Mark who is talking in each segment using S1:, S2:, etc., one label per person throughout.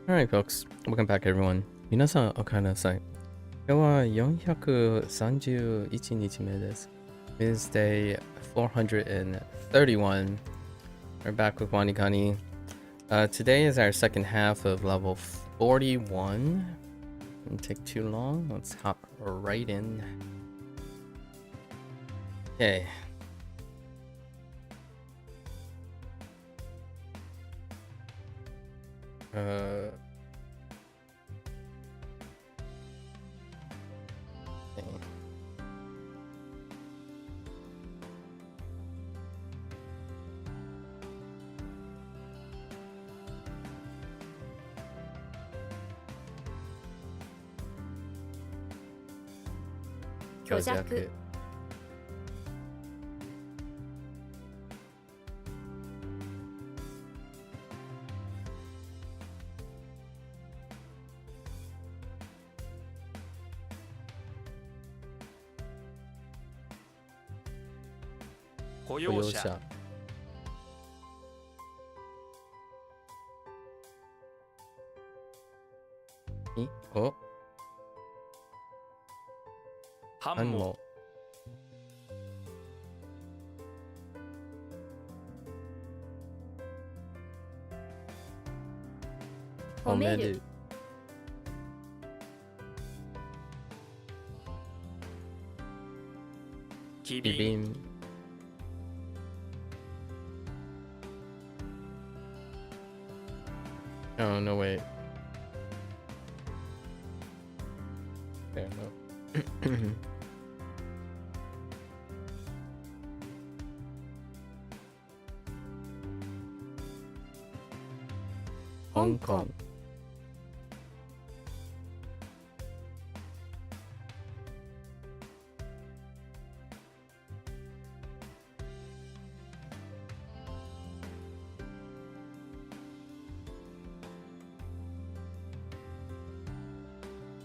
S1: Alright, folks. Welcome back, everyone. 皆さん、おかえりなさい。今日は431日目です。Wednesday 431. We're back with WaniKani. Today is our second half of level 41. Didn't take too long. Let's hop right in. Okay. Okay.
S2: 虚弱
S3: 雇用者
S1: お
S3: 繁忙
S1: 繁忙
S2: 褒める
S3: 機
S1: 機
S3: 敏
S1: 敏 Oh, no, wait. There, no. 香港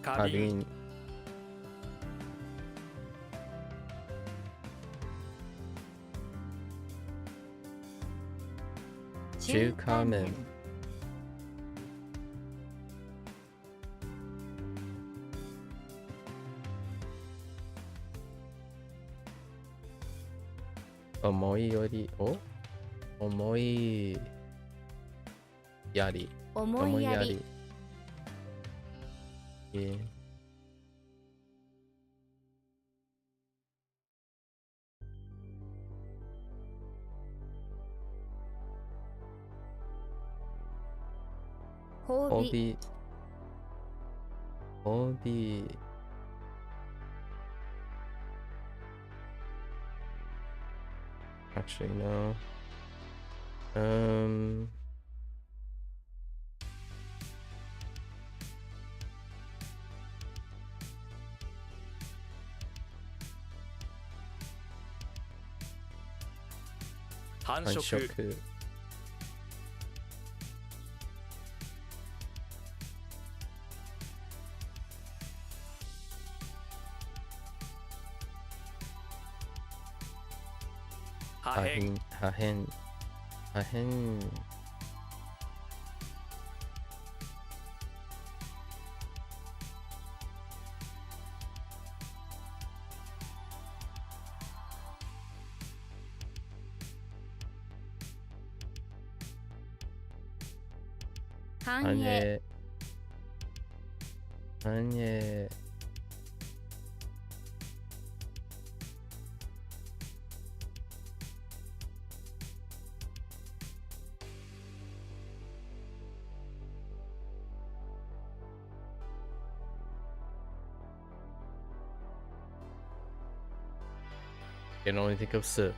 S3: 過敏
S1: 過敏中華麺思いより思いやり
S2: 思いやり褒美
S1: 褒美 Actually, no.
S3: 繁
S1: 繁
S3: 殖
S1: 殖
S3: 破片
S1: 破片
S2: 繁栄
S1: 繁栄can only think of soup.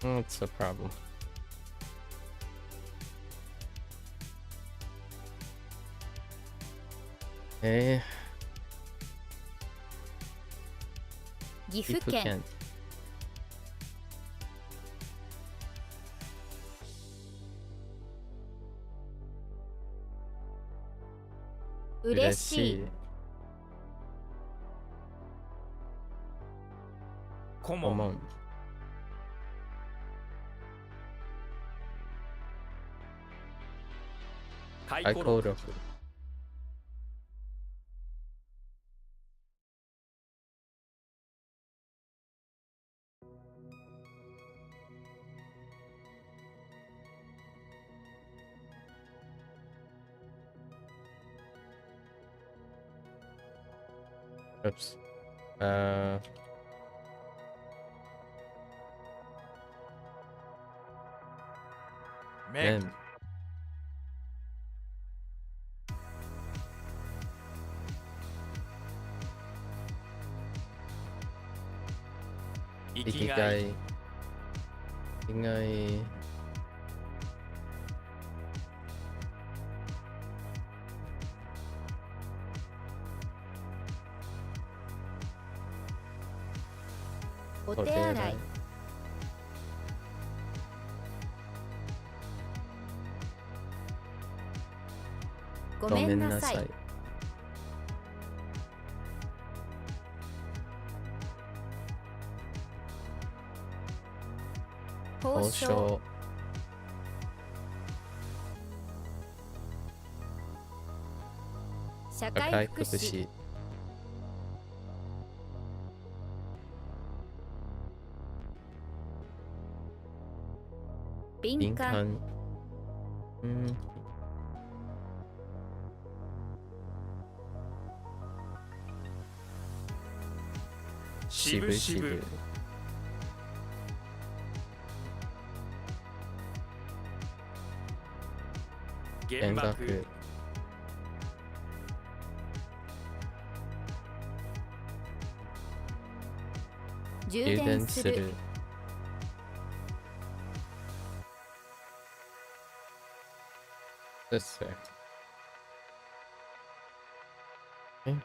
S1: What's the problem? Okay.
S2: 岐阜県嬉しい
S3: 顧問
S1: 顧問。
S3: 回
S1: 回顧
S3: 顧録
S1: 録。Oops.
S3: 面
S1: 面。
S3: 生
S1: 生き
S3: きがい
S1: がい。生きがい。
S2: お手洗い。ご
S1: ご
S2: め
S1: めんなさい
S2: んなさい。。報
S1: 交
S2: 奨。
S1: 渉。
S2: 社
S1: 社会
S2: 会福祉。
S1: 福祉。
S2: 敏感。
S1: 敏感。うん。しぶしぶ。
S3: 原爆
S1: 見学。
S2: 充
S1: 充
S2: 電する。
S1: 電する。This way. Okay.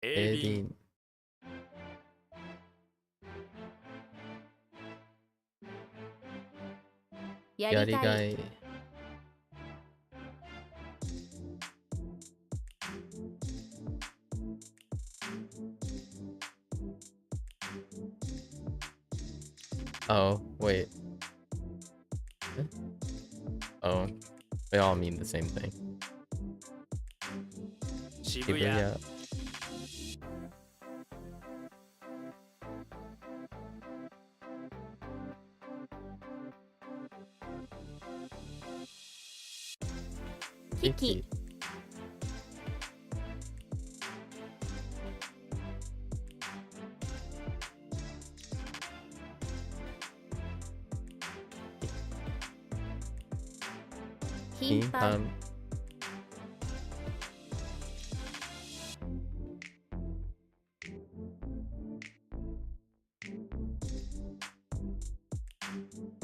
S3: 鋭敏
S1: 便。
S2: や
S1: や
S2: りがい。
S1: りがい。Oh, wait. Oh, they all mean the same thing.
S3: 渋谷
S1: 渋谷。
S2: 危機。頻
S1: 頻
S2: 繁。
S1: 繁。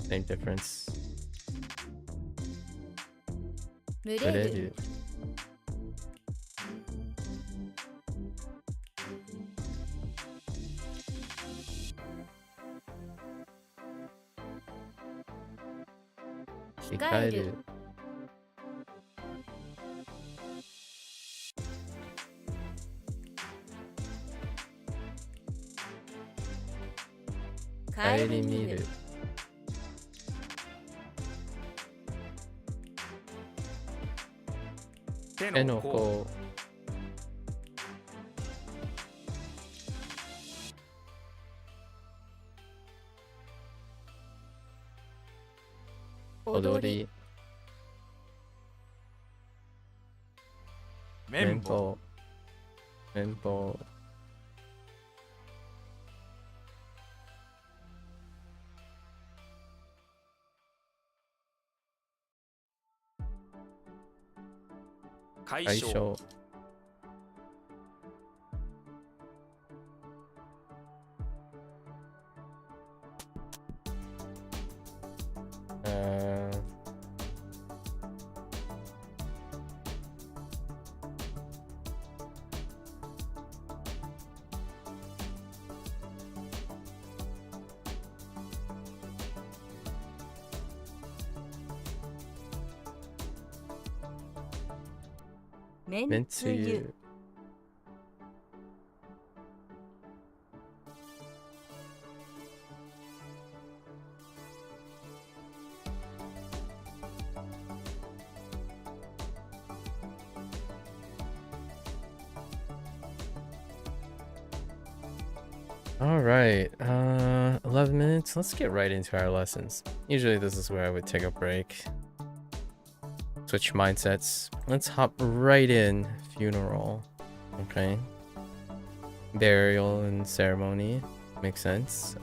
S1: Same difference.
S2: 群
S1: 群れ
S2: れる。
S1: る。控える。
S2: 顧
S1: 顧みる。
S3: 手
S1: 手の
S3: の甲
S1: 甲。踊り。
S3: 綿棒
S1: 綿棒。
S3: 解消
S1: 解消。
S2: めんつ
S1: Mentsuyu.
S2: ゆ
S1: All right, 11 minutes. Let's get right into our lessons. Usually this is where I would take a break. Switch mindsets. Let's hop right in. Funeral. Okay. Burial and ceremony. Makes sense.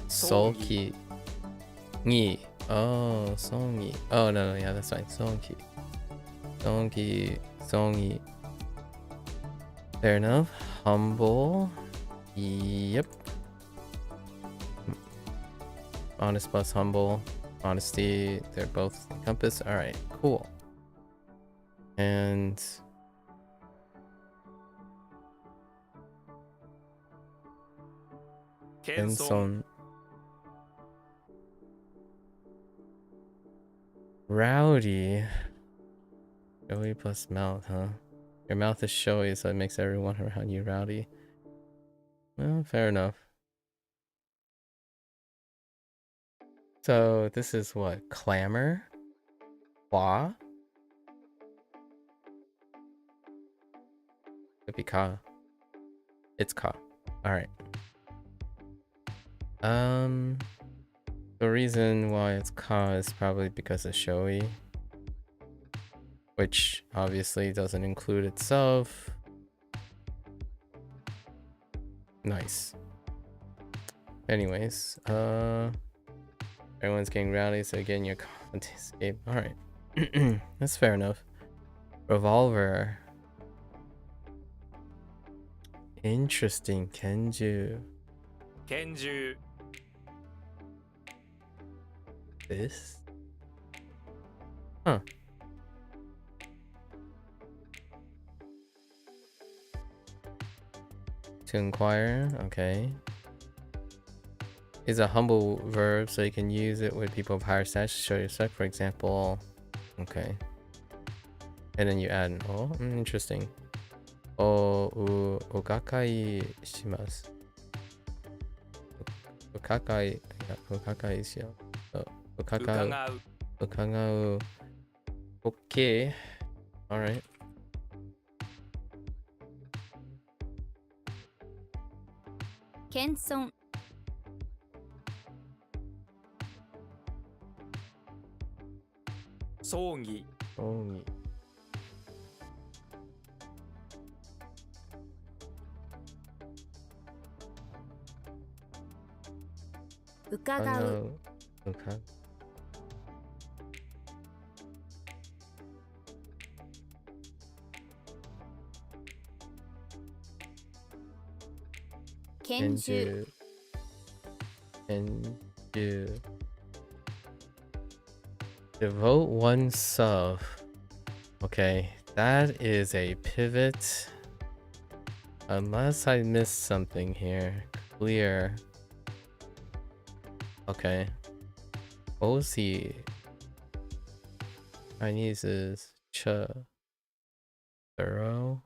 S1: Solki. Ni. Oh, songi. Oh, no, yeah, that's fine. Songi. Songi. Fair enough. Humble. Yep. Honest plus humble. Honesty. They're both encompassed. Alright, cool. And
S3: Kenson.
S1: Rowdy. Showy plus mouth, huh? Your mouth is showy, so it makes everyone around you rowdy. Well, fair enough. So this is what? Clamor? Hua? Could be ka. It's ka. Alright. The reason why it's ka is probably because of showy, which obviously doesn't include itself. Nice. Anyways, everyone's getting rowdy, so again, your confidence escape. Alright. That's fair enough. Revolver. Interesting. Kenju.
S3: Kenju.
S1: This? Huh. To inquire, okay. Is a humble verb, so you can use it with people of higher status to show your respect, for example. Okay. And then you add an o. Interesting. Okakai shimasu. Okakai. Yeah, okakai shimasu. Okakau. Ukagau. Okay. Alright.
S2: Kenson.
S3: Songi.
S1: Ongi.
S2: Ukagau.
S1: Okay.
S2: Kenju.
S1: Kenju. Devote oneself. Okay, that is a pivot. Unless I missed something here. Clear. Okay. Osi. Chinese is cha. Thorough.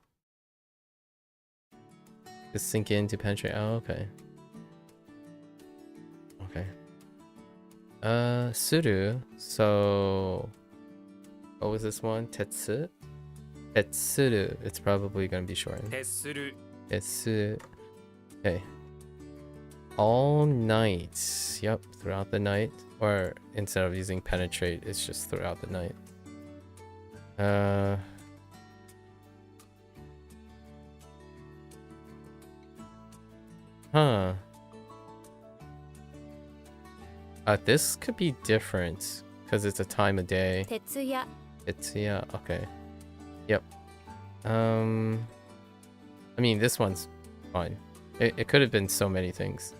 S1: To sink in, to penetrate. Oh, okay. Okay. Suru. So, what was this one? Tetsu? Tetsuru. It's probably gonna be shortened.
S3: Tetsuru.
S1: Tetsu. Okay. All night. Yep, throughout the night. Or instead of using penetrate, it's just throughout the night. Huh. This could be different because it's a time of day.
S2: Tetsuya.
S1: Yeah, okay. Yep. I mean, this one's fine. It could have been so many things.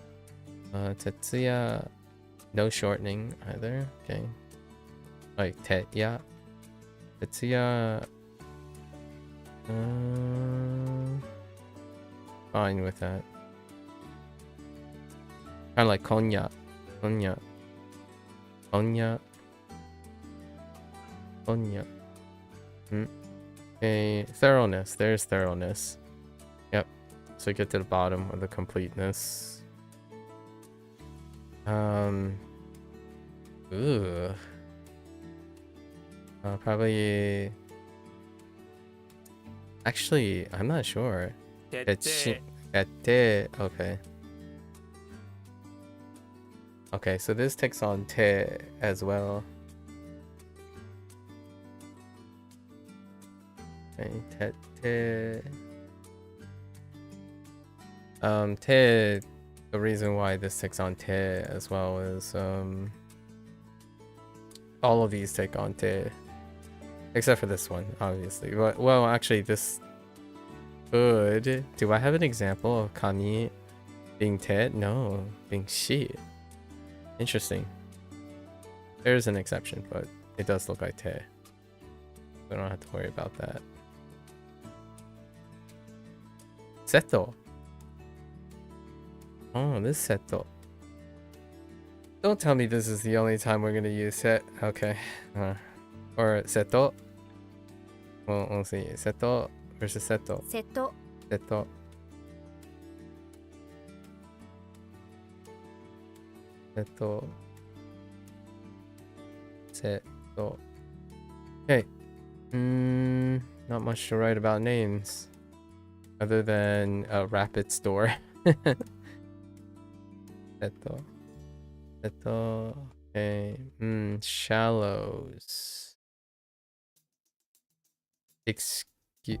S1: Tetsuya, no shortening either. Okay. Like Tetya. Tetsuya. Fine with that. Kind of like Konya. Konya. Onya. Onya. Okay, thoroughness. There's thoroughness. Yep. So get to the bottom of the completeness. Ooh. Probably. Actually, I'm not sure.
S3: 徹底
S1: Okay. Okay, so this takes on te as well. Okay, te. Te. The reason why this takes on te as well is all of these take on te, except for this one, obviously. But well, actually, this could. Do I have an example of kani being te? No, being shi. Interesting. There's an exception, but it does look like te. We don't have to worry about that. Seto. Oh, this seto. Don't tell me this is the only time we're gonna use set. Okay. Or seto. Well, we'll see. Seto versus seto.
S2: 瀬戸
S1: Seto. Seto. Seto. Okay. Not much to write about names. Other than a rapid store. Seto. Seto. Okay. Shallows.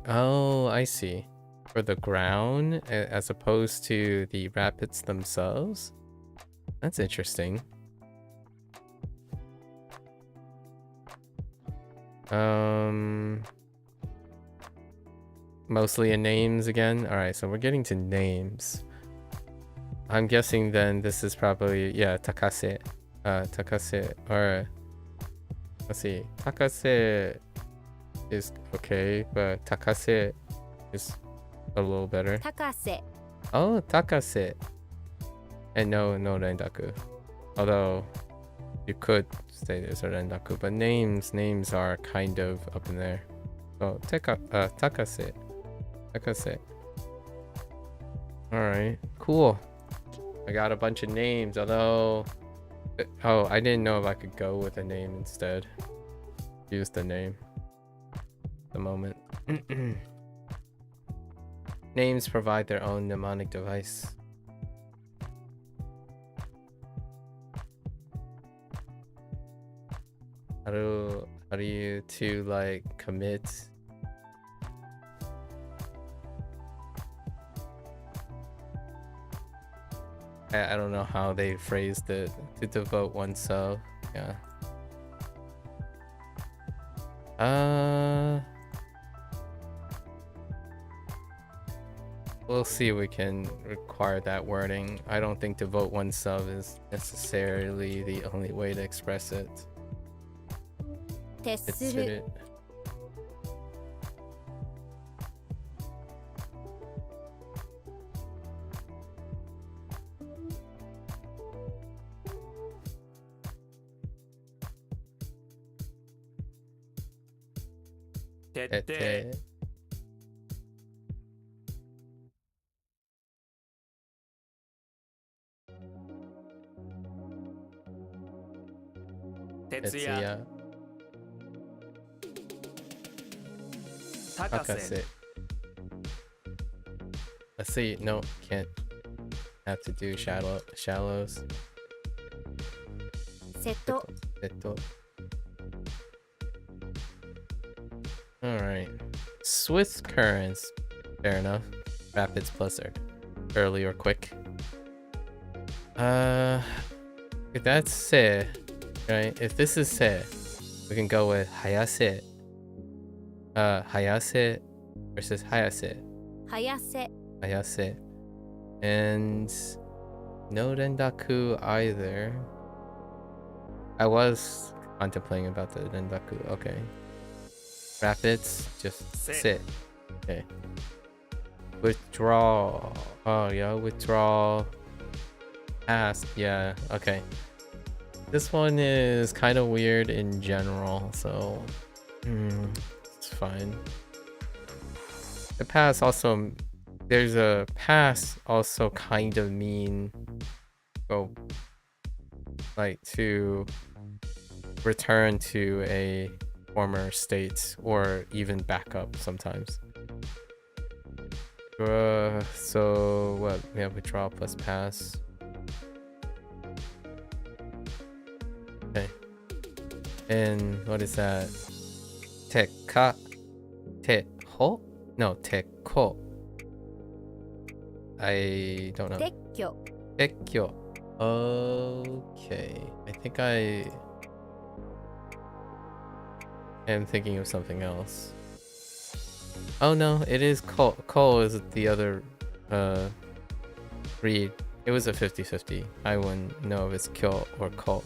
S1: Oh, I see. For the ground as opposed to the rapids themselves. That's interesting. Mostly in names again. All right, so we're getting to names. I'm guessing then this is probably, yeah, takase. Takase, or let's see, takase is okay, but takase is a little better.
S2: 高瀬
S1: Oh, takase. And no rendaku. Although you could say there's a rendaku, but names are kind of up in there. So takase. Takase. Alright, cool. I got a bunch of names, although oh, I didn't know if I could go with a name instead. Use the name at the moment. Names provide their own mnemonic device. How do you two like commit? I don't know how they phrased it. To devote oneself. Yeah. We'll see if we can require that wording. I don't think devote oneself is necessarily the only way to express it.
S2: 徹す
S1: It's
S2: る
S1: it.
S3: Tete. 徹夜
S1: Tetsuya.
S3: 高瀬
S1: Takase. Let's see. No, can't. Have to do shallows.
S2: 瀬戸
S1: Seto. Alright. Swift currents. Fair enough. Rapids plus early or quick. If that's se, right? If this is se, we can go with hayase. Hayase versus hayase.
S2: 早瀬
S1: Hayase. And no rendaku either. I was contemplating about the rendaku. Okay. Rapids, just sit. Okay. Withdraw. Oh, yeah, withdraw. Ask. Yeah, okay. This one is kind of weird in general, so it's fine. The pass also, there's a pass also kind of mean, oh, like to return to a former state or even back up sometimes. So what? We have withdraw plus pass. Okay. And what is that? Teka. Teho? No, teko. I don't know.
S2: 撤去
S1: Tekyo. Okay. I think I am thinking of something else. Oh no, it is ko. Ko is the other read. It was a 50-50. I wouldn't know if it's kyo or ko.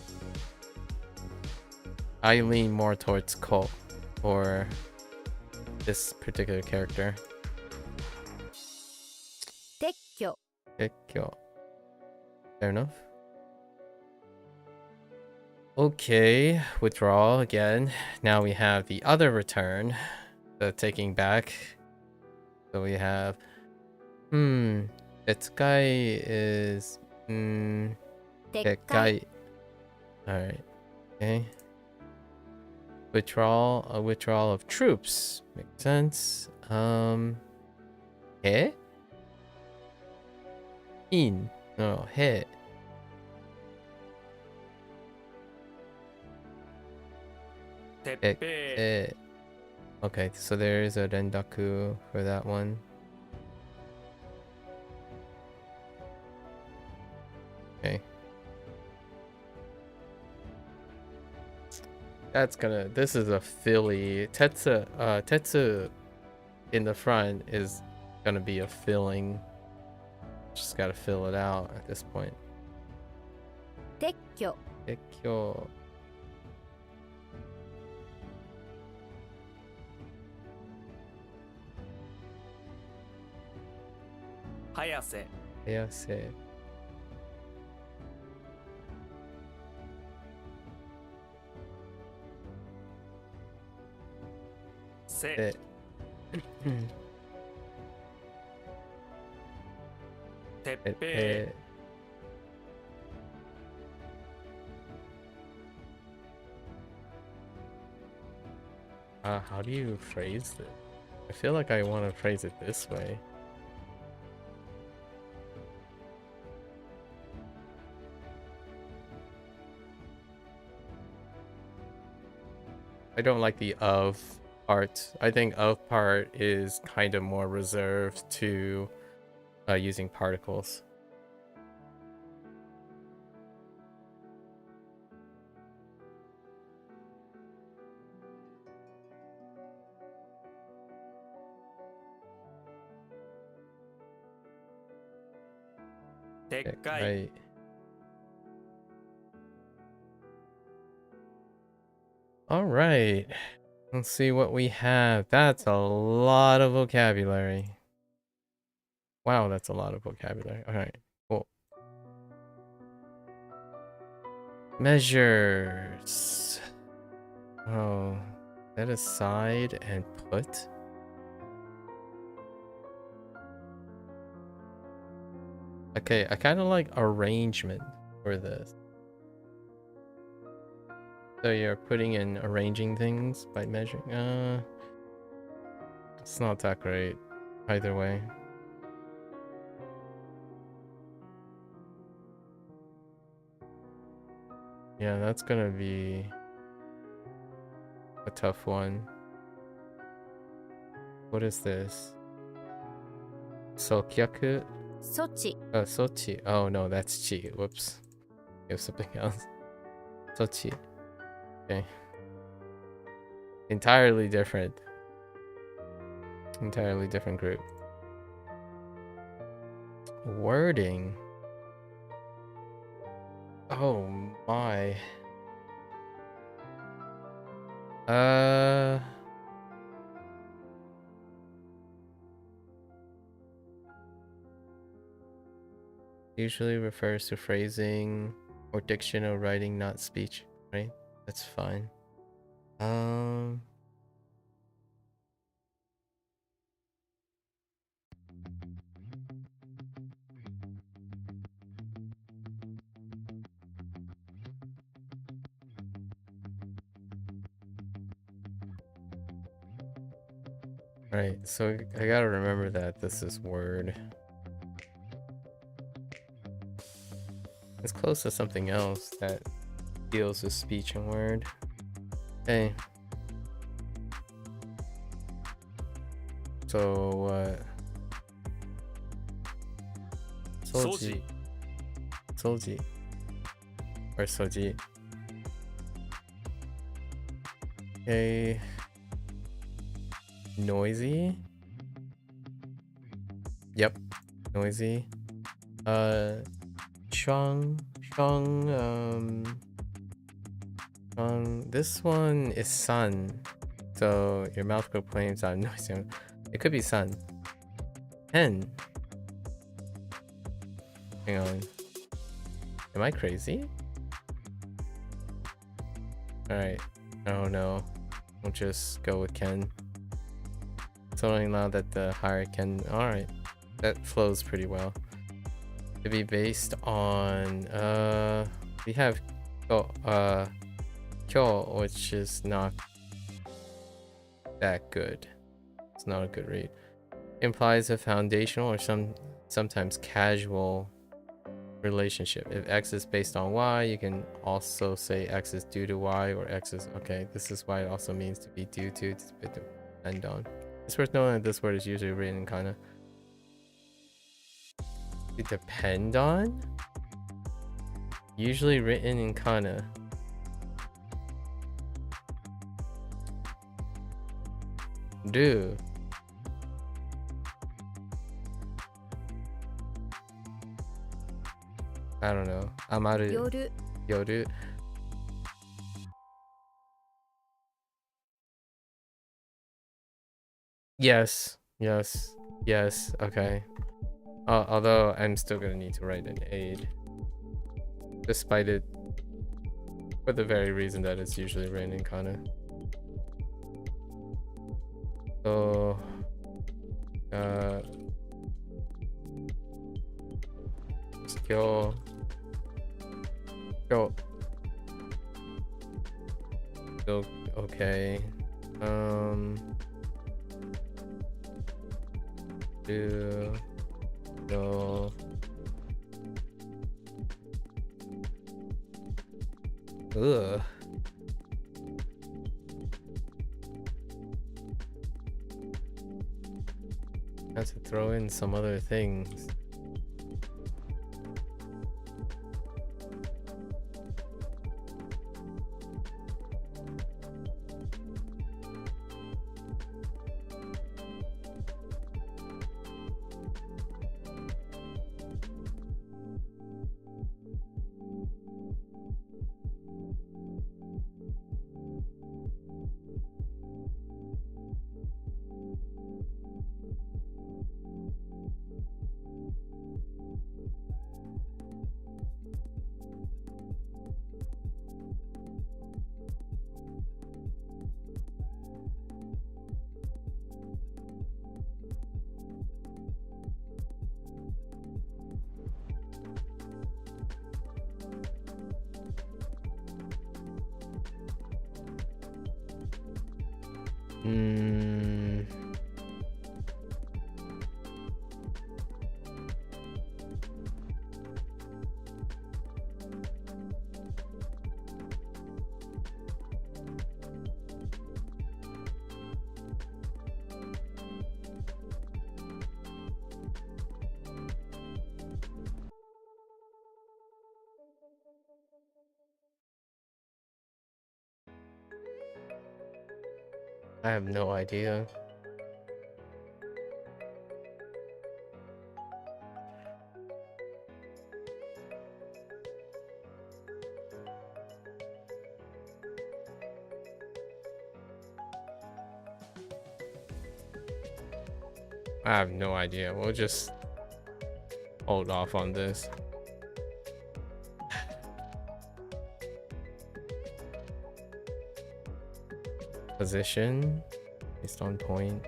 S1: I lean more towards ko for this particular character.
S2: 撤去
S1: Tekyo. Fair enough. Okay, withdrawal again. Now we have the other return, the taking back. So we have, Tetsukai is,
S2: 撤回
S1: Tekai. Alright, okay. Withdrawal, a withdrawal of troops. Makes sense. He? In. No, he. Okay, so there is a rendaku for that one. Okay. This is a filly. Tetsu in the front is gonna be a filling. Just gotta fill it out at this point.
S2: 撤去
S1: Tekyo.
S3: 早瀬
S1: Ayase.
S3: せ てっぺ
S1: How do you phrase it? I feel like I want to phrase it this way. I don't like the of part. I think of part is kind of more reserved to using particles.
S3: でっかい
S1: Right. All right. Let's see what we have. That's a lot of vocabulary. Wow, that's a lot of vocabulary. All right, cool. Measures. Oh, set aside and put. Okay, I kind of like arrangement for this. So you're putting in arranging things by measuring. It's not that great either way. Yeah, that's gonna be a tough one. What is this? Sokyaku?
S2: 措置
S1: Sochi. Oh no, that's chi. Whoops. It was something else. Sochi. Okay. Entirely different. Entirely different group. Wording. Oh my. Usually refers to phrasing Or diction or writing, not speech, right? That's fine. Right, so I gotta remember that this is word. It's close to something else that deals with speech and word. Okay. So what? Soji. Soji. Or soji. Okay. Noisy. Yep. Noisy. Shang. This one is sun. So your mouth proclaims out noisy. It could be sun. Pen. Hang on. Am I crazy? Alright. I don't know. We'll just go with Ken. It's only now that the higher Ken. Alright. That flows pretty well. To be based on we have Kyo, which is not that good. It's not a good read. Implies a foundational or sometimes casual relationship. If X is based on Y, you can also say X is due to Y, or X is okay. This is why it also means to be due to depend on. It's worth knowing that this word is usually written in kana. To depend on? Usually written in kana. Do. I don't know. Amaru.
S2: Yoru.
S1: Yoru. Yes. Okay. Although I'm still gonna need to write an aid, despite it, for the very reason that it's usually written in kana. So, skill. Go. Still okay. Do. Go. Ugh. I have to throw in some other things. I have no idea. I have no idea. We'll just hold off on this. Position based on point.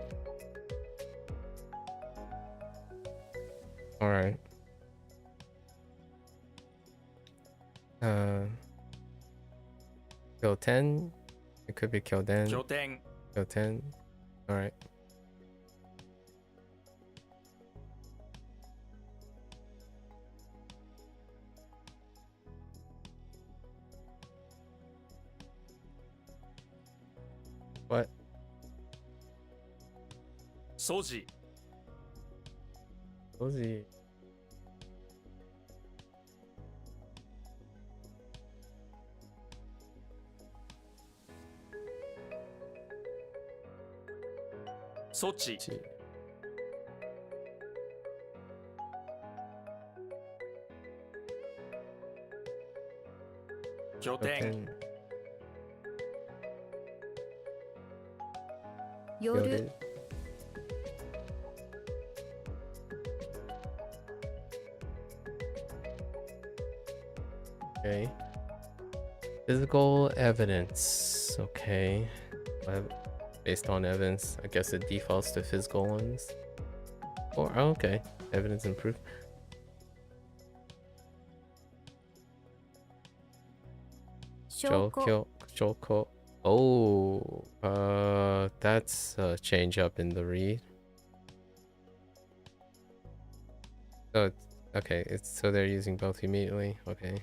S1: All right. Kill 10. It could be kill 10.
S3: 拠点
S1: Kill 10. All right. What?
S3: 素地
S1: Cozy.
S3: 措置 拠点
S2: 夜
S1: Okay. Physical evidence. Okay. Based on evidence, I guess it defaults to physical ones. Or oh, okay. Evidence and proof.
S2: Shoko
S1: Shoko. Oh, that's a change up in the read. So it's, okay, so they're using both immediately. Okay.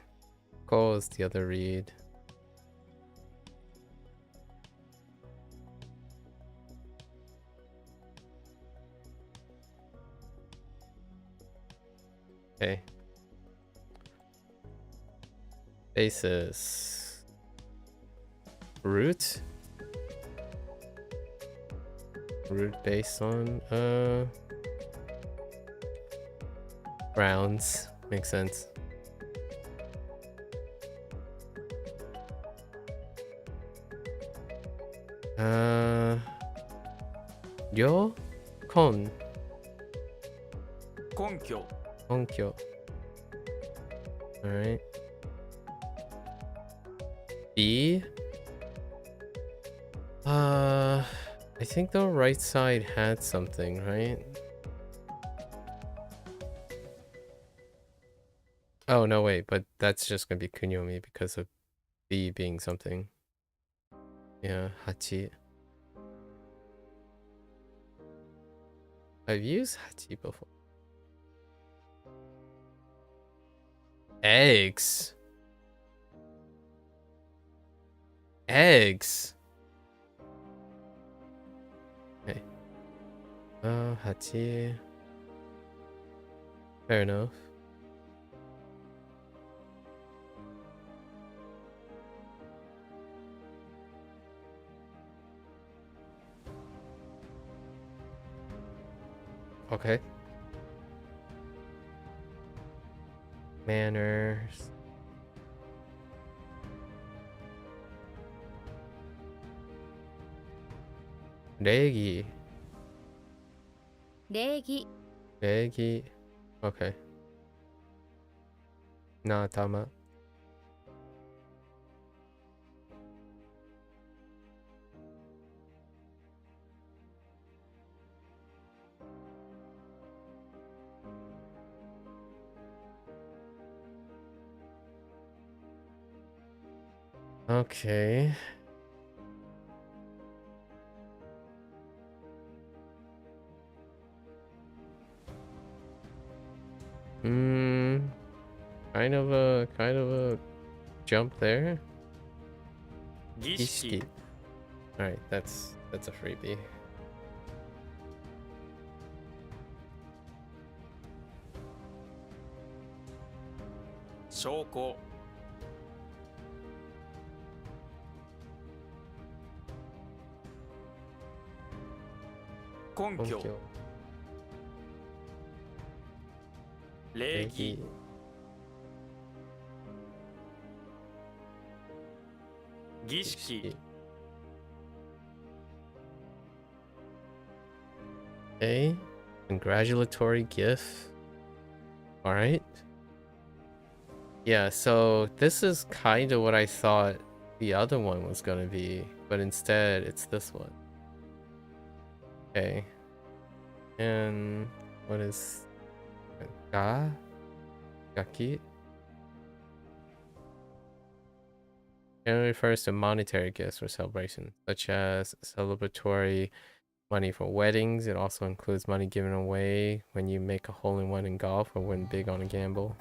S1: Ko is the other read. Okay. Basis. Root. Root based on rounds. Makes sense. Ryo kon
S3: 根拠
S1: Honkyo. Alright. B. I think the right side had something, right? Oh, no, wait, but that's just gonna be kunyomi because of B being something. Yeah, hachi. I've used hachi before. Eggs. Eggs. Okay. Hachi. Fair enough. Okay. Manners. Regi.
S2: 礼儀
S1: Regi. Okay. Natama. Okay. Kind of a jump there.
S3: 儀式
S1: All right, that's a freebie.
S3: 証拠 根拠
S1: Honkyo.
S3: 礼儀 儀式
S1: Okay. Congratulatory gif. All right. Yeah, so this is kind of what I thought the other one was going to be. but instead it's this one. Okay. And what is ga? Gaki? It refers to monetary gifts for celebration, such as celebratory money for weddings. It also includes money given away when you make a hole-in-one in golf or win big on a gamble.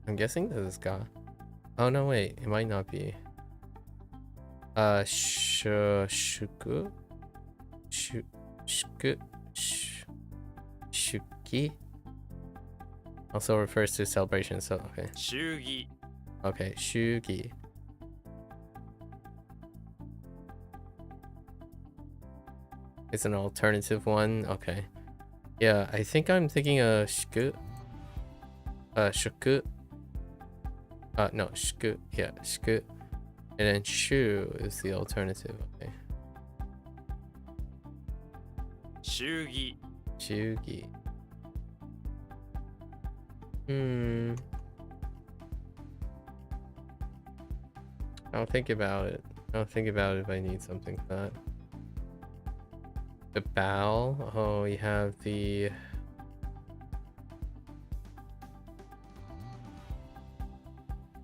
S1: I'm guessing this is ga. Oh no, wait, it might not be. Shuku? Shuki? Also refers to celebration, so okay.
S3: 祝儀
S1: Okay, shugi. It's an alternative one. Okay. Yeah, I think I'm thinking of shuku. Shuku. No, shuku. Yeah, shuku. And then shu is the alternative. Okay.
S3: 祝儀
S1: Shugi. I'll think about it. I'll think about it if I need something for that. The bow. Oh, you have the...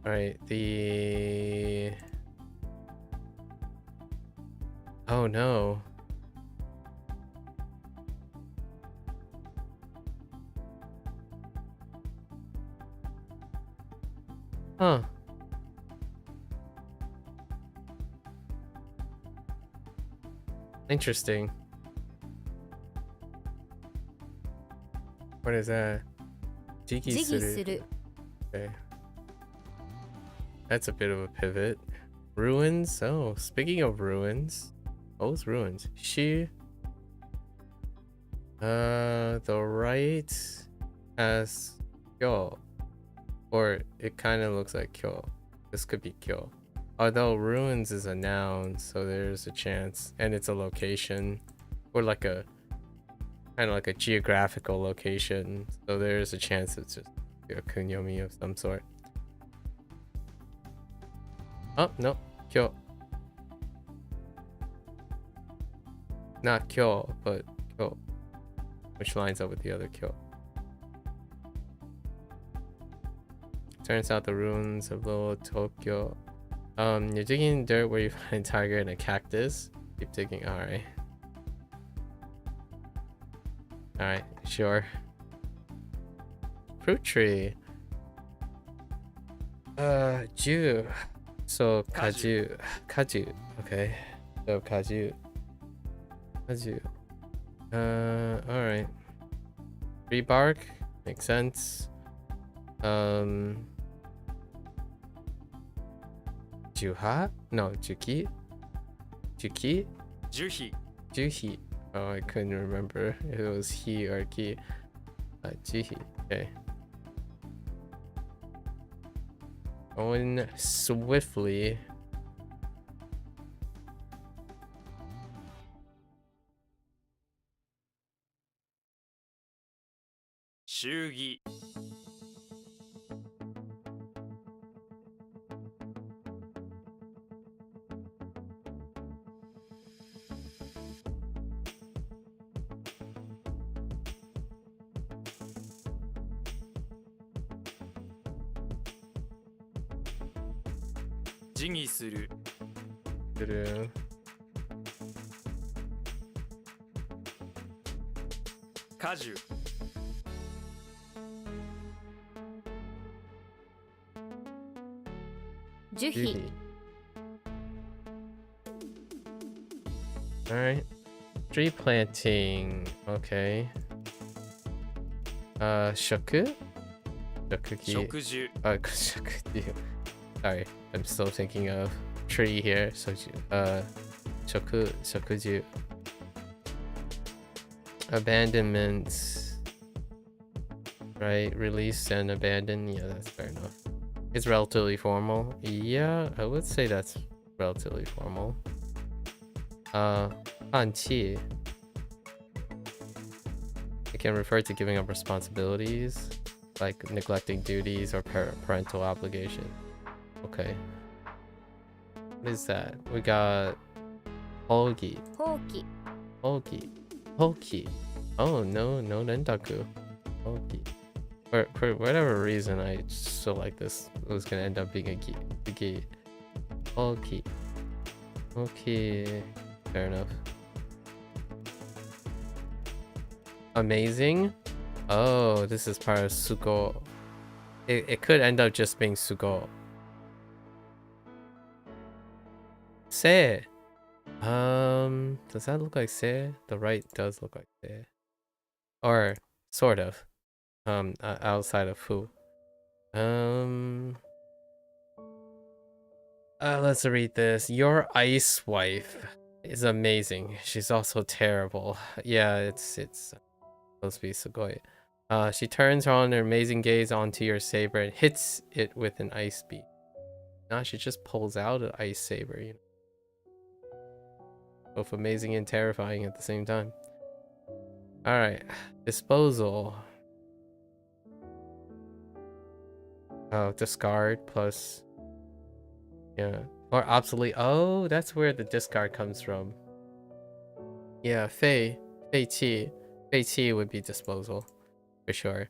S1: Alright, the... Oh no. Huh. Interesting. What is that?
S2: 自
S1: Jiki
S2: 義
S1: suru.
S2: する
S1: Okay. That's a bit of a pivot. Ruins? Oh, speaking of ruins. What was ruins? She. The right has kyo. Or it kind of looks like kyo. This could be kyo. Although ruins is a noun, so there's a chance. And it's a location. Or like a kind of like a geographical location. So there's a chance it's just a kunyomi of some sort. Oh, no. Kyo. Not kyo, but kyo. Which lines up with the other kyo. Turns out the ruins of Little Tokyo. You're digging dirt where you find a tiger and a cactus. Keep digging. Alright. Alright, sure. Fruit tree. Ju. So kaju. Kaju. Okay. So kaju. Kaju. Alright. Tree bark. Makes sense. Juha? No, Juki? Juki?
S3: 樹皮
S1: Juhi. Oh, I couldn't remember if it was he or ki. Juhi. Okay. Going swiftly.
S3: 「祝儀 自義する
S1: True.
S3: 果樹
S2: 樹皮
S1: Juhi. Alright. Tree planting. Okay. Shoku? Shokuki.
S3: 植樹
S1: Shokuki. Sorry, I'm still thinking of tree here. So, shokuju. Abandonment. Right, release and abandon. Yeah, that's fair enough. It's relatively formal. Yeah, I would say that's relatively formal. Anqi. It can refer to giving up responsibilities, like neglecting duties or parental obligation. Okay. What is that? We got Hogi.
S2: ほうき
S1: Hoki. Hoki. Oh, no Rendaku. Hoki. For whatever reason, I just feel like this was gonna end up being a gi. Hoki. Okay. Fair enough. Amazing. Oh, this is part of Sugo. It could end up just being Sugo. Se. Does that look like Se? The right does look like Se. Or sort of. Outside of Fu. Let's read this. Your ice wife is amazing. She's also terrible. Yeah, it's supposed to be Sugoi. She turns on her amazing gaze onto your saber and hits it with an ice beam. Now she just pulls out an ice saber, you know. Both amazing and terrifying at the same time. Alright. Disposal. Oh, discard plus... Yeah. Or obsolete. Oh, that's where the discard comes from. Yeah, Fei Qi would be disposal. For sure.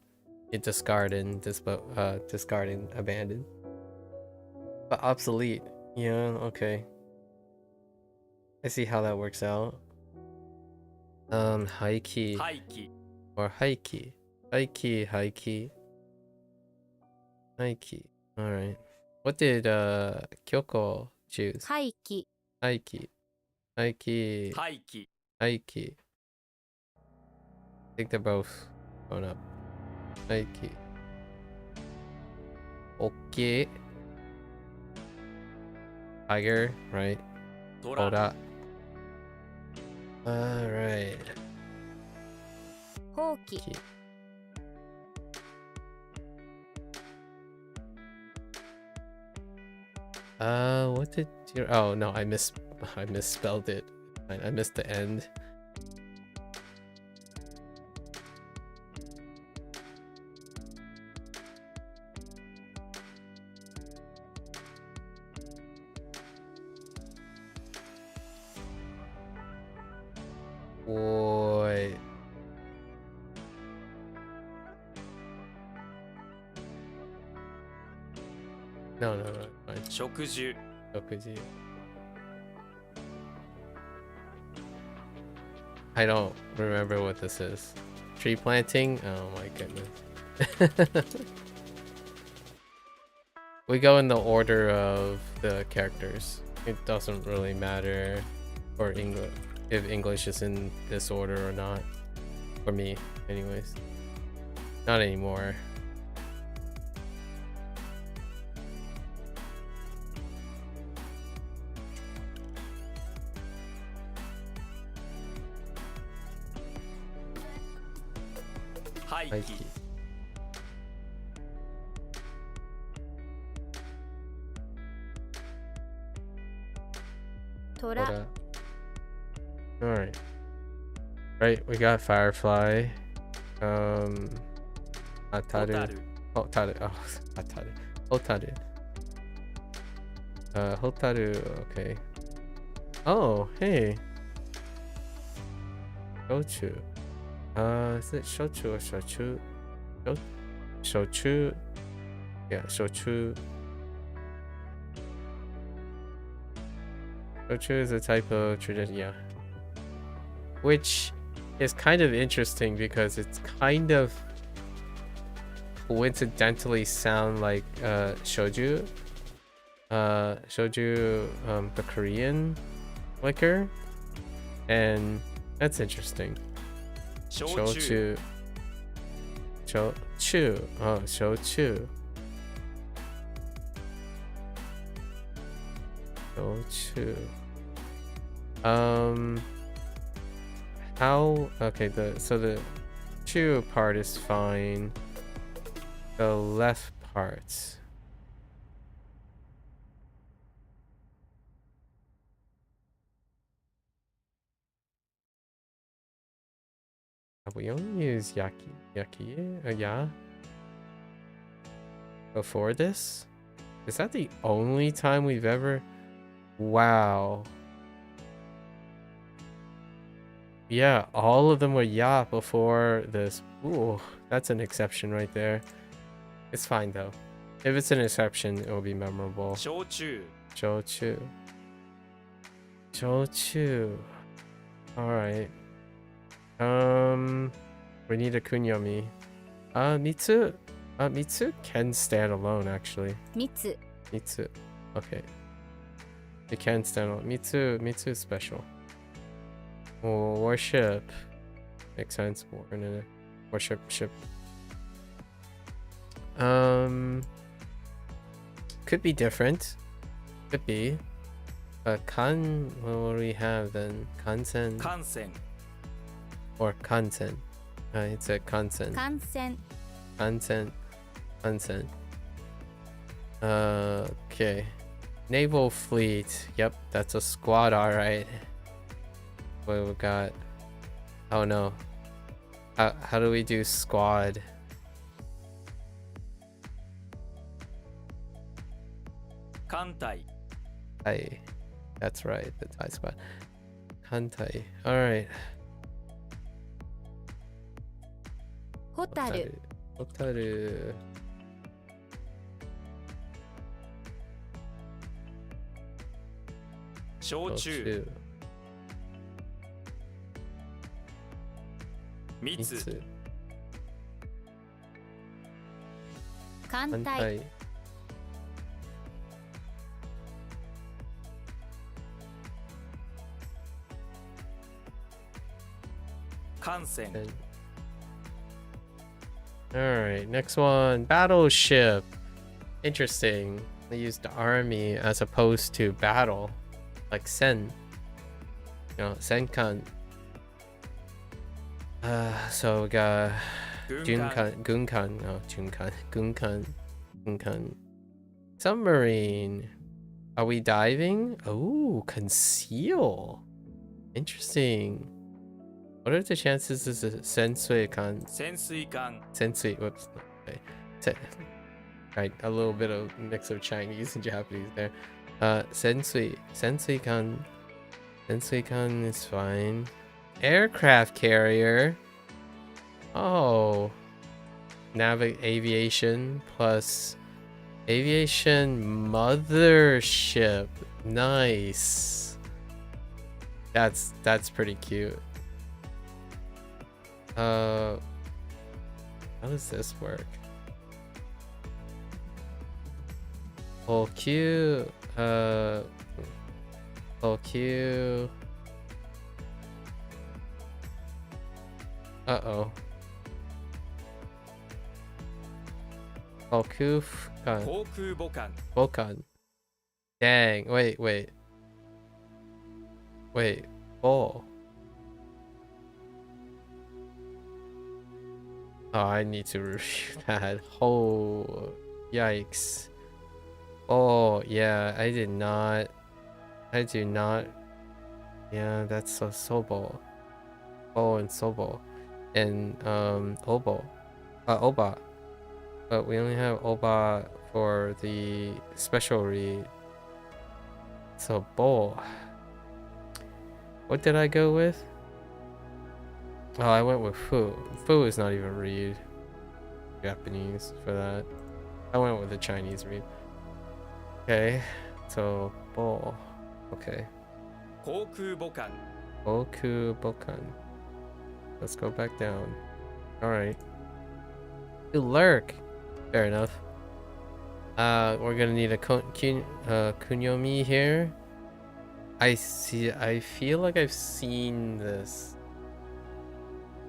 S1: You discard and discard and abandon. But obsolete. Yeah, okay. I see how that works out. Haiki.
S3: 廃棄
S1: Or Haiki. Haiki. Alright. What did Kyoko choose?
S2: 廃棄
S1: Haiki.
S3: 廃棄
S1: I think they're both going up. Haiki. Okay. Tiger, right?
S3: 虎
S1: Ora. Alright.
S2: ほうき
S1: What did you... Oh, no, I misspelled it. I missed the end. Boy. No. Fine.
S3: 植樹
S1: Tofugu. I don't remember what this is. Tree planting? Oh my goodness. We go in the order of the characters. It doesn't really matter for English if English is in this order or not. For me, anyways. Not anymore.
S3: Haiki.
S1: Haiki.
S2: Tora.
S1: Alright. Right, we got Firefly. Ataru.
S3: Hotaru.
S1: Hotaru. Oh, Ataru. Hotaru. Hotaru, okay. Oh, hey. Shochu. Is it Shochu or Shochu? Shochu. Yeah, Shochu. Shochu is a type of tradition, yeah. Which is kind of interesting because it's kind of coincidentally sound like shoju. Shoju, the Korean liquor. And that's interesting.
S3: Shochu.
S1: Shochu. Oh, shochu. Shochu. How? Okay, so the chu part is fine. The left parts. We only use yaki, yeah. Before this? Is that the only time we've ever Wow. Yeah, all of them were ya before this. Ooh, that's an exception right there. It's fine though. If it's an exception, it will be memorable.
S3: 焼酎
S1: Jochu. Jochu. Alright. We need a kunyomi. Mitsu. Mitsu can stand alone actually.
S2: 密
S1: Mitsu. Okay. It can stand alone. Mitsu is special. Oh, warship. Makes sense. Warship ship. Could be different. Could be. Kan, what do we have then? Kansen
S3: 感染
S1: or kansen? It's a kansen.
S2: 感染
S1: Kansen. Okay. Naval fleet. Yep, that's a squad, alright. What do we got? Oh no. How do we do squad?
S3: Kantai
S1: Hey, that's right, the Thai squad. Kantai. Alright.
S2: ホタル
S1: Hotaru.
S3: 焼酎 密
S1: Mitsu.
S2: 艦隊
S1: Kantai.
S3: 艦船
S1: Alright, next one. Battleship. Interesting. They used the army as opposed to battle. Like Sen. You know, Senkan. So we got
S3: 軍艦
S1: Gunkan. No, Gunkan. Submarine. Are we diving? Oh, conceal. Interesting. What are the chances this is a Sensui kan?
S3: 潜水艦
S1: Sensui, whoops. Okay. Right, a little bit of mix of Chinese and Japanese there. Sensui kan. Sensui kan is fine. Aircraft carrier. Oh. Aviation plus aviation mothership. Nice. That's pretty cute. How does this work? Oh, cute. Oh, cute. Uh-oh. Oh, koof.
S3: 航空母艦
S1: Bokan. Dang. Wait. Oh. Oh, I need to review that. Oh, yikes. Oh, yeah, I do not. Yeah, that's so Sobo. Oh, and Sobo. And, Oba. But we only have Oba for the special read. So, Bo. What did I go with? Oh, I went with Fu. Fu is not even read Japanese for that. I went with the Chinese read. Okay, so Bo. Okay.
S3: 航空母艦
S1: Oku Bokan. Let's go back down. Alright. Lurk. Fair enough. We're gonna need a kunyomi here. I feel like I've seen this,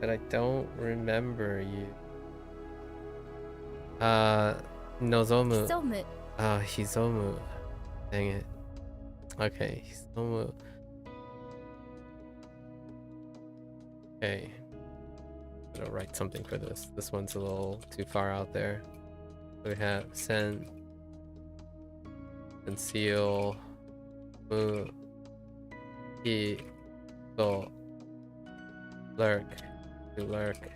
S1: but I don't remember you. Nozomu.
S2: 潜む
S1: Hizomu. Dang it. Okay, Hizomu. Okay. Gotta write something for this. This one's a little too far out there. We have Sen, Conceal, Mu, He, Go, Lurk, Lurk.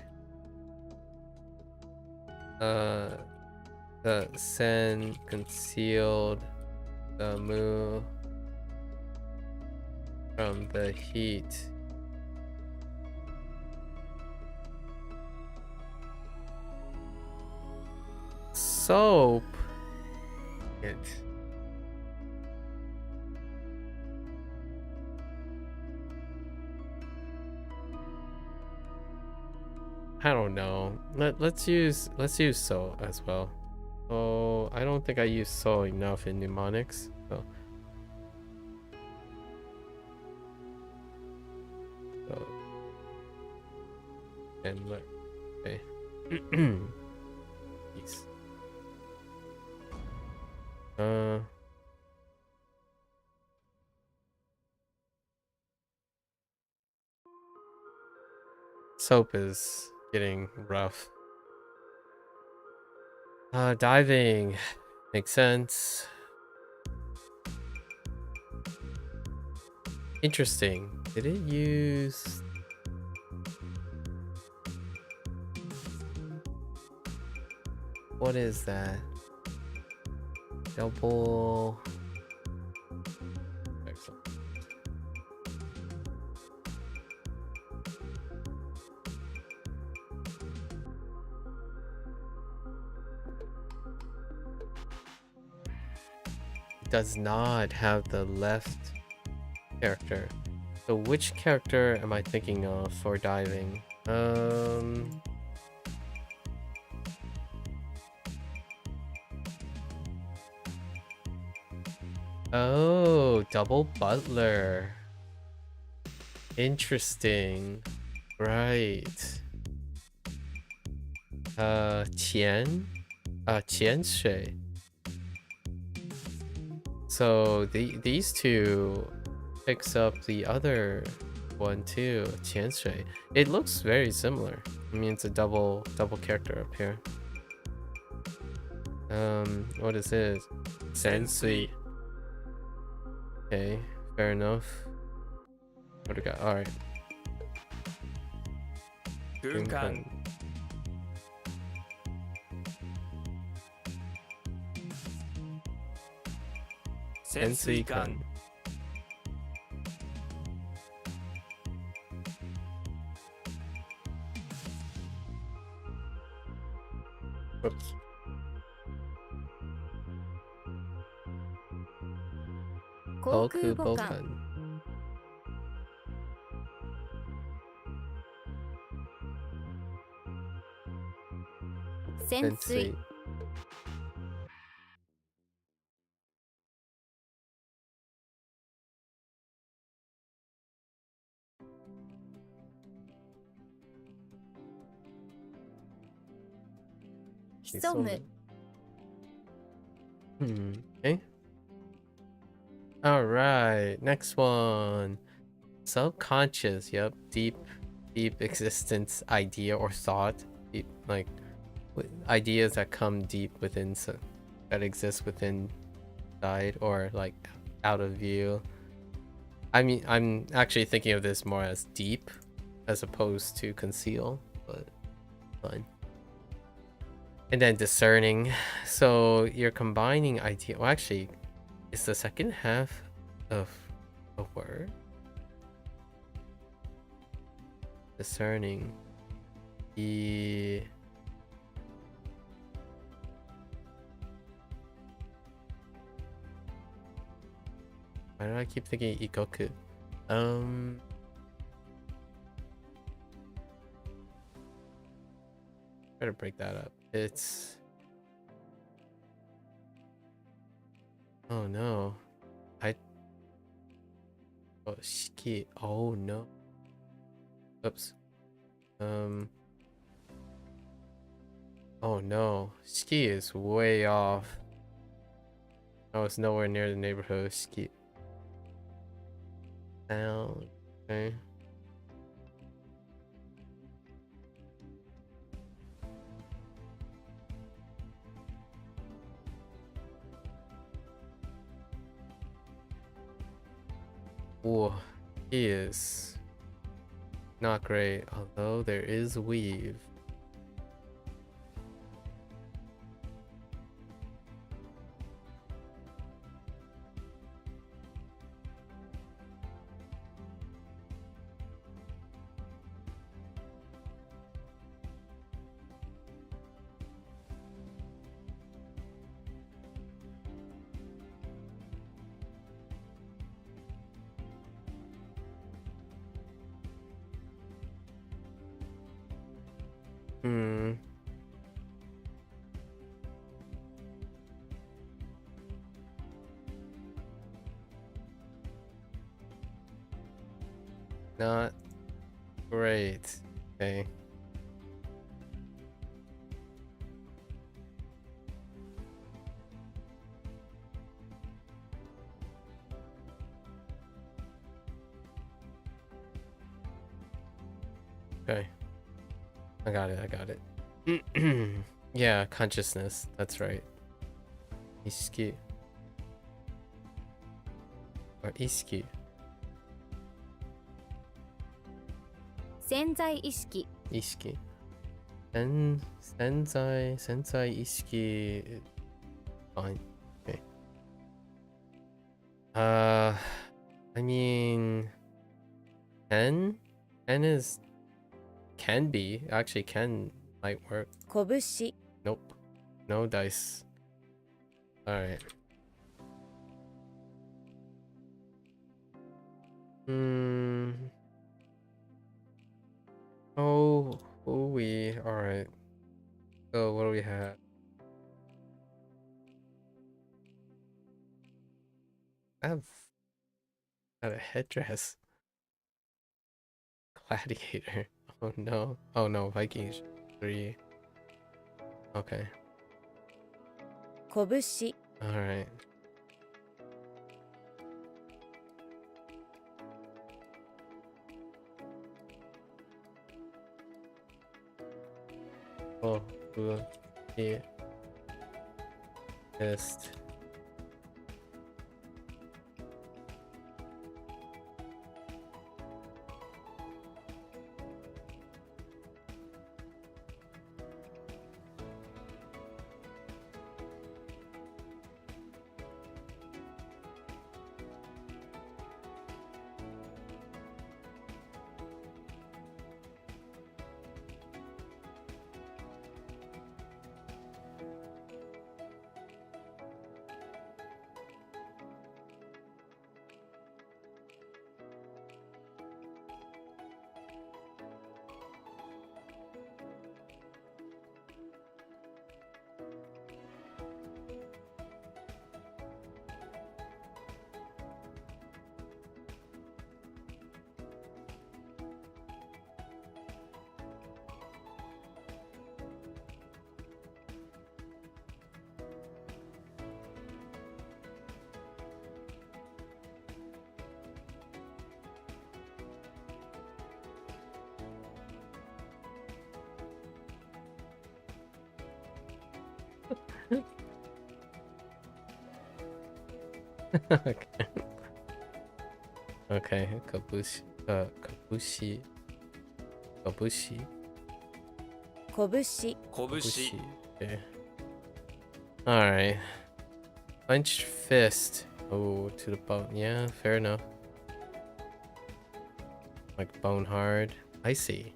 S1: The Sen, Concealed, the Mu, from the heat. Soap. It. I don't know. Let's use so as well. Oh, I don't think I use so enough in mnemonics. So, and look, okay. Peace. Soap is getting rough. Diving makes sense. Interesting. Did it use? What is that? Double. Excellent. It does not have the left character. So which character am I thinking of for diving? Oh, double butler. Interesting. Right. Qian Shui. So these two picks up the other one too, Qian Shui. It looks very similar. I mean, it's a double character up here. What is it? Sensui. Okay, fair enough. What do we got? All right.
S3: Bunkan.
S1: Sensui-kan. Whoops. Kokubokan.
S2: Sensui. Hisomu.
S1: Okay. All right, next one. Subconscious. Yep, deep existence idea or thought. Deep, like ideas that come deep within, that exist within side or like out of view. I mean, I'm actually thinking of this more as deep as opposed to conceal, but fine. And then discerning. So you're combining idea. Well, actually, it's the second half of a word. Discerning. The why do I keep thinking ikoku? Try to break that up. It's oh no. Oh shiki. Oh no. Oops. Oh no. Ski is way off. I was nowhere near the neighborhood of ski. Down. Okay. Whoa, he is not great, although there is weave. Hmm. Not great. Okay. Okay. I got it. Yeah, consciousness. That's right. Iski. Or iski.
S2: 潜在意識
S1: Iski. Sensei iski. Fine. Okay. I mean, Ken is can be actually can might work.
S2: 拳
S1: Nope. No dice. Alright. Oh, alright. So what do we have? I have got a headdress. Gladiator. Oh no. Oh no, Vikings 3. Okay.
S2: 拳
S1: Alright. Oh, yeah. Fist. Okay. Okay, kabushi. Kabushi.
S2: 拳
S3: 拳
S1: Kabushi. Okay. Alright. Clenched fist. Oh, to the bone. Yeah, fair enough. Like bone hard. I see.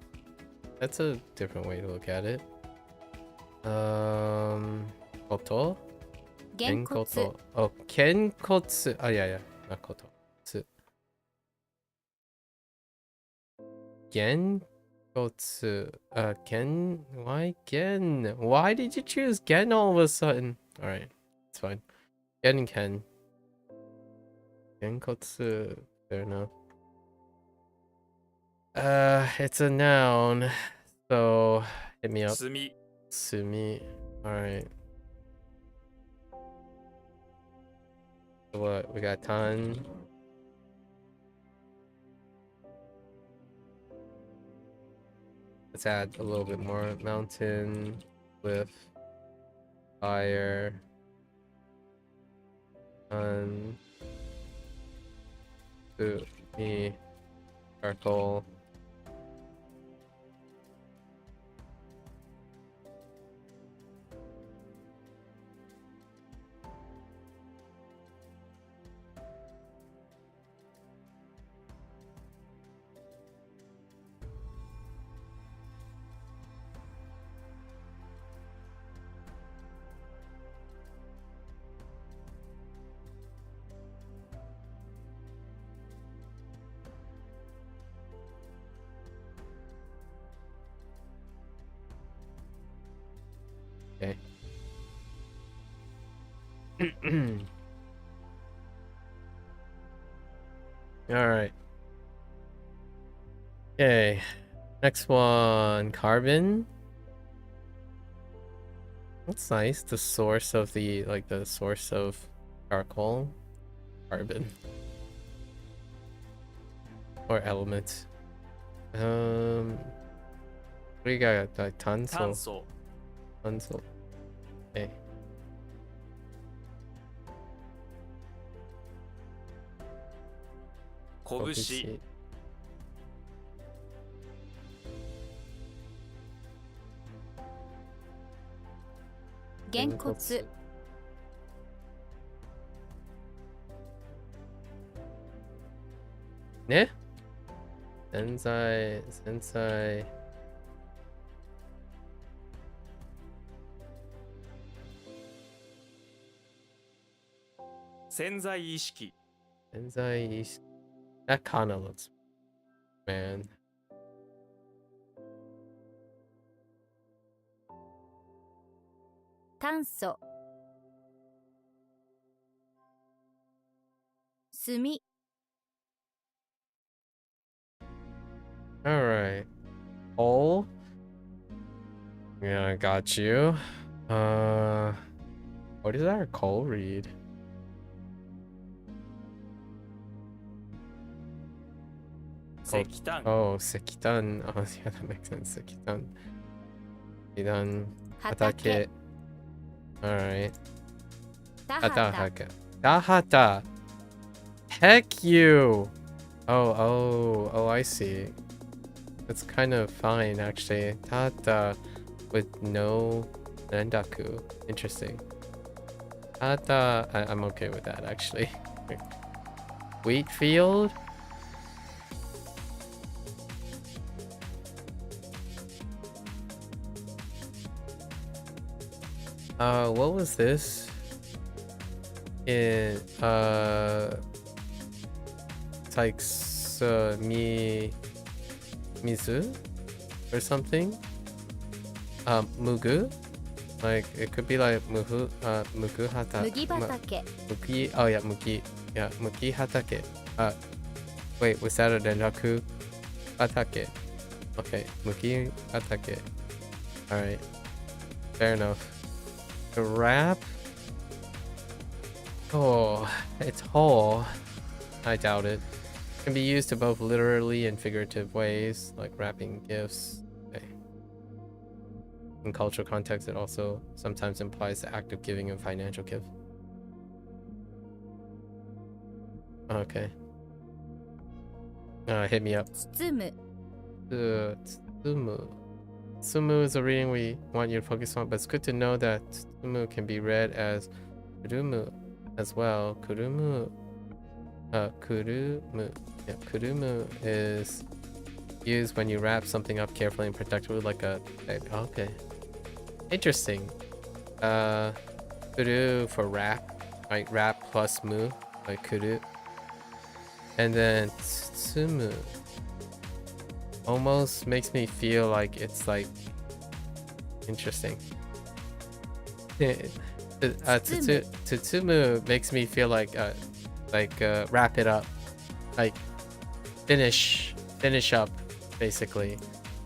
S1: That's a different way to look at it. Koto?
S2: げんこつ
S1: Genkoto. Oh, Kenkotsu. Oh, yeah. Not koto. Tsu. Genkotsu. Gen. Why Gen? Why did you choose Gen all of a sudden? Alright. It's fine. Gen and Ken. Genkotsu. Fair enough. It's a noun. So, hit me up.
S3: 墨
S1: Sumi. Alright. So what? We got Tan. Let's add a little bit more. Mountain. Cliff. Fire. Sun. Me. Charcoal. Alright. Okay. Next one. Carbon. That's nice. The source of the, like, the source of charcoal. Carbon. Or element. What do you got? Like,
S3: 炭
S1: tanso.
S3: 素
S1: Tanso. Okay.
S3: 拳
S2: げんこつ
S1: ね Sensei.
S3: 潜在意識
S1: Sensei. That kind of looks, man.
S2: 炭素炭
S1: All right. Hole. Yeah, I got you. What does our coal read?
S3: 石炭
S1: Oh, sekitan. Oh, yeah, that makes sense. Sekitan. Sekitan.
S2: 畑
S1: Hatake. All right.
S2: 田畑
S1: Hatahaka. Dahata. Heck you. Oh, I see. That's kind of fine, actually. Tata with no rendaku. Interesting. Tata, I'm okay with that, actually. Wheat field? What was this? In, it's like, Mizu? Or something? Mugu? Like, it could be like Mugu hata.
S2: 麦畑
S1: Mugi, oh yeah, Mugi. Yeah, Mugi hatake. Wait, was that a rendaku? Hatake. Okay, Mugi hatake. Alright. Fair enough. The wrap? Oh, it's whole. I doubt it. Can be used to both literally and figurative ways, like wrapping gifts. Okay. In cultural context, it also sometimes implies the act of giving a financial gift. Okay. Hit me up.
S2: 包む
S1: Tsumu. Tsumu is a reading we want you to focus on, but it's good to know that Tsumu can be read as Kurumu as well. Kurumu. Kurumu. Yeah, kurumu is used when you wrap something up carefully and protectively like a... Okay. Interesting. Kuru for wrap. Right, wrap plus mu. Like kuru. And then tsumu almost makes me feel like it's like interesting. Tsumu makes me feel like wrap it up, like finish up basically,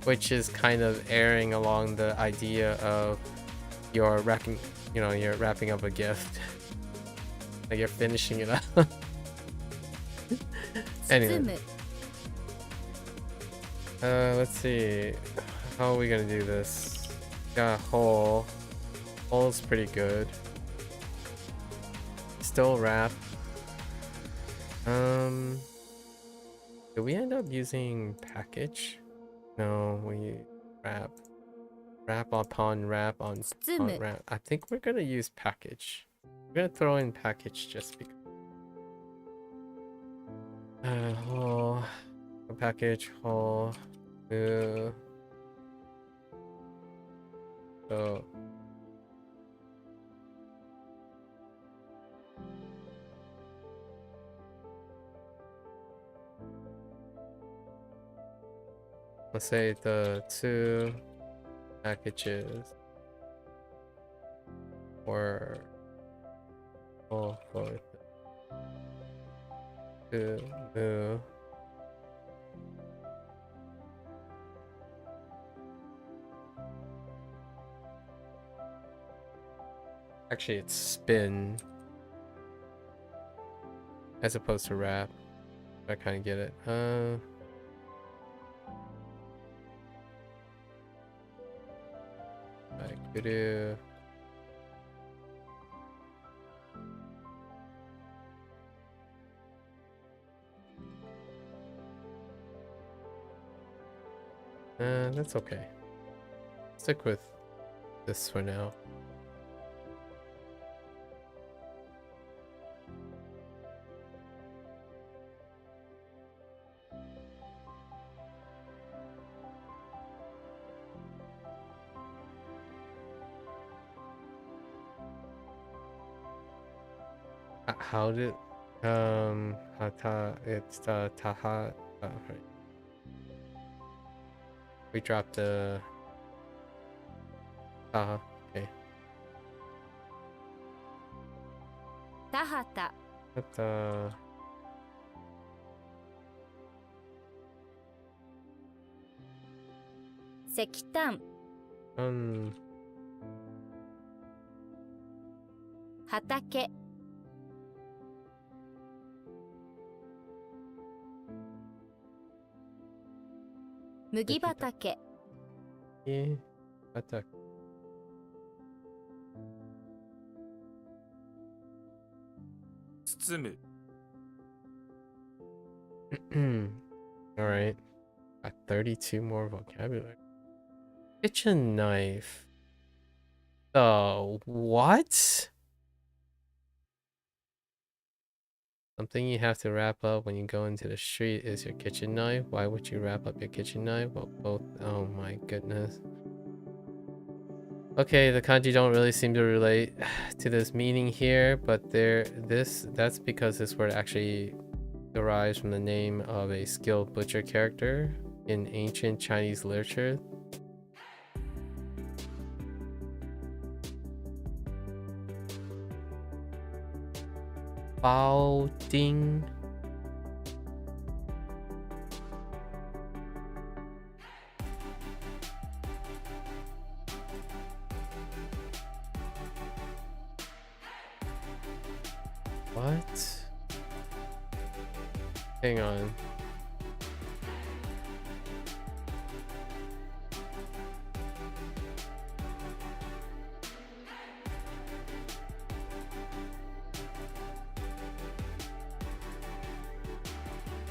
S1: which is kind of erring along the idea of you're wrapping, you're wrapping up a gift. Like you're finishing it up. Anyway.
S2: 包む
S1: Let's see. How are we gonna do this? Got a hole. Hole's pretty good. Still wrap. Do we end up using package? No, we wrap. Wrap upon wrap on
S2: 包む
S1: wrap. I think we're gonna use package. We're gonna throw in package just because. Hole. A package hole. So. Let's say the 2 packages or Oh, boy. No. Actually, it's spin as opposed to rap. I kind of get it. I could do. That's okay. Stick with this for now. How did hata it's taha right. We dropped the taha. Okay.
S2: 田畑
S1: Hata
S2: 石炭 畑 麦畑
S1: hata.
S3: Tsumu.
S1: All right. Got 32 more vocabulary. Kitchen knife. What? Something you have to wrap up when you go into the street is your kitchen knife. Why would you wrap up your kitchen knife? Well, both. Oh my goodness. Okay, the kanji don't really seem to relate to this meaning here, but that's because this word actually derives from the name of a skilled butcher character in ancient Chinese literature. Bao Ding. What? Hang on.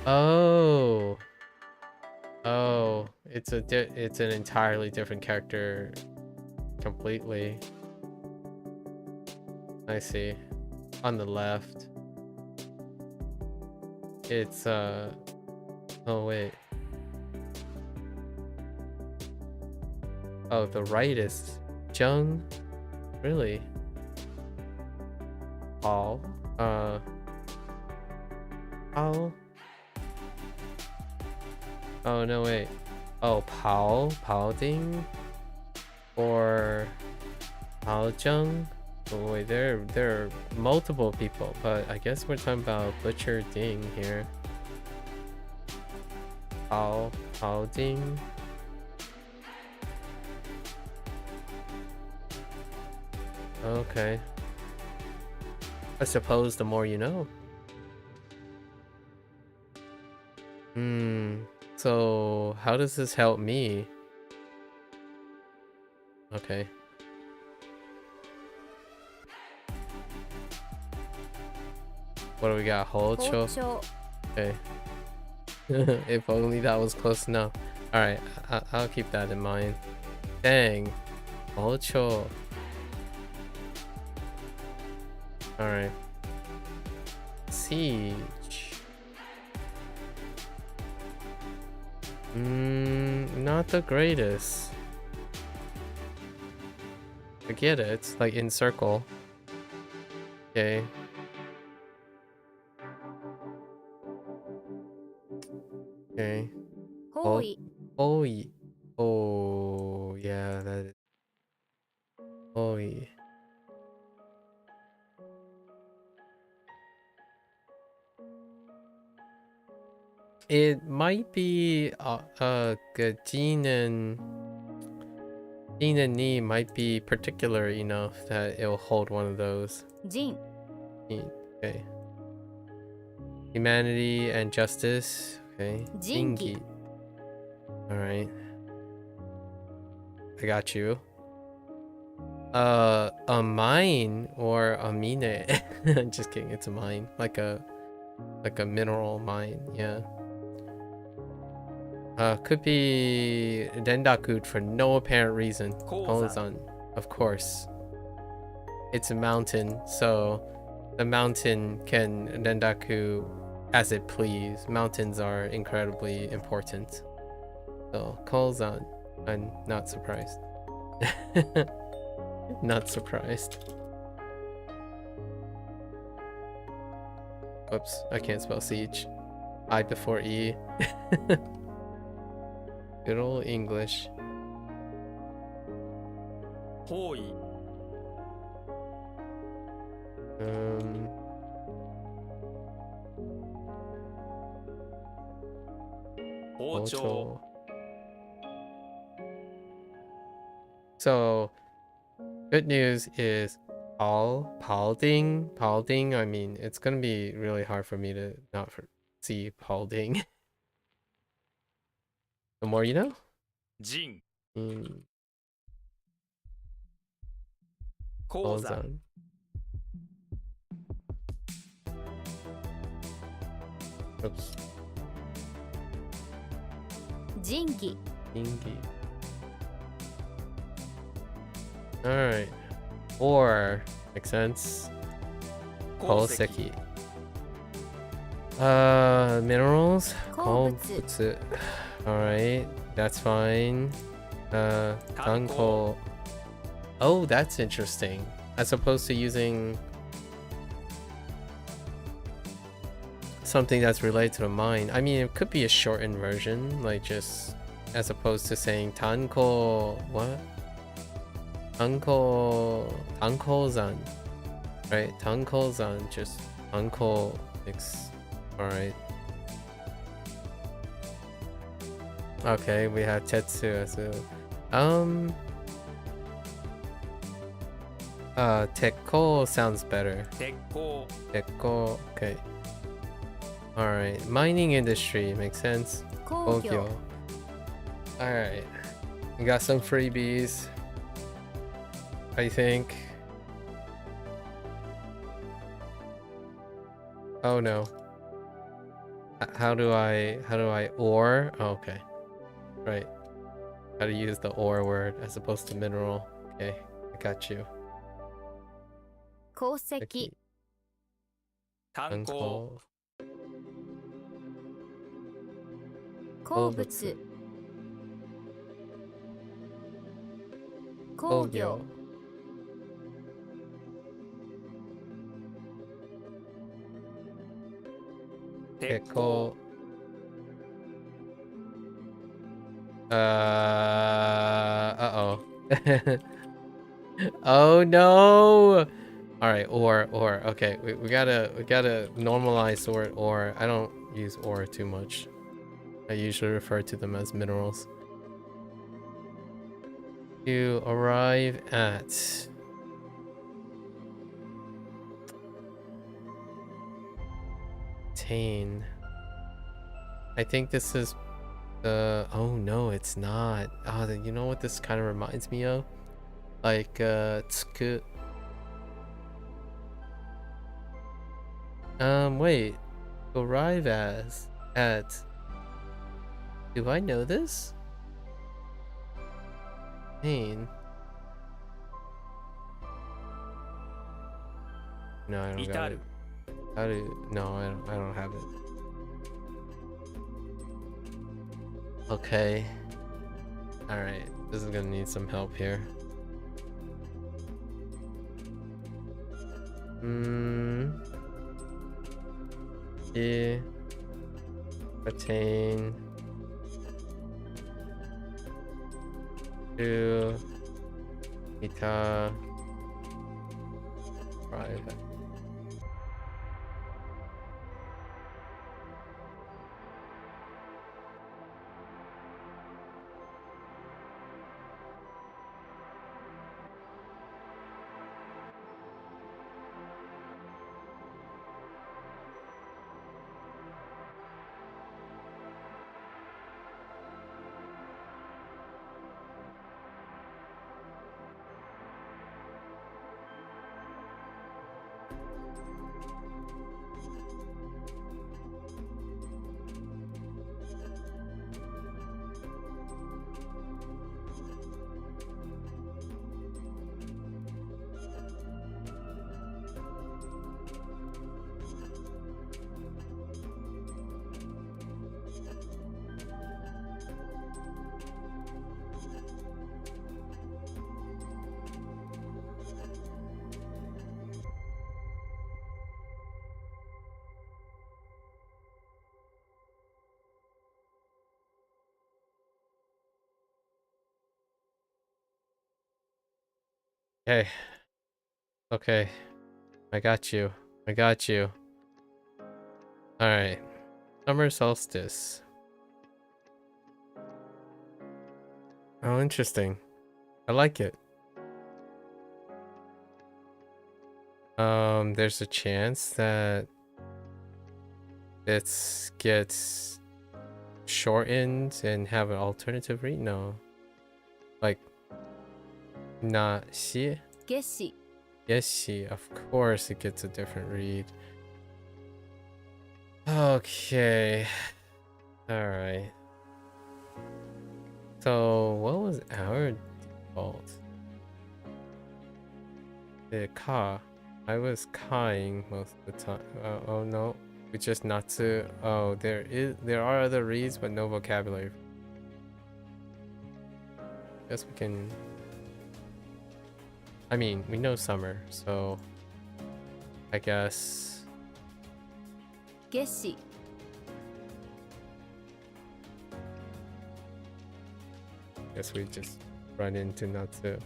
S1: Oh. Oh, it's an entirely different character completely. I see. On the left. It's oh wait. Oh, the right is Jung? Really? Paul? Paul? Oh no wait. Oh, Paul Ding? Or Paul Jung? Oh wait, there are multiple people, but I guess we're talking about Butcher Ding here. Paul Ding? Okay. I suppose the more you know. So how does this help me? Okay. What do we got? 包丁.
S2: 包丁
S1: Okay. If only that was close enough. Alright, I'll keep that in mind. Dang. 包丁. Alright. Siege. Not the greatest. I get it, like in circle. Okay. Okay.
S2: 包囲
S1: Oi. Oh, yeah, that is. Oi. It might be good. Jin and Ni might be particular enough that it'll hold one of those.
S2: 人
S1: Okay. Humanity and justice. Okay.
S2: Jingi.
S1: Jingi. Alright. I got you. A mine or a mine. Just kidding, it's a mine. Like a mineral mine, yeah. Could be Dendaku for no apparent reason. Kozan, of course. It's a mountain, so the mountain can Dendaku as it please. Mountains are incredibly important. So, Kozan, I'm not surprised. Not surprised. Oops, I can't spell siege. I before E. Good old English.
S3: 方位 包丁
S1: Ocho. So, good news is Palding. I mean, it's gonna be really hard for me to not see Palding. The more you know.
S3: 人 鉱山
S1: Kozan. Oops.
S2: 仁義
S1: Ingi. Alright. Or makes sense.
S3: 鉱石
S1: Koseki. Minerals.
S2: 鉱物
S1: Kobutsu. Alright, that's fine. Tanko. Oh, that's interesting. As opposed to using something that's related to the mine. I mean, it could be a shortened version, like just as opposed to saying Tanko. What? Tanko-zan. Right? Tanko-zan. Just Tanko. Alright. Okay, we have Tetsu as well. Tekko sounds better.
S3: 鉄鋼
S1: Tekko, okay. Alright, mining industry makes sense.
S2: 工業
S1: Kogyo. Alright, we got some freebies, I think. Oh no. How do I ore? Oh, okay. Right. How to use the ore word as opposed to mineral. Okay, I got you.
S2: 鉱石
S3: 炭鉱
S2: 鉱物工業
S3: 鉄鋼
S1: Uh-oh. Oh no! Alright, ore. Okay, we gotta normalize the word ore. I don't use ore too much. I usually refer to them as minerals. You arrive at Tane. I think this is the oh no, it's not. Oh, you know what this kind of reminds me of? Like tsuku. Wait. Arrive at. Do I know this? Pain. No, I don't got
S3: 至
S1: it.
S3: る
S1: How do? No, I don't have it. Okay. All right. This is gonna need some help here. Yeah. Pertain to Ita private. Hey. Okay. I got you. I got you. Alright. Summer solstice. Oh, interesting. I like it. There's a chance that it gets shortened and have an alternative read? No. Like, not see?
S2: 月始
S1: Yes, she. Of course it gets a different read. Okay. Alright. So, what was our default? The ka. I was kaing most of the time. Oh no. We just natsu. Oh, there are other reads, but no vocabulary. Guess we can. I mean, we know summer, so I guess.
S2: 月始
S1: Guess we just run into natsu.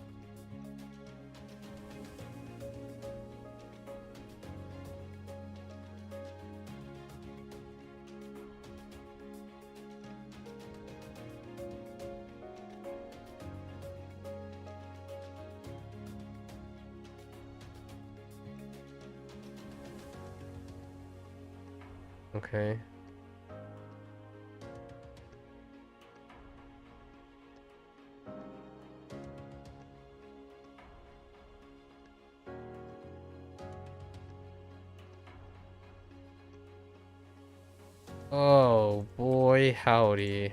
S1: Okay. Oh boy, howdy.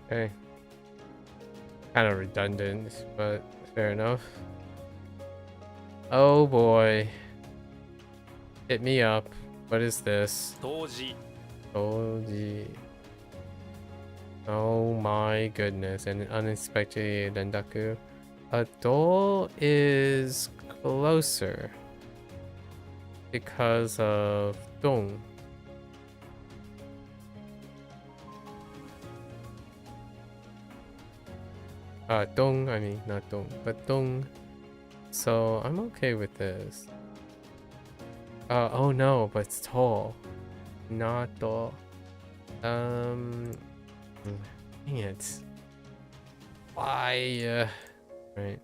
S1: Okay. Kind of redundant, but fair enough. Oh boy. Hit me up. What is this?
S3: 当時
S1: Oh gee. Oh my goodness. An unexpected rendaku. A doll is closer because of dong. Dong, I mean, not dong, but dong. So I'm okay with this. Oh no, but it's tall. Not tall. Dang it. Why? Right.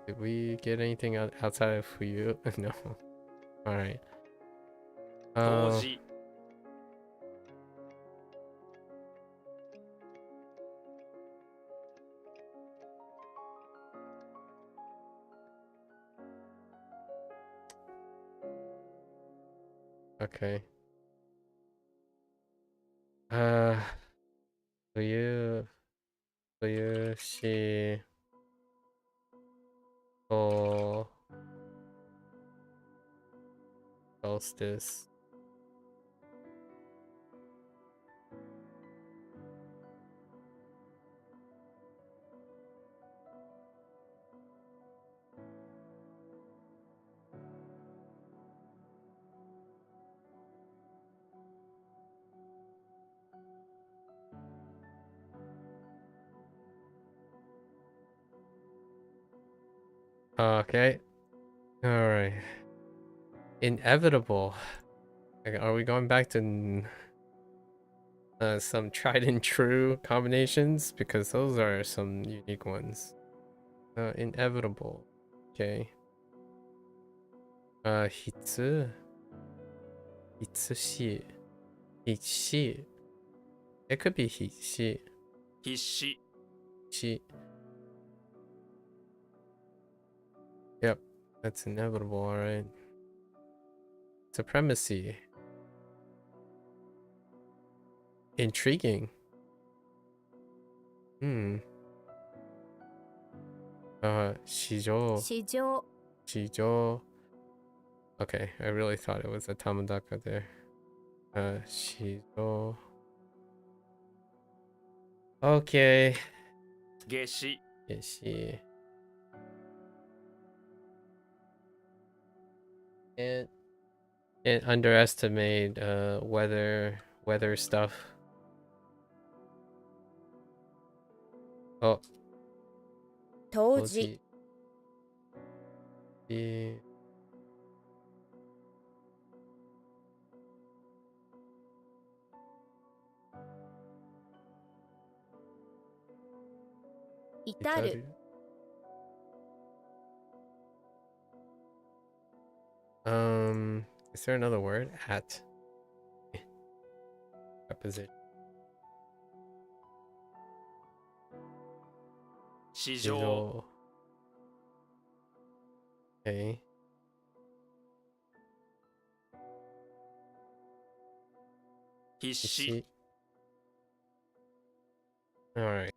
S1: Did we get anything outside of Fuyu? No. Alright.
S3: 当時
S1: Okay. Fuyu, she, oh, solstice. Okay. All right. Inevitable. Okay, are we going back to some tried and true combinations? Because those are some unique ones. Inevitable. Okay. Hitsu. Hitsushi. Hichi. It could be hichi.
S3: 必死
S1: Chi. Yep. That's inevitable, alright. Supremacy. Intriguing. Shijo.
S2: 市場
S1: Shijo. Okay, I really thought it was a Tamadaka there. Shijo. Okay.
S3: 夏至
S1: Ishi. Can't underestimate weather stuff. Oh,
S2: 当時
S1: The
S2: 至る
S1: Is there another word? At. Preposition.
S3: 市場
S1: Okay.
S3: 必死
S1: Alright.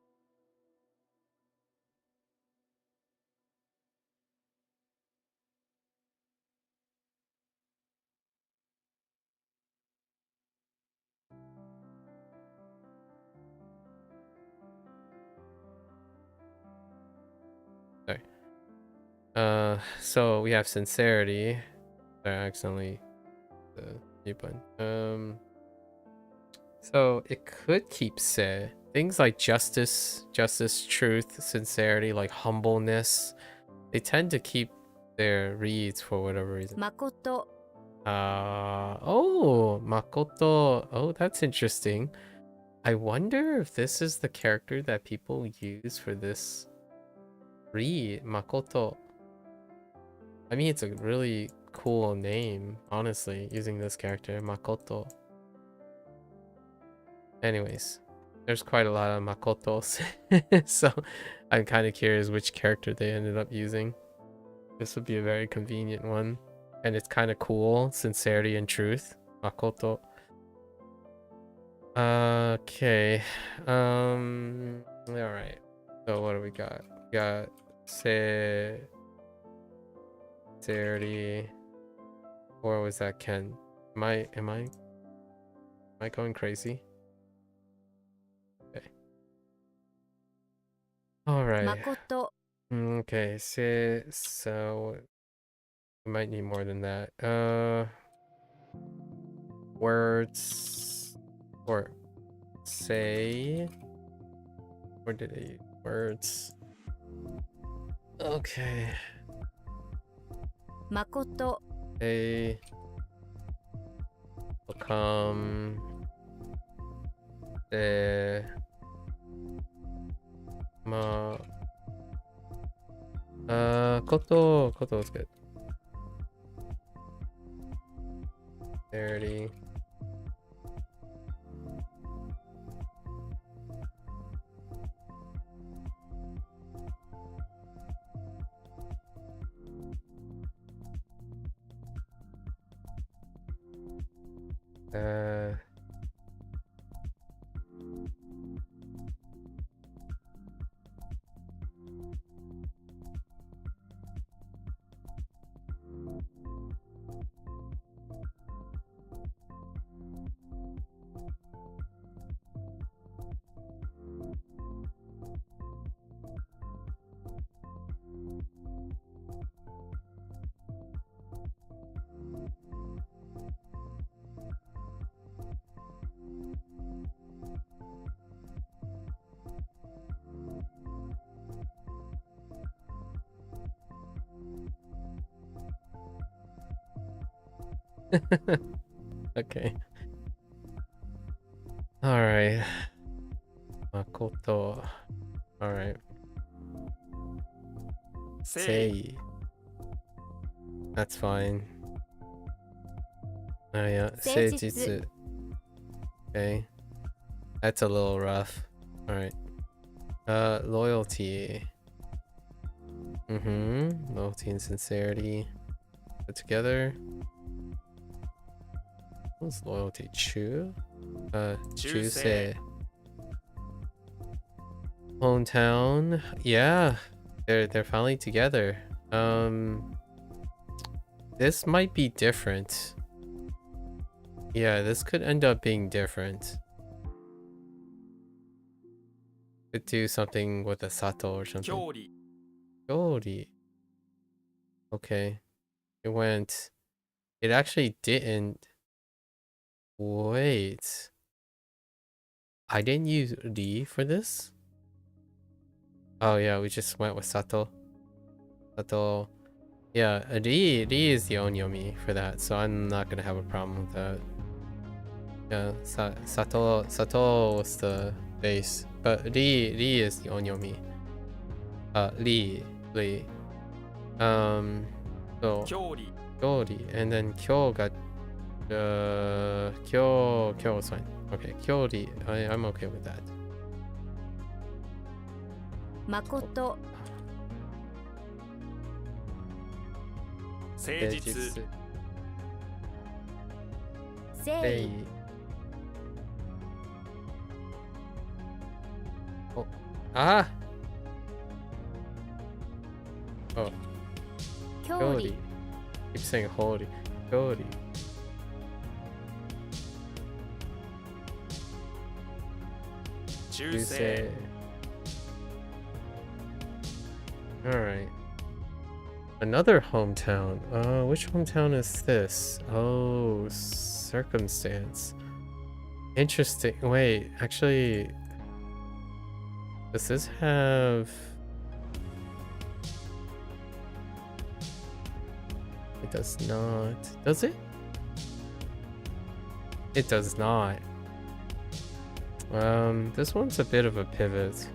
S1: Sorry. So we have sincerity. Sorry, I accidentally the mute button. So it could keep se. Things like justice, truth, sincerity, like humbleness, they tend to keep their reads for whatever reason.
S2: 誠
S1: Oh, Makoto. Oh, that's interesting. I wonder if this is the character that people use for this read, Makoto. I mean, it's a really cool name, honestly, using this character, Makoto. Anyways, there's quite a lot of Makotos, so I'm kind of curious which character they ended up using. This would be a very convenient one, and it's kind of cool. Sincerity and truth, Makoto. Okay. All right. So what do we got? We got sincerity. Or was that Ken? Am I going crazy? Okay. All right.
S2: 誠
S1: Okay. So we might need more than that. Words or say. Where did I use words? Okay.
S2: 誠
S1: They become the koto is good. 30. Okay. Alright. Makoto. Alright.
S3: 誠意
S1: Sei. That's fine. Oh yeah.
S2: 誠実
S1: Seijitsu. Okay. That's a little rough. Alright. Loyalty. Loyalty and sincerity. Put together. What's loyalty? Chu? Chusei. Hometown. Yeah. They're finally together. This might be different. Yeah, this could end up being different. Could do something with a Sato or something.
S3: 郷里
S1: Yori. Okay. It actually didn't. Wait. I didn't use Ri for this? Oh yeah, we just went with Sato. Sato. Yeah, Ri is the onyomi for that, so I'm not gonna have a problem with that. Yeah, Sato was the base, but Ri is the onyomi. Ri. So
S3: 郷里
S1: Kyori, and then Kyo got Kyo was fine. Okay, Kyori, I'm okay with that.
S2: 誠
S3: 誠実
S2: 誠意
S1: Oh. Ah! Oh,
S2: 距
S1: Kyori.
S2: 離
S1: Keep saying holy. Kyori. You
S3: 忠誠
S1: say. Alright. Another hometown. Which hometown is this? Oh, circumstance. Interesting. Wait, actually, does this have... It does not. Does it? It does not. This one's a bit of a pivot.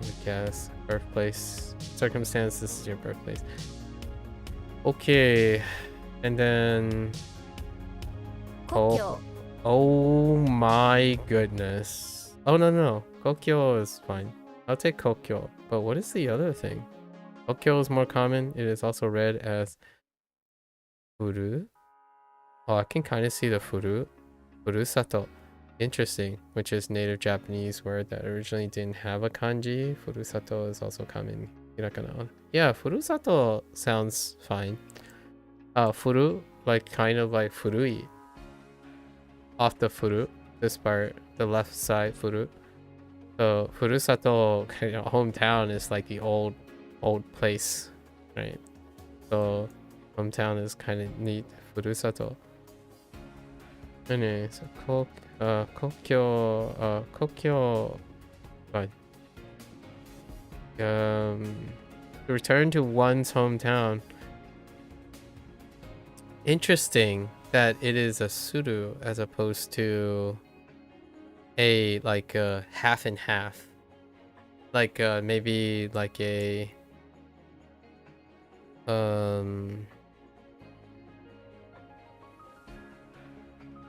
S1: I guess. Birthplace. Circumstance, this is your birthplace. Okay. And then...
S2: 故郷
S1: Oh my goodness. Oh no. Kokyo is fine. I'll take Kokyo. But what is the other thing? Kokyo is more common. It is also read as Furu. Oh, I can kind of see the Furu. Furusato. Interesting. Which is native Japanese word that originally didn't have a kanji. Furusato is also common. Hiragana. Yeah, Furusato sounds fine. Furu, like kind of like Furui. Off the Furu. This part, the left side Furu. So Furusato, hometown is like the old place, right? So hometown is kind of neat. Furusato. Anyway, so Kokyo, fine. Return to one's hometown. Interesting that it is a suru as opposed to a like a half and half, like maybe like a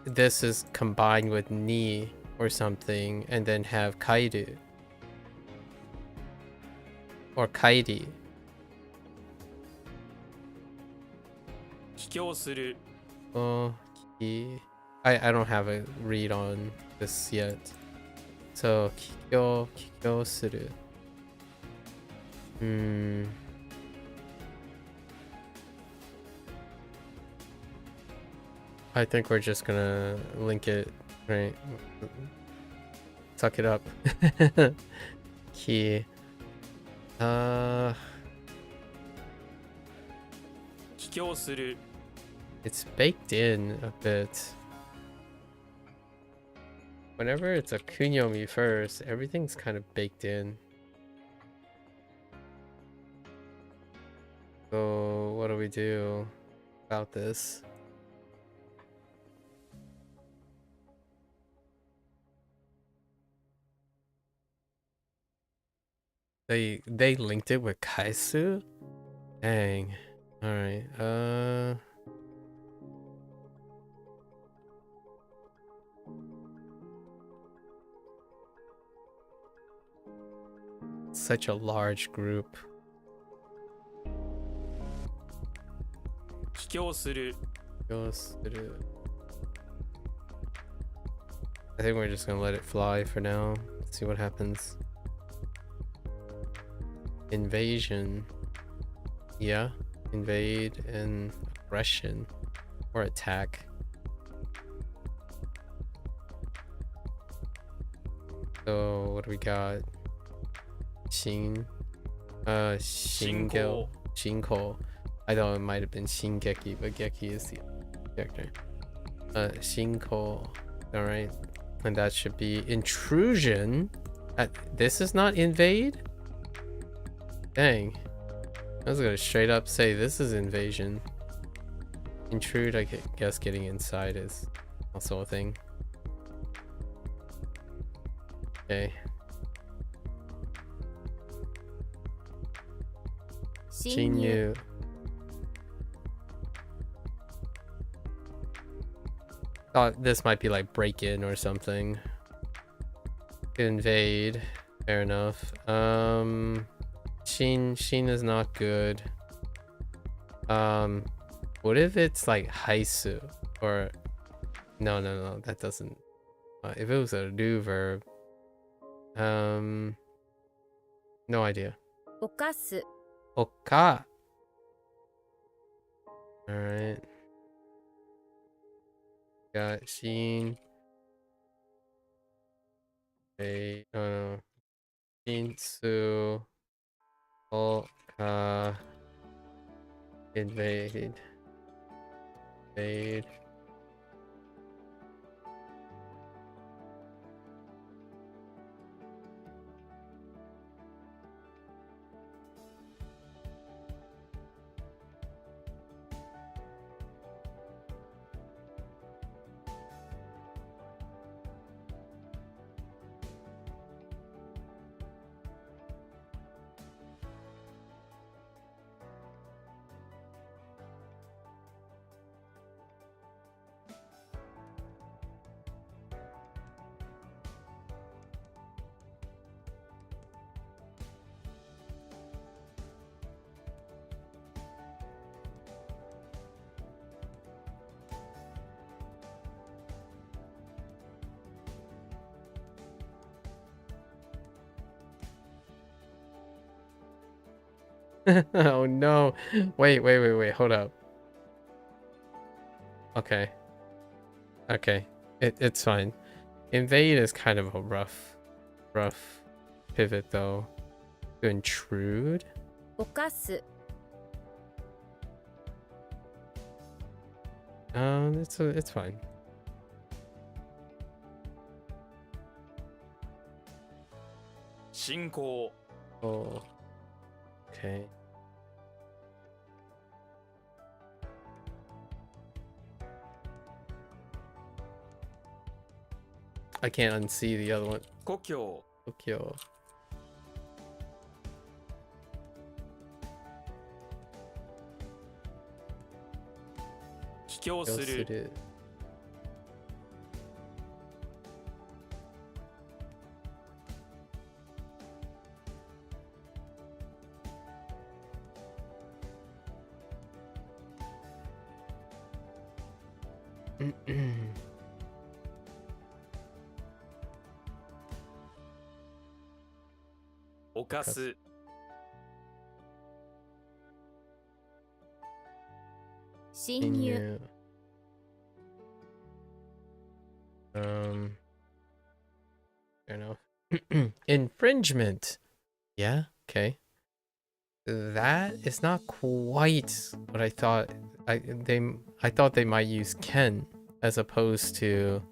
S1: this is combined with ni or something and then have kairu or kairi.
S3: 帰郷する
S1: Oh, I don't have a read on this yet. So kikyo suru. I think we're just gonna link it, right? Suck it up. Ki.
S3: 帰郷する
S1: It's baked in a bit. Whenever it's a kunyomi first, everything's kind of baked in. So what do we do about this? They linked it with Kaisu? Dang. Alright, such a large group.
S3: 帰郷する
S1: I think we're just gonna let it fly for now. See what happens. Invasion. Yeah. Invade and aggression. Or attack. So what do we got? Shin. Shingyo. Shinko. I thought it might have been Shingeki, but Geki is the character. Shinko. Alright. And that should be intrusion. This is not invade? Dang. I was gonna straight up say this is invasion. Intrude, I guess getting inside is also a thing. Okay. Shinyu. Thought this might be like break in or something. Invade. Fair enough. Shin is not good. What if it's like haisu or no, that doesn't. If it was a do verb. No idea.
S2: 犯す
S1: Oka. All right. Got Shin. Wait, no. Shinsu. Oka. Invade. Invade. Oh no. Wait, hold up. Okay. It's fine. Invade is kind of a rough pivot though. To intrude?
S2: 犯す
S1: It's fine.
S3: Shinko.
S1: Oh. Okay. I can't unsee the other one.
S3: 故郷
S1: Tokyo.
S3: 帰郷する 犯す
S2: 侵入
S1: Fair enough. Infringement. Yeah, okay. That is not quite what I thought. I thought they might use Ken as opposed to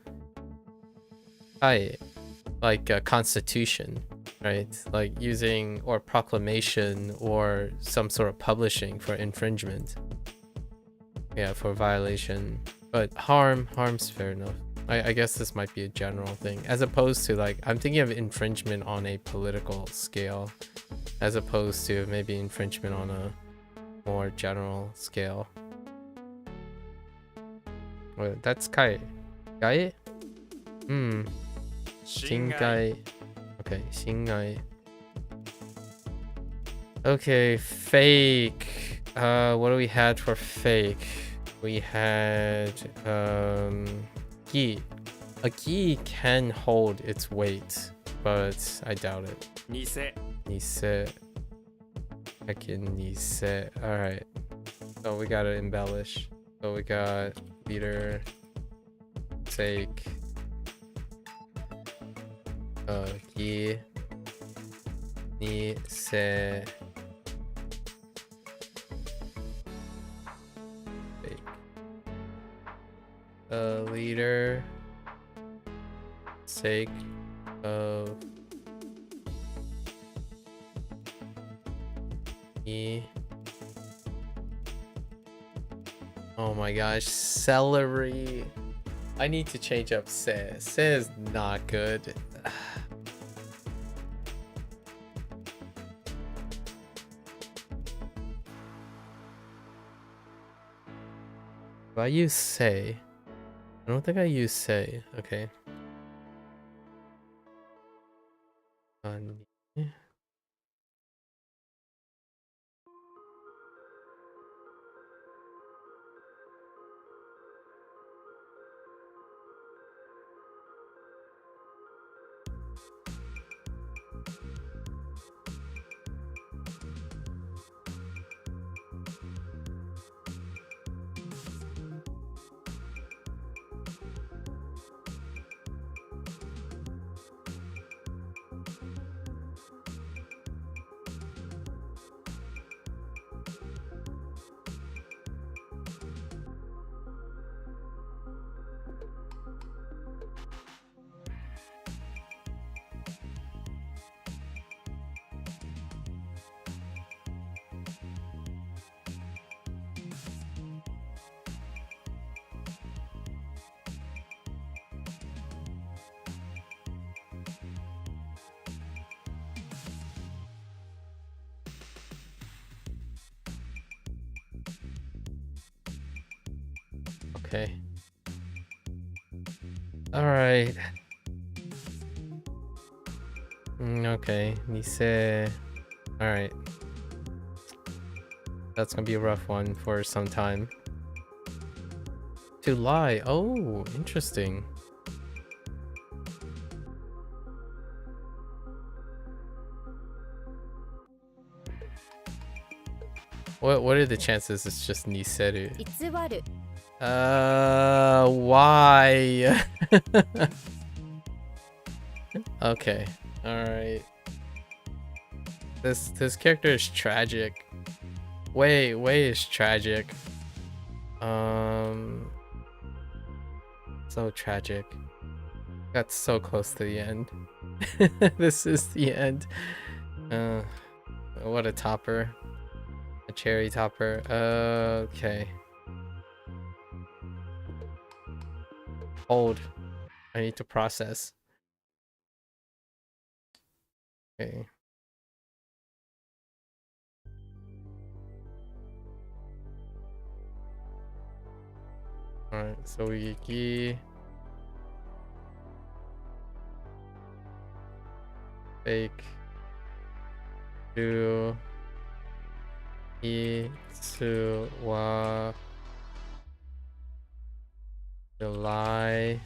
S1: like Constitution. right? Like using or proclamation or some sort of publishing for infringement. Yeah, for violation. But harm's fair enough. I guess this might be a general thing, as opposed to like, I'm thinking of infringement on a political scale, as opposed to maybe infringement on a more general scale. Well, that's kai. Gai? Shingai. Okay, shingai. Okay, fake. What do we had for fake? We had gi. A gi can hold its weight, but I doubt it.
S3: 偽
S1: Nise. I can nise. Alright. So we gotta embellish. So we got leader, fake, gi, nise. Leader, sake of me. Oh my gosh, celery. I need to change up se. Se is not good. If I use say, I don't think I use say. Okay. Okay. All right. Okay. Nise. All right. That's gonna be a rough one for some time. To lie. Oh, interesting. What are the chances it's just niseru?
S2: 偽る
S1: Why? Okay. All right. This character is tragic. Way is tragic. So tragic. Got so close to the end. This is the end. What a topper. A cherry topper. Okay. Hold. I need to process. Okay. Alright, so we gi. Fake. Do. Itsu wa. July.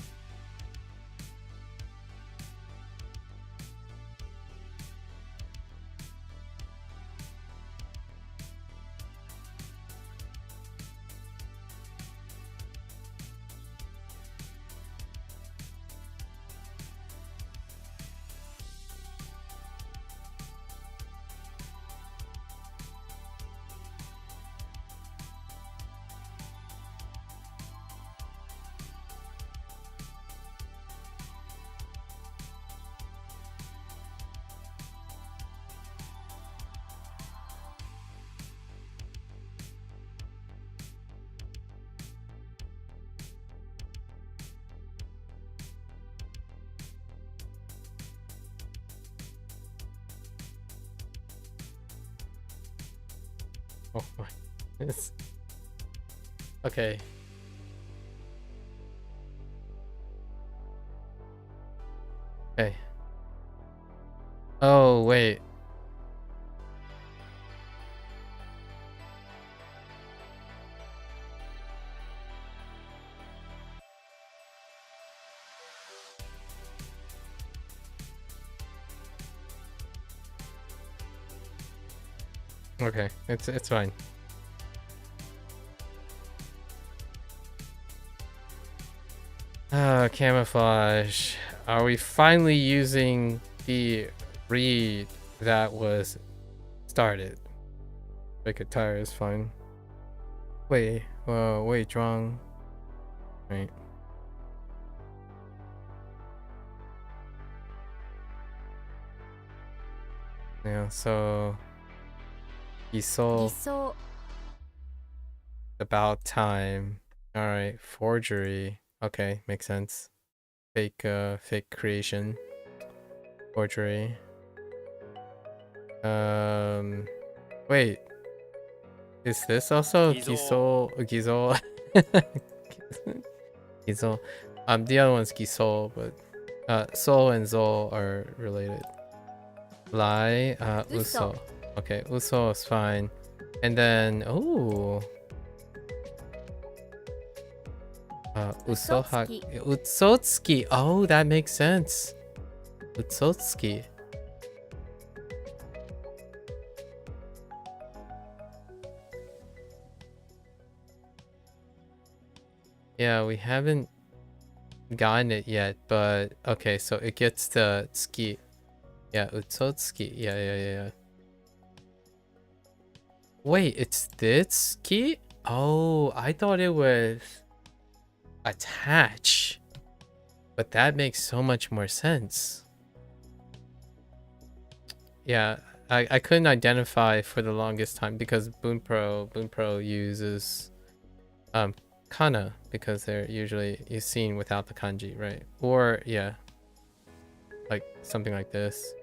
S1: Oh my goodness. Okay. Okay. Oh, wait. Okay, it's fine. Camouflage. Are we finally using the read that was started? Make a tire is fine. Wait, wait, wrong. Right. Yeah, so you saw
S2: 偽装
S1: about time. All right, forgery. Okay, makes sense. Fake creation. Forgery. Wait. Is this also
S3: Gizo.
S1: Gizo? Gizo. The other one's Giso, but So and Zo are related. Lie, Uso. Okay, Uso is fine. And then Usohaki. Utsotsuki. Oh, that makes sense. Utsotsuki. Yeah, we haven't gotten it yet, but okay, so it gets the tsuki. Yeah, utsotsuki. Yeah. Wait, it's this key? Oh, I thought it was attach. But that makes so much more sense. Yeah, I couldn't identify for the longest time because Bunpro uses kana because they're usually seen without the kanji, right? Or yeah, like something like this.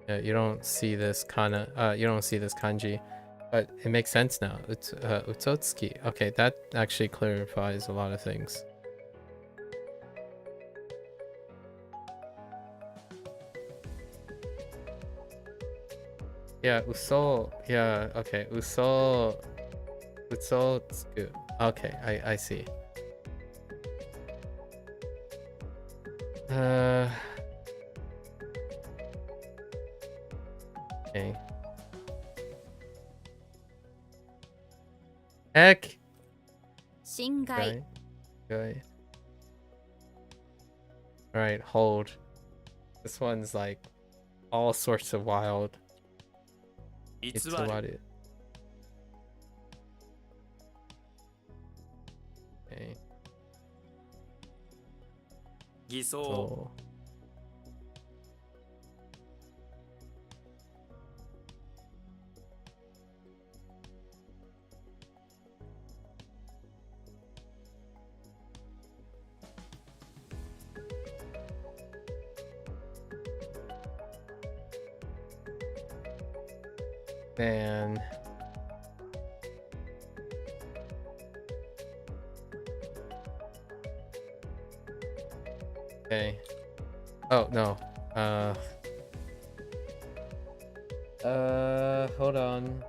S1: Yeah, you don't see this kana, you don't see this kanji, but it makes sense now. It's utsotsuki. Okay, that actually clarifies a lot of things. Yeah, uso. Yeah, okay, uso. Utsotsuku. Okay, I see. Okay. Heck.
S2: 侵害
S1: Right. Good. All right, hold. This one's like all sorts of wild.
S3: 偽る
S1: Itsuwaru. Okay.
S3: 偽装
S1: So. Man. Okay. Oh no. Hold on.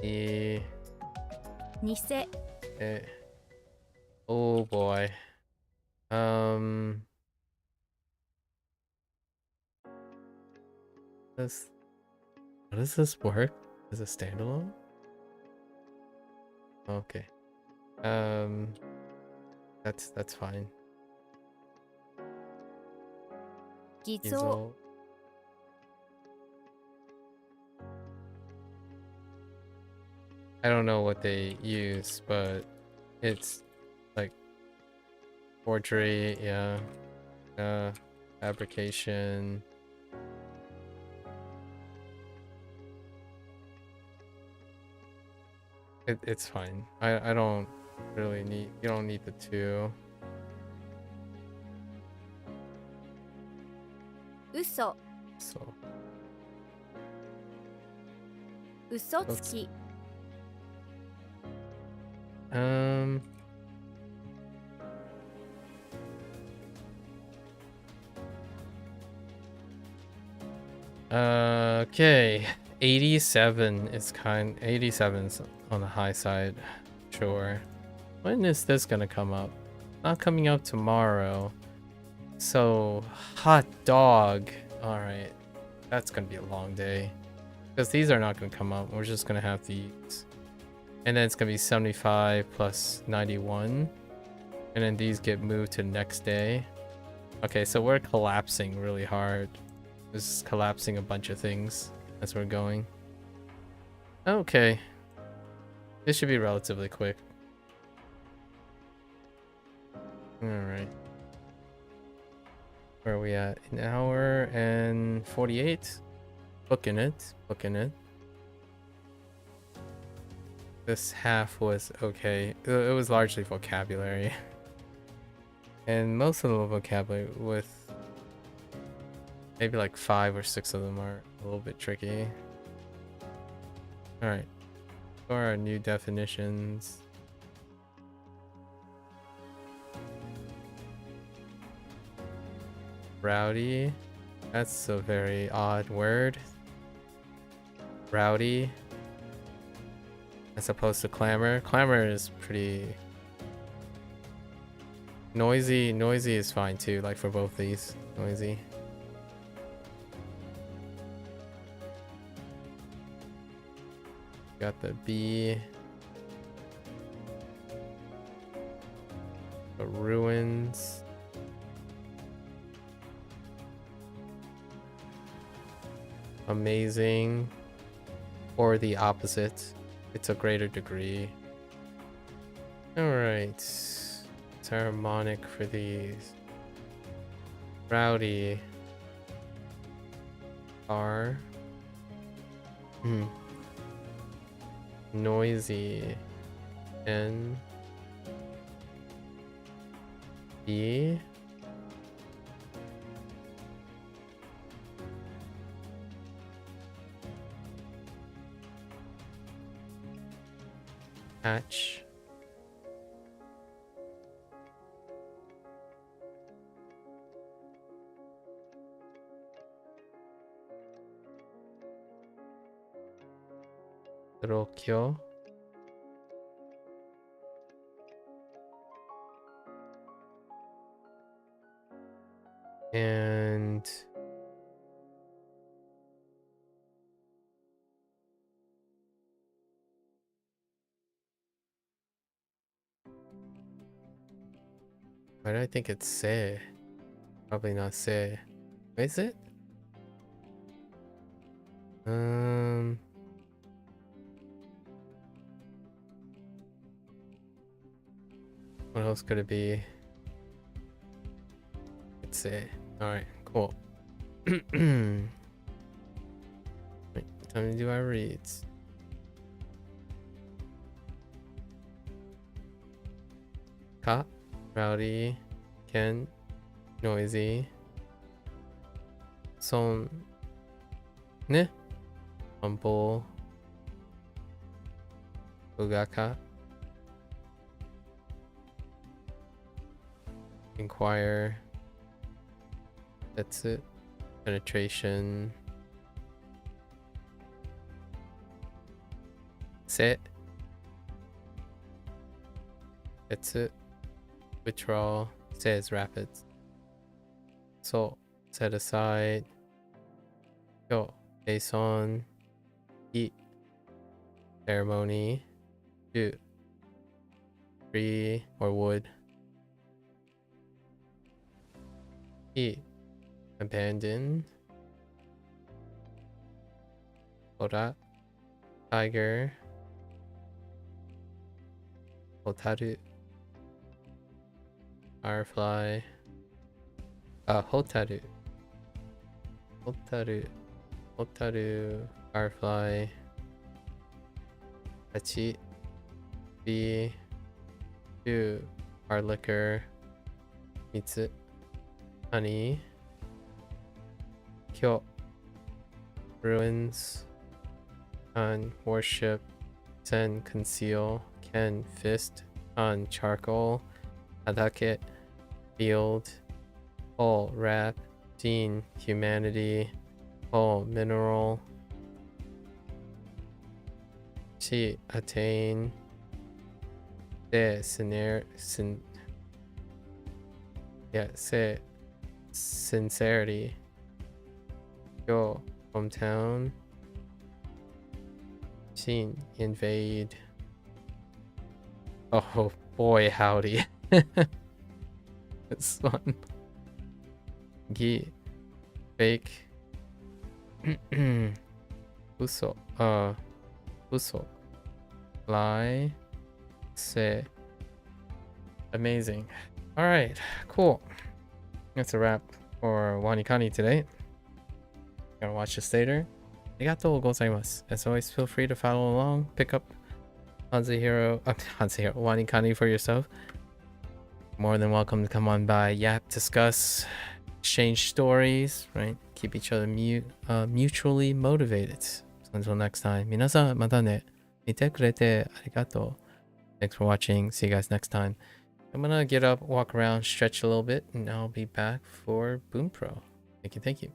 S1: E
S2: 偽
S1: oh boy. This how does this work? Is it standalone? Okay. That's fine.
S2: 偽造
S1: Gizo. I don't know what they use, but it's like forgery, yeah. Fabrication. It's fine. I don't really need, you don't need the 2.
S2: 嘘
S1: So
S2: 嘘つき
S1: um okay, 87 is 87's on the high side. Sure. When is this gonna come up? Not coming up tomorrow. So, hot dog. Alright. That's gonna be a long day. Because these are not gonna come up. We're just gonna have these. And then it's gonna be 75 plus 91. And then these get moved to the next day. Okay, so we're collapsing really hard. Just collapsing a bunch of things as we're going. Okay. This should be relatively quick. Alright. Where are we at? An hour and 48? Booking it. Booking it. This half was okay. It was largely vocabulary. And most of the vocabulary with maybe like 5 or 6 of them are a little bit tricky. Alright. For our new definitions. Rowdy. That's a very odd word. Rowdy. As opposed to clamor. Clamor is pretty noisy. Noisy is fine too, like for both these. Noisy. Got the B. The ruins. Amazing. Or the opposite. It's a greater degree. Alright. It's harmonic for these. Rowdy. R. Noisy. N. E. Hatch. Rokyo. And why do I think it's se? Probably not se. Is it? What else could it be? It's se. Alright, cool. Wait, how many do I read? Ka, rowdy, ken, noisy, son, ne, humble, ugaka, inquire, that's it, penetration, sit, that's it, withdrawal, says rapids, so set aside, yo, based on, eat, ceremony, do, tree or wood, eat, abandon, ora, tiger, otaru, firefly, hotaru, hotaru, firefly, hachi, B. 2. Hard liquor. Mitsu. Honey. Kyo. Ruins. Kan. Warship. Sen. Conceal. Ken. Fist. Kan. Charcoal. Hadake. Field. Hole. Wrap. Gene. Humanity. Hole. Mineral. Chi. Attain. Se. Se. Sincerity. Yo. Hometown. Shin. Invade. Oh boy, howdy. This one. Gi. Fake. Uso. Uso. Lie. Se. Amazing. Alright, cool. That's a wrap for WaniKani today. Gonna watch this later. Arigatou gozaimasu. As always, feel free to follow along, pick up HanziHero, WaniKani for yourself. More than welcome to come on by, yap, discuss, exchange stories, right? Keep each other mutually motivated. So until next time, minasan mata ne. Mite kurete arigatou. Thanks for watching. See you guys next time. I'm gonna get up, walk around, stretch a little bit, and I'll be back for Bunpro. Thank you, thank you.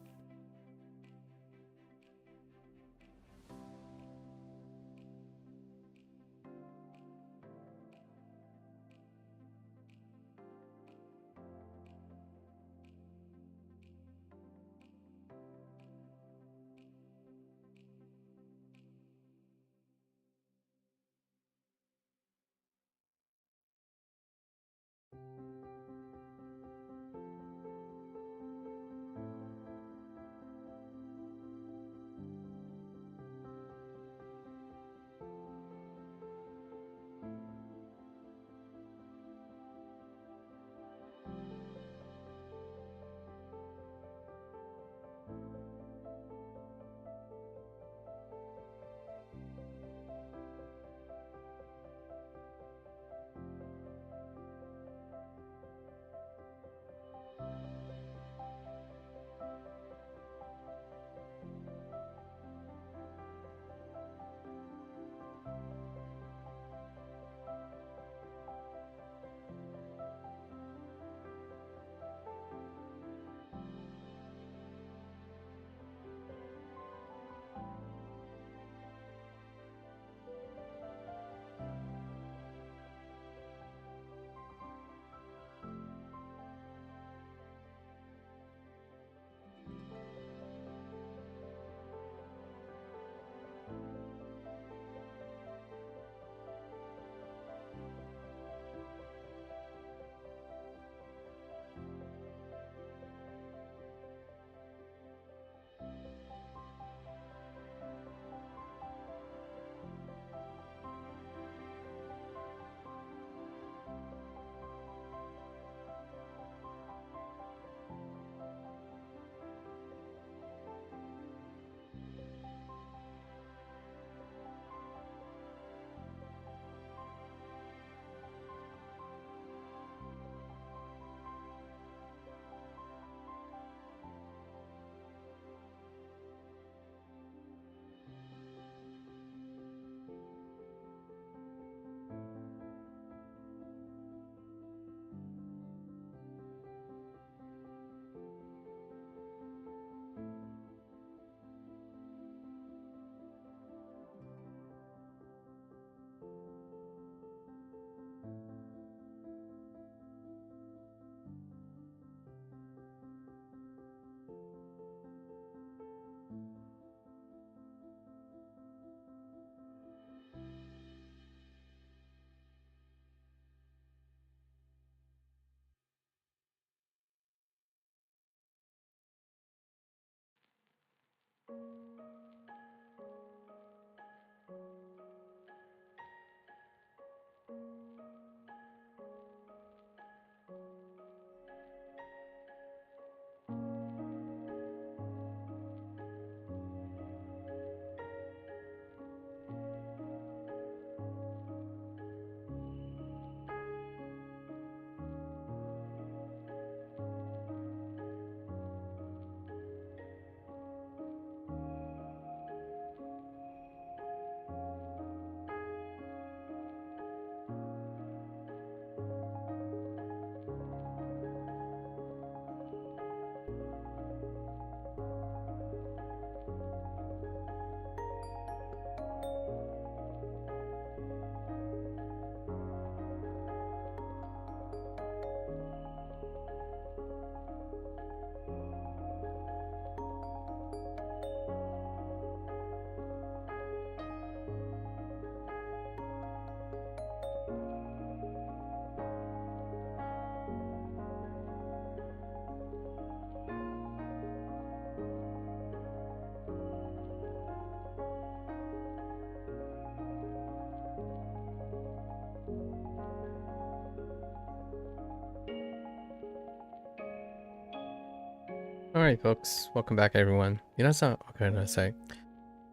S1: Alright, folks, welcome back, everyone. 皆さん、おかえりなさい。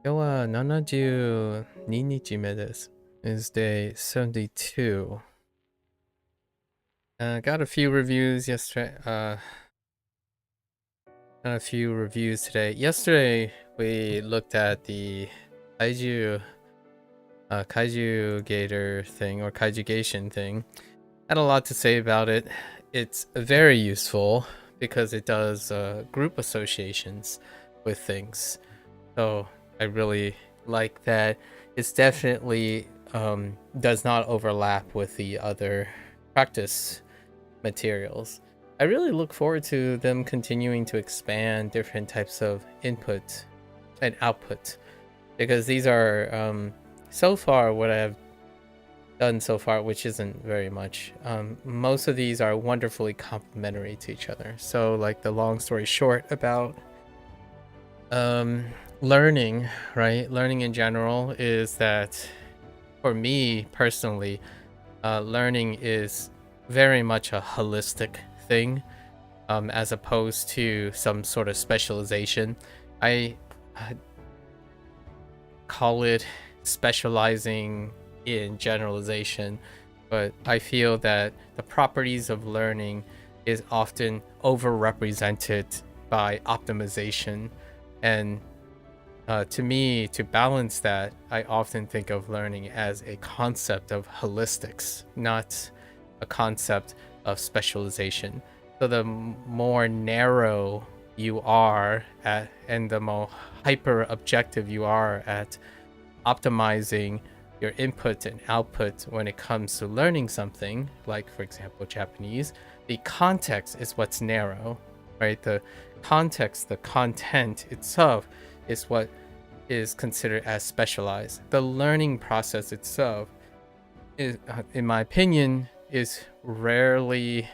S1: 今日は72日目です。It's day 72. Got a few reviews yesterday. Got a few reviews today. Yesterday, we looked at the Kaiju Gator thing, or Kaijugation thing. Had a lot to say about it. It's very useful because it does group associations with things. So I really like that. It's definitely does not overlap with the other practice materials. I really look forward to them continuing to expand different types of input and output, because these are so far what I've done so far, which isn't very much. Most of these are wonderfully complementary to each other. So like the long story short about learning, right? Learning in general is that, for me personally, learning is very much a holistic thing, as opposed to some sort of specialization. I call it specializing in generalization, but I feel that the properties of learning is often overrepresented by optimization. And to me, to balance that, I often think of learning as a concept of holistics, not a concept of specialization. So the more narrow you are at, and the more hyper objective you are at optimizing your input and output when it comes to learning something, like for example Japanese, the context is what's narrow, right? The context, the content itself is what is considered as specialized. The learning process itself is, in my opinion, is rarely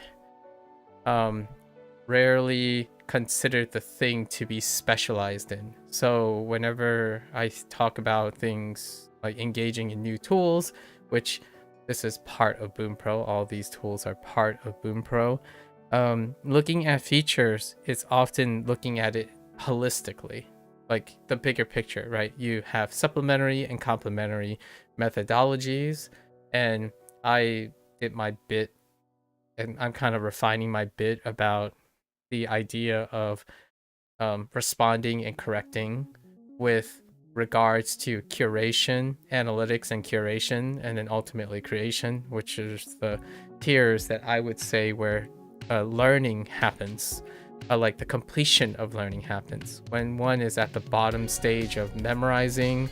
S1: considered the thing to be specialized in. So whenever I talk about things like engaging in new tools, which this is part of Bunpro, all these tools are part of Bunpro, looking at features is often looking at it holistically, like the bigger picture, right? You have supplementary and complementary methodologies, and I did my bit, and I'm kind of refining my bit about the idea of responding and correcting with regards to curation, analytics and curation, and then ultimately creation, which is the tiers that I would say where learning happens, like the completion of learning happens. When one is at the bottom stage of memorizing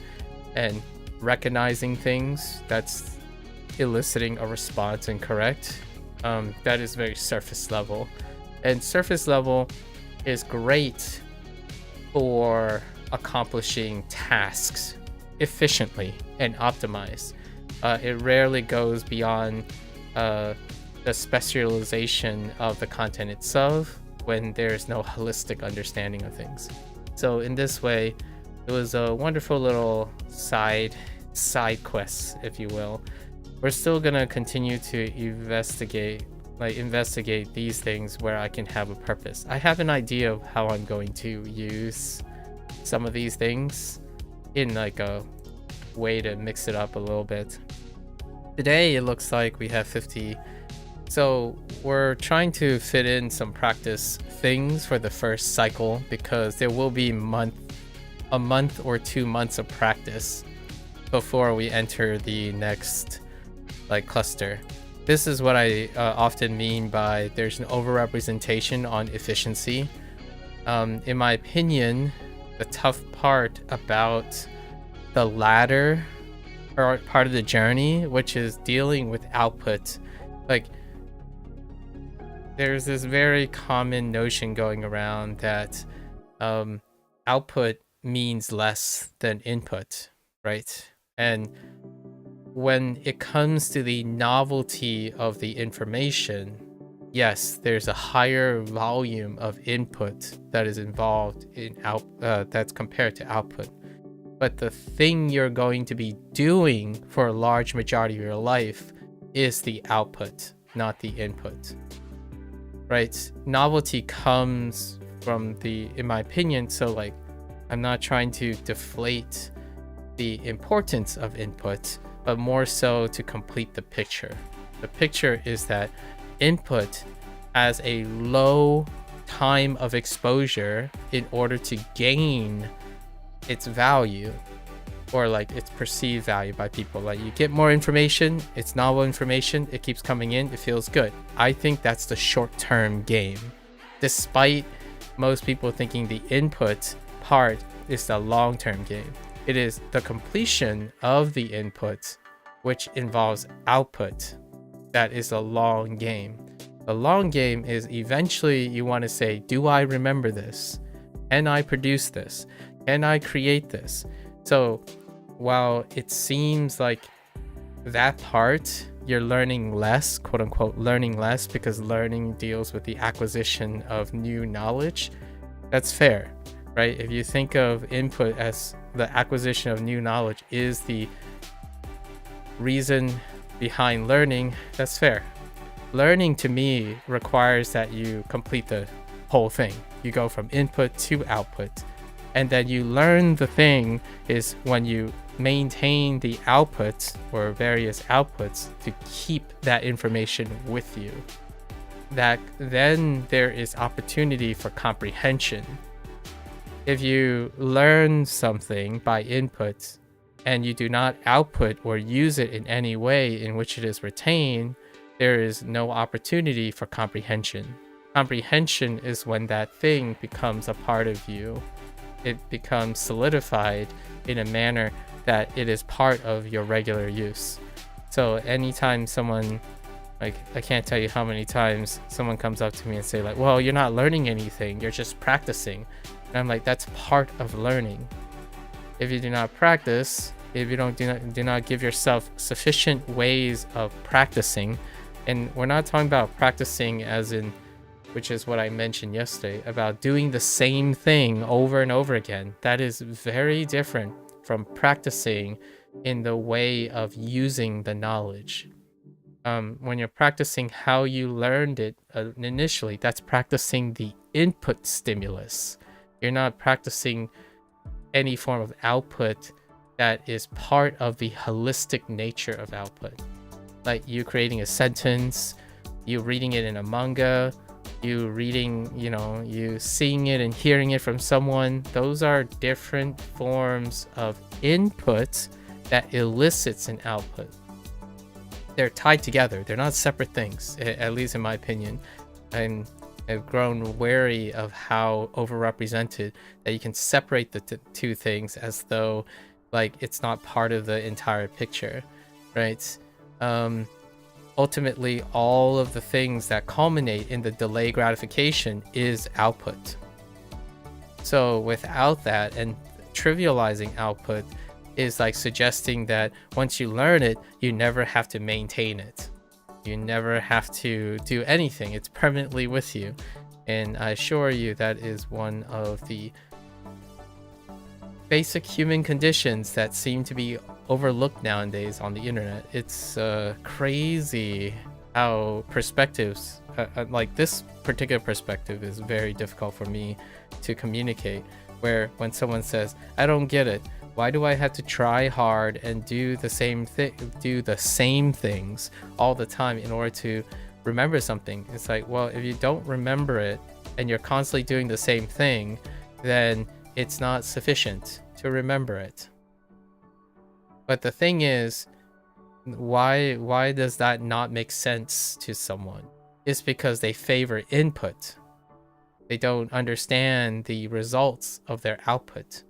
S1: and recognizing things, that's eliciting a response and correct. That is very surface level. And surface level is great for accomplishing tasks efficiently and optimized. It rarely goes beyond the specialization of the content itself when there's no holistic understanding of things. So in this way, it was a wonderful little side quest, if you will. We're still gonna continue to investigate these things where I can have a purpose. I have an idea of how I'm going to use some of these things in like a way to mix it up a little bit. Today it looks like we have 50, so we're trying to fit in some practice things for the first cycle, because there will be a month or 2 months of practice before we enter the next like cluster. This is what I often mean by there's an overrepresentation on efficiency. In my opinion, the tough part about the latter part of the journey, which is dealing with output, like there's this very common notion going around that output means less than input, right? And when it comes to the novelty of the information, yes, there's a higher volume of input that is involved in that's compared to output. But the thing you're going to be doing for a large majority of your life is the output, not the input. Right? Novelty comes in my opinion. So like, I'm not trying to deflate the importance of input, but more so to complete the picture. The picture is that input has a low time of exposure in order to gain its value, or like its perceived value by people. Like, you get more information, it's novel information, it keeps coming in, it feels good. I think that's the short-term game, despite most people thinking the input part is the long-term game. It is the completion of the input, which involves output, that is a long game. The long game is eventually you want to say, do I remember this? Can I produce this? Can I create this? So while it seems like that part you're learning less, quote unquote learning less, because learning deals with the acquisition of new knowledge, that's fair, right? If you think of input as the acquisition of new knowledge is the reason behind learning, that's fair. Learning to me requires that you complete the whole thing. You go from input to output, and then you learn the thing is when you maintain the outputs or various outputs to keep that information with you. That then there is opportunity for comprehension. If you learn something by input and you do not output or use it in any way in which it is retained, there is no opportunity for comprehension. Comprehension is when that thing becomes a part of you. It becomes solidified in a manner that it is part of your regular use. So anytime someone, like, I can't tell you how many times someone comes up to me and say like, well, you're not learning anything, you're just practicing. And I'm like, that's part of learning. If you do not practice, if you do not give yourself sufficient ways of practicing, and we're not talking about practicing as in, which is what I mentioned yesterday, about doing the same thing over and over again. That is very different from practicing in the way of using the knowledge. When you're practicing how you learned it initially, that's practicing the input stimulus. You're not practicing any form of output that is part of the holistic nature of output. Like you creating a sentence, you reading it in a manga, you reading, you seeing it and hearing it from someone. Those are different forms of input that elicits an output. They're tied together. They're not separate things, at least in my opinion. And I've grown wary of how overrepresented that you can separate the two things as though like it's not part of the entire picture, right? Ultimately, all of the things that culminate in the delay gratification is output. So without that, and trivializing output is like suggesting that once you learn it, you never have to maintain it. You never have to do anything. It's permanently with you. And I assure you that is one of the basic human conditions that seem to be overlooked nowadays on the internet. It's crazy how perspectives, like this particular perspective is very difficult for me to communicate, where when someone says, I don't get it, why do I have to try hard and do the same things all the time in order to remember something? It's like, well, if you don't remember it and you're constantly doing the same thing, then it's not sufficient to remember it. But the thing is, why does that not make sense to someone? It's because they favor input. They don't understand the results of their output.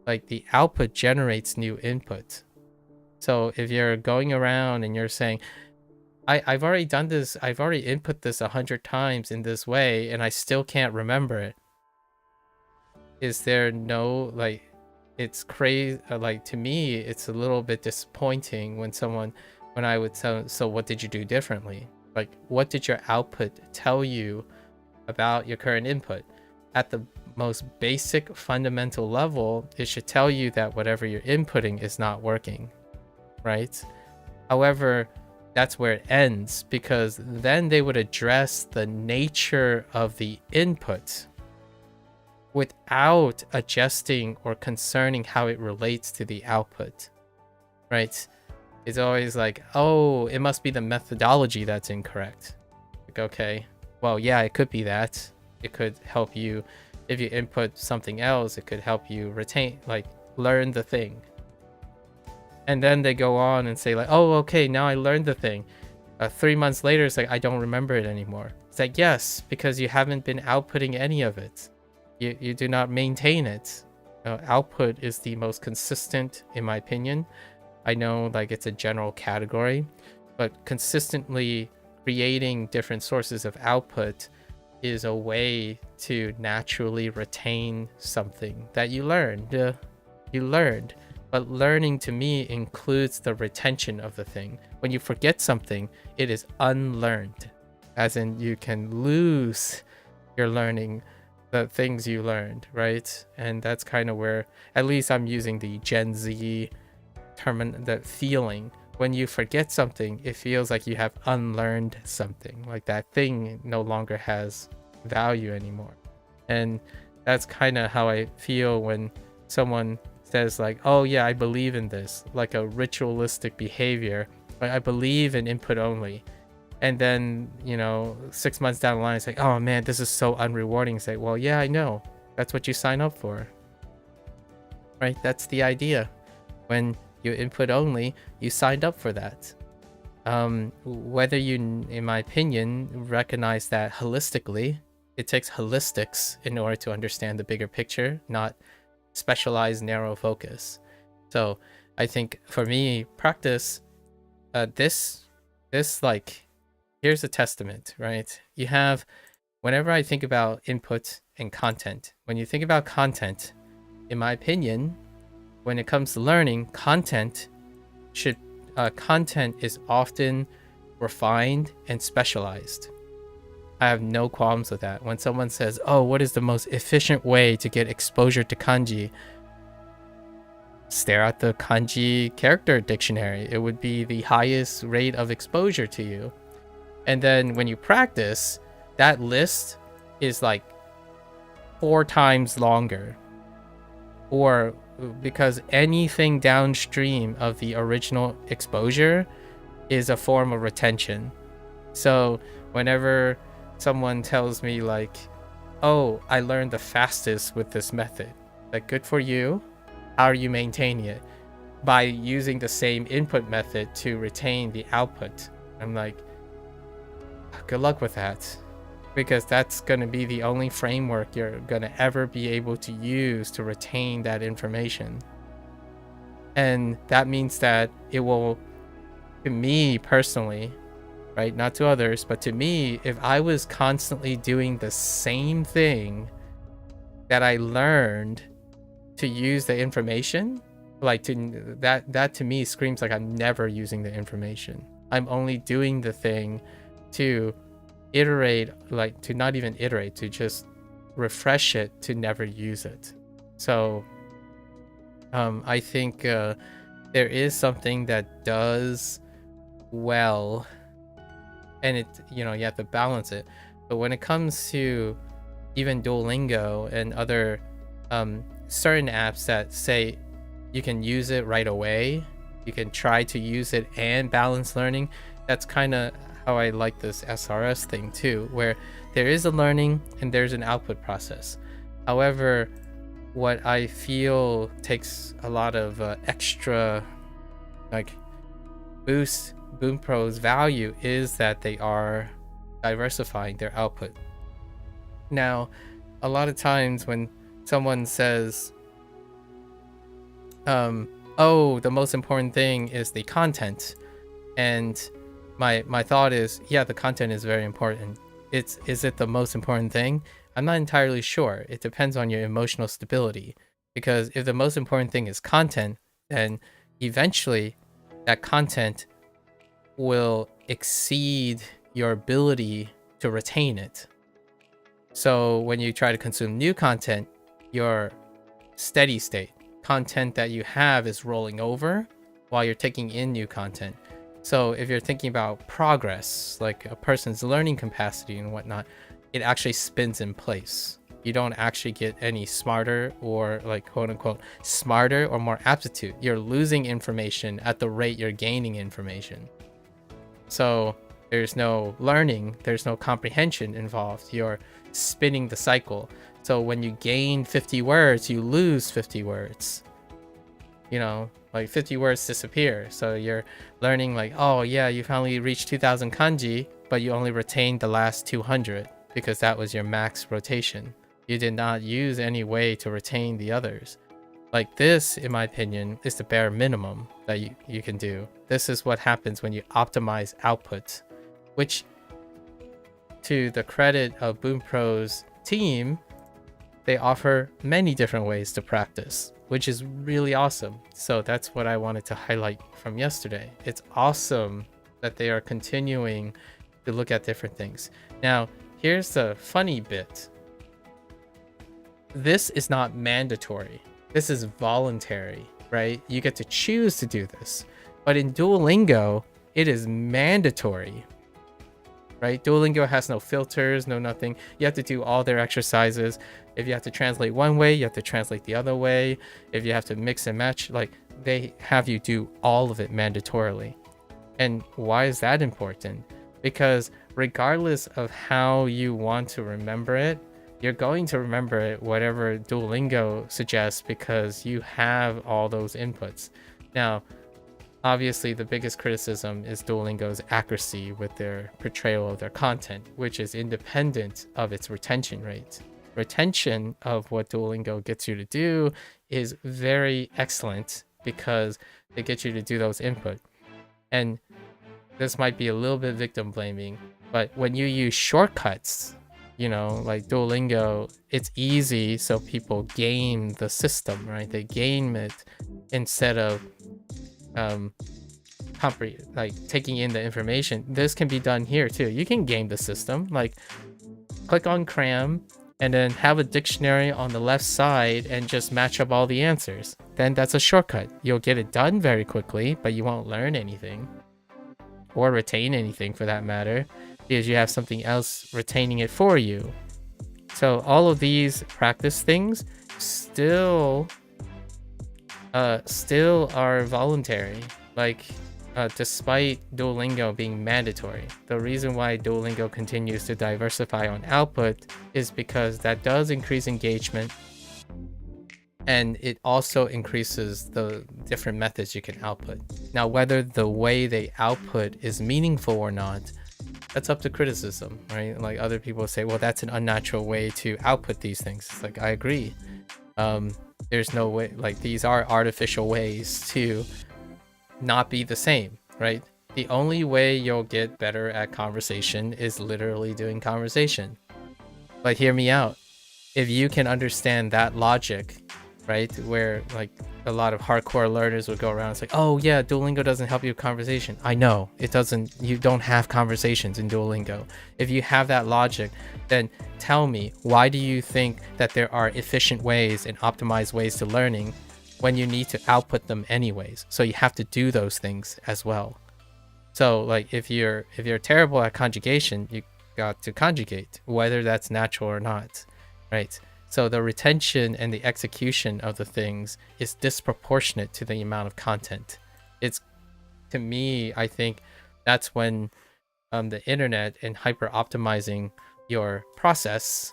S1: Like the output generates new input. So if you're going around and you're saying, I've already done this, I've already input this 100 times in this way and I still can't remember it. Is there no, like, it's crazy, like to me it's a little bit disappointing when I would tell, so what did you do differently? Like, what did your output tell you about your current input? At the most basic fundamental level, it should tell you that whatever you're inputting is not working, right? However, that's where it ends, because then they would address the nature of the input. without adjusting or concerning how it relates to the output, right? It's always like, oh, it must be the methodology that's incorrect. Like, okay, well, yeah, it could be that. It could help you, if you input something else, it could help you retain, like, learn the thing. And then they go on and say like, oh, okay, now I learned the thing. 3 months later, it's like, I don't remember it anymore. It's like, yes, because you haven't been outputting any of it. You do not maintain it. Output is the most consistent, in my opinion. I know like it's a general category, but consistently creating different sources of output is a way to naturally retain something that you learned. But learning to me includes the retention of the thing. When you forget something, it is unlearned, as in you can lose your learning, the things you learned, right? And that's kind of where, at least I'm using the Gen Z term, that feeling. When you forget something, it feels like you have unlearned something, like that thing no longer has value anymore. And that's kind of how I feel when someone says like, oh yeah, I believe in this, like a ritualistic behavior. Like, I believe in input only. And then, 6 months down the line, it's like, oh man, this is so unrewarding. It's like, well, yeah, I know. That's what you sign up for. Right? That's the idea. When you input only, you signed up for that. Whether you, in my opinion, recognize that holistically, it takes holistics in order to understand the bigger picture, not specialized narrow focus. So I think for me, practice, this like, here's a testament, right? You have, whenever I think about input and content, when you think about content, in my opinion, when it comes to learning, content is often refined and specialized. I have no qualms with that. When someone says, oh, what is the most efficient way to get exposure to kanji? Stare at the kanji character dictionary. It would be the highest rate of exposure to you. And then when you practice, that list is like 4 times longer. Or because anything downstream of the original exposure is a form of retention. So whenever someone tells me like, oh, I learned the fastest with this method, like, good for you. How are you maintaining it? By using the same input method to retain the output. I'm like, good luck with that, because that's going to be the only framework you're going to ever be able to use to retain that information. And that means that it will, to me personally, right, not to others, but to me, if I was constantly doing the same thing that I learned to use the information, like, to that to me screams like I'm never using the information. I'm only doing the thing to iterate, like, to not even iterate, to just refresh it, to never use it. So I think there is something that does well, and it, you have to balance it. But when it comes to even Duolingo and other certain apps that say you can use it right away, you can try to use it and balance learning, that's kind of how I like this SRS thing too, where there is a learning and there's an output process. However, what I feel takes a lot of extra, like, boost Bunpro's value is that they are diversifying their output. Now, a lot of times when someone says, oh, the most important thing is the content, and my thought is, yeah, the content is very important. Is it the most important thing? I'm not entirely sure. It depends on your emotional stability, because if the most important thing is content, then eventually that content will exceed your ability to retain it. So when you try to consume new content, your steady state content that you have is rolling over while you're taking in new content. So if you're thinking about progress, like a person's learning capacity and whatnot, it actually spins in place You don't actually get any smarter or like quote unquote smarter or more aptitude. You're losing information at the rate you're gaining information. So there's no learning, there's no comprehension involved. You're spinning the cycle. So when you gain 50 words, you lose 50 words. You know, like 50 words disappear. So you're learning like, oh yeah, you finally reached 2000 kanji, but you only retained the last 200 because that was your max rotation. You did not use any way to retain the others. Like this, in my opinion, is the bare minimum that you can do. This is what happens when you optimize output, which to the credit of Bunpro's team, they offer many different ways to practice, which is really awesome. So that's what I wanted to highlight from yesterday. It's awesome that they are continuing to look at different things. Now, here's the funny bit. This is not mandatory. This is voluntary, right? You get to choose to do this. But in Duolingo, it is mandatory, right? Duolingo has no filters, no nothing. You have to do all their exercises. If you have to translate one way, you have to translate the other way. If you have to mix and match, like they have you do all of it mandatorily. And why is that important? Because regardless of how you want to remember it, you're going to remember it whatever Duolingo suggests because you have all those inputs. Now, obviously, the biggest criticism is Duolingo's accuracy with their portrayal of their content, which is independent of its retention rate. Retention of what Duolingo gets you to do is very excellent because they get you to do those input. And this might be a little bit victim blaming, but when you use shortcuts, you know, like Duolingo, it's easy, so people game the system, right? They game it instead of taking in the information. This can be done here too. You can game the system, like click on cram and then have a dictionary on the left side and just match up all the answers. Then that's a shortcut. You'll get it done very quickly, but you won't learn anything or retain anything for that matter, because you have something else retaining it for you. So all of these practice things still are voluntary, like despite Duolingo being mandatory. The reason why Duolingo continues to diversify on output is because that does increase engagement, and it also increases the different methods you can output. Now, whether the way they output is meaningful or not, that's up to criticism, right? Like other people say, well, that's an unnatural way to output these things. It's like, I agree. There's no way, like these are artificial ways to not be the same, right? The only way you'll get better at conversation is literally doing conversation. But hear me out. If you can understand that logic, right, where like a lot of hardcore learners would go around and say, oh yeah, Duolingo doesn't help you with conversation. I know it doesn't. You don't have conversations in Duolingo. If you have that logic, then tell me, why do you think that there are efficient ways and optimized ways to learning when you need to output them anyways? So you have to do those things as well. So like if you're terrible at conjugation, you got to conjugate, whether that's natural or not, right? So the retention and the execution of the things is disproportionate to the amount of content. It's, to me, I think that's when the internet and hyper optimizing your process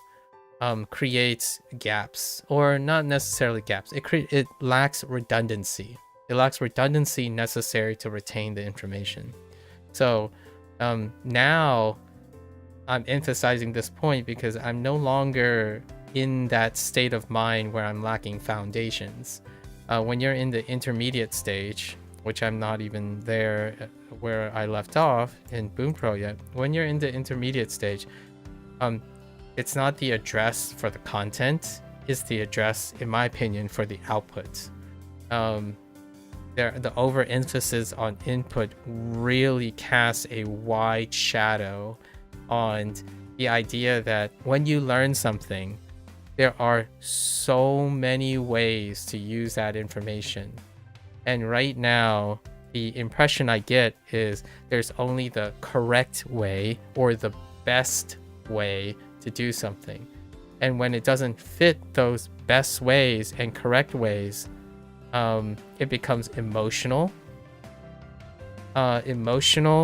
S1: creates gaps, or not necessarily gaps. It lacks redundancy. It lacks redundancy necessary to retain the information. So now I'm emphasizing this point because I'm no longer in that state of mind where I'm lacking foundations. When you're in the intermediate stage, which I'm not even there where I left off in Bunpro yet, when you're in the intermediate stage, it's not the address for the content, it's the address, in my opinion, for the output. The overemphasis on input really casts a wide shadow on the idea that when you learn something, there are so many ways to use that information. And right now, the impression I get is there's only the correct way or the best way to do something. And when it doesn't fit those best ways and correct ways, it becomes emotional, gaslighting,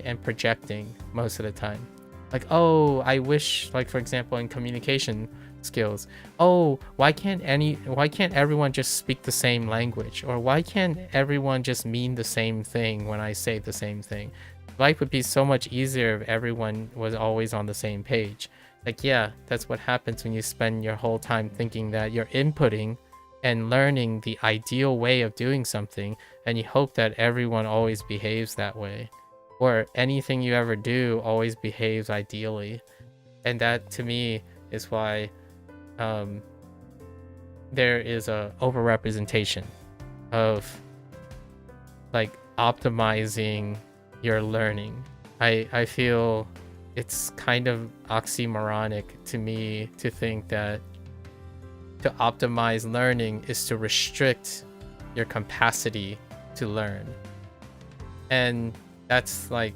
S1: and projecting most of the time. Like, oh, I wish, like, for example, in communication skills, oh, why can't everyone just speak the same language? Or why can't everyone just mean the same thing when I say the same thing? Life would be so much easier if everyone was always on the same page. Like, yeah, that's what happens when you spend your whole time thinking that you're inputting and learning the ideal way of doing something, and you hope that everyone always behaves that way, or anything you ever do always behaves ideally. And that, to me, is why there is a overrepresentation of like optimizing your learning. I feel it's kind of oxymoronic to me to think that to optimize learning is to restrict your capacity to learn. And that's like,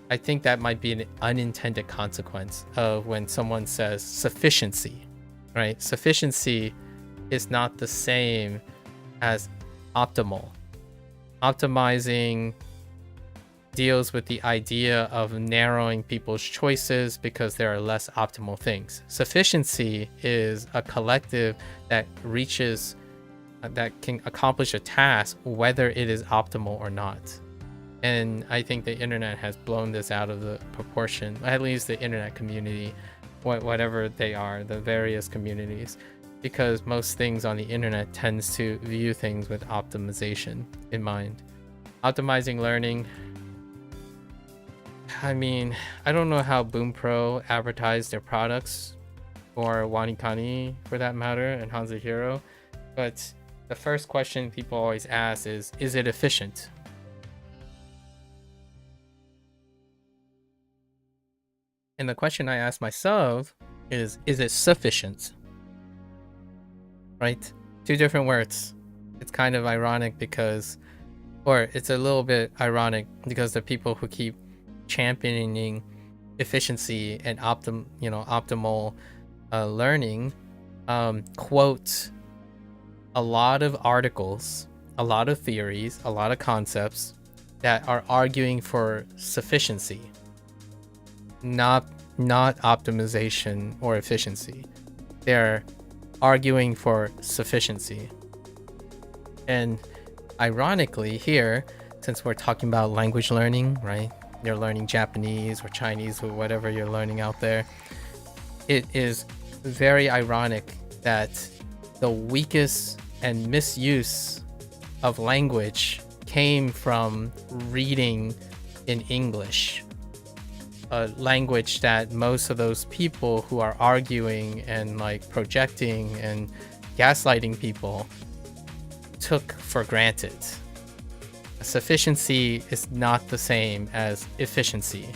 S1: I think that might be an unintended consequence of when someone says sufficiency, right? Sufficiency is not the same as optimal. Optimizing deals with the idea of narrowing people's choices because there are less optimal things. Sufficiency is a collective that reaches, that can accomplish a task whether it is optimal or not. And I think the internet has blown this out of the proportion, at least the internet community, whatever they are, the various communities, because most things on the internet tends to view things with optimization in mind. Optimizing learning, I mean, I don't know how Bunpro advertised their products, or WaniKani for that matter, and HanziHero, but the first question people always ask is it efficient? And the question I ask myself is it sufficient? Right? Two different words. It's kind of ironic because, or it's a little bit ironic because the people who keep championing efficiency and optimal learning quote a lot of articles, a lot of theories, a lot of concepts that are arguing for sufficiency, not optimization or efficiency. They're arguing for sufficiency. And ironically here, since we're talking about language learning, right? You're learning Japanese or Chinese or whatever you're learning out there. It is very ironic that the weakest and misuse of language came from reading in English, a language that most of those people who are arguing and like projecting and gaslighting people took for granted. Sufficiency is not the same as efficiency.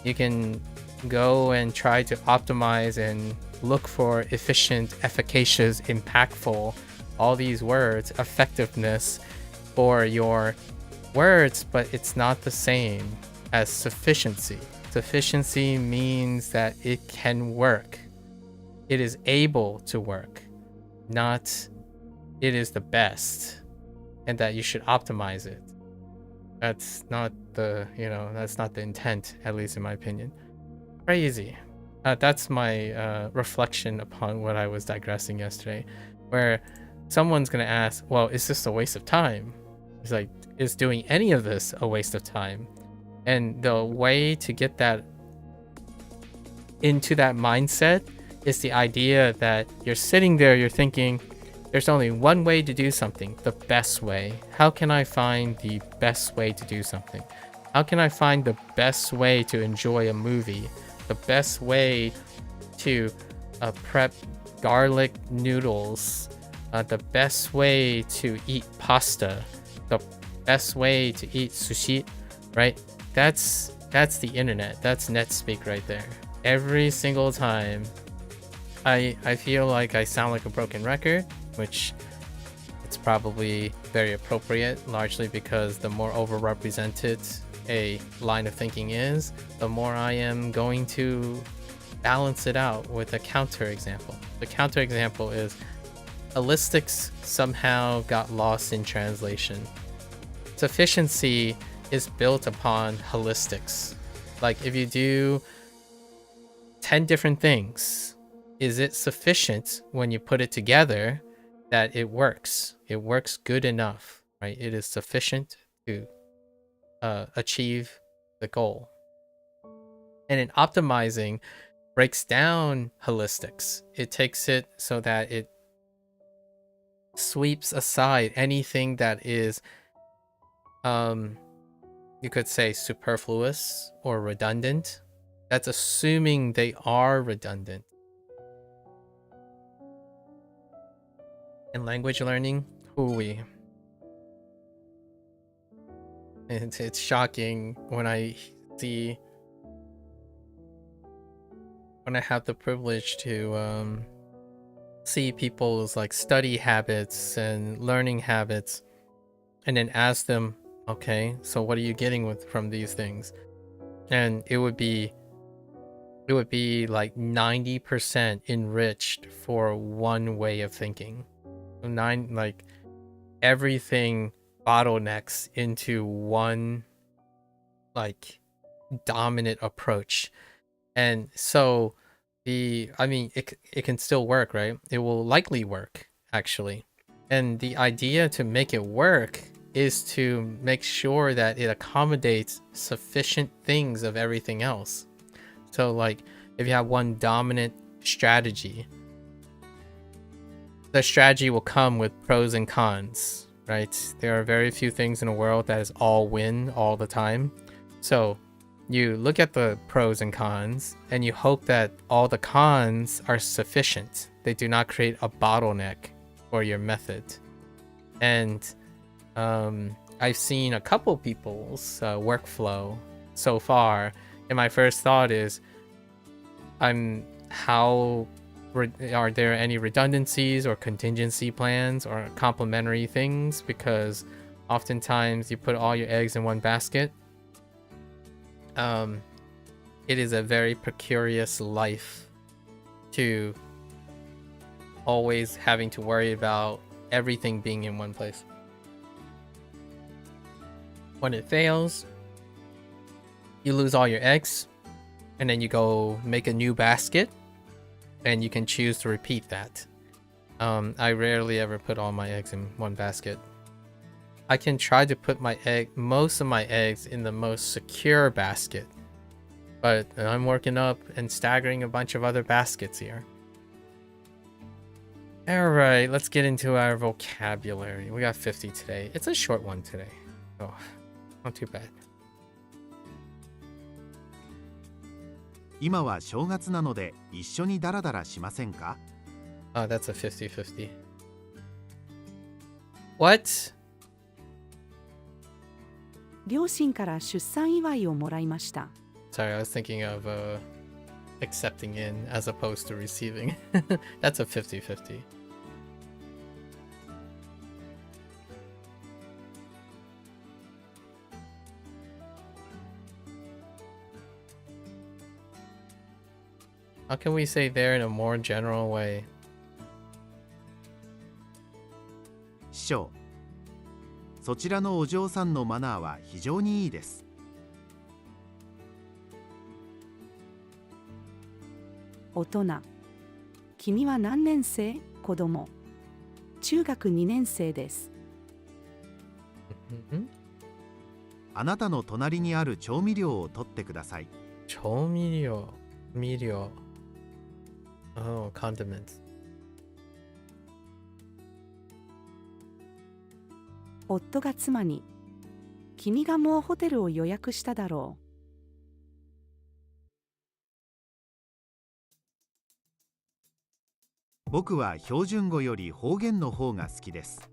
S1: You can go and try to optimize and look for efficient, efficacious, impactful, all these words, effectiveness for your words, but it's not the same as sufficiency. Sufficiency means that it can work. It is able to work, not it is the best, and that you should optimize it. That's not the, that's not the intent, at least in my opinion. Crazy. That's my reflection upon what I was digressing yesterday, where someone's gonna ask, well, is this a waste of time? It's like, is doing any of this a waste of time? And the way to get that into that mindset is the idea that you're sitting there, you're thinking, there's only one way to do something, the best way. How can I find the best way to do something? How can I find the best way to enjoy a movie? The best way to prep garlic noodles? The best way to eat pasta? The best way to eat sushi, right? That's the internet. That's NetSpeak right there. Every single time, I feel like I sound like a broken record, which it's probably very appropriate, largely because the more overrepresented a line of thinking is, the more I am going to balance it out with a counterexample. The counterexample is holistics somehow got lost in translation. Sufficiency is built upon holistics. Like if you do 10 different things, is it sufficient when you put it together that it works? It works good enough, right? It is sufficient to achieve the goal. And in optimizing, breaks down holistics. It takes it so that it sweeps aside anything that is, you could say superfluous or redundant. That's assuming they are redundant. In language learning, hooey. It's shocking when I have the privilege to see people's like study habits and learning habits, and then ask them, okay, so what are you getting from these things? And it would be like 90% enriched for one way of thinking. Like everything bottlenecks into one like dominant approach. And so it can still work, right? It will likely work, actually. And the idea to make it work is to make sure that it accommodates sufficient things of everything else. So like if you have one dominant strategy, the strategy will come with pros and cons, right? There are very few things in the world that is all win all the time. So you look at the pros and cons and you hope that all the cons are sufficient. They do not create a bottleneck for your method. And I've seen a couple people's workflow so far, and my first thought is, are there any redundancies or contingency plans or complementary things? Because oftentimes you put all your eggs in one basket. It is a very precarious life to always having to worry about everything being in one place. When it fails, you lose all your eggs, and then you go make a new basket, and you can choose to repeat that. I rarely ever put all my eggs in one basket. I can try to put most of my eggs in the most secure basket, but I'm working up and staggering a bunch of other baskets here. Alright, let's get into our vocabulary. We got 50 today. It's a short one today. Oh, not too bad.
S4: 今は正月なので一緒にダラダラしませんか?
S1: Oh, that's a 50-50. What?
S5: 両親から出産祝いをもらいました。
S1: Sorry, I was thinking of accepting in as opposed to receiving. That's a 50-50. How can we say there in a more general way?
S4: 師匠、そちらのお嬢さんのマナーは非常にいいです。
S5: 大人、君は何年生？子供。中学2年生です。
S4: あなたの隣にある調味料を取ってください。
S1: 調味料。Oh, condiments.
S5: 夫が妻に、君がもうホテルを予約しただろ
S4: う。僕は標準語より方言の方が好きです。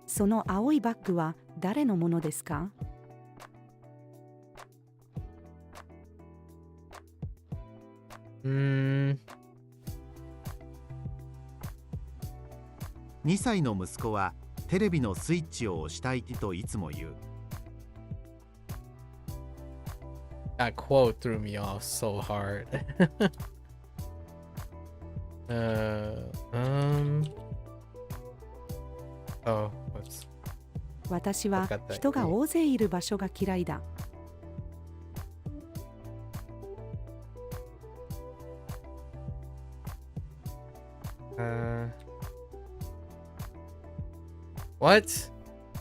S5: その青いバッグは誰のものですか？2
S4: 歳の息子はテレビのスイッチを押したいといつも言う。
S1: That quote threw me off so hard. Oh, whoops.
S5: 私は
S1: わかった
S5: 人が大勢いる場所が嫌いだ。
S1: What?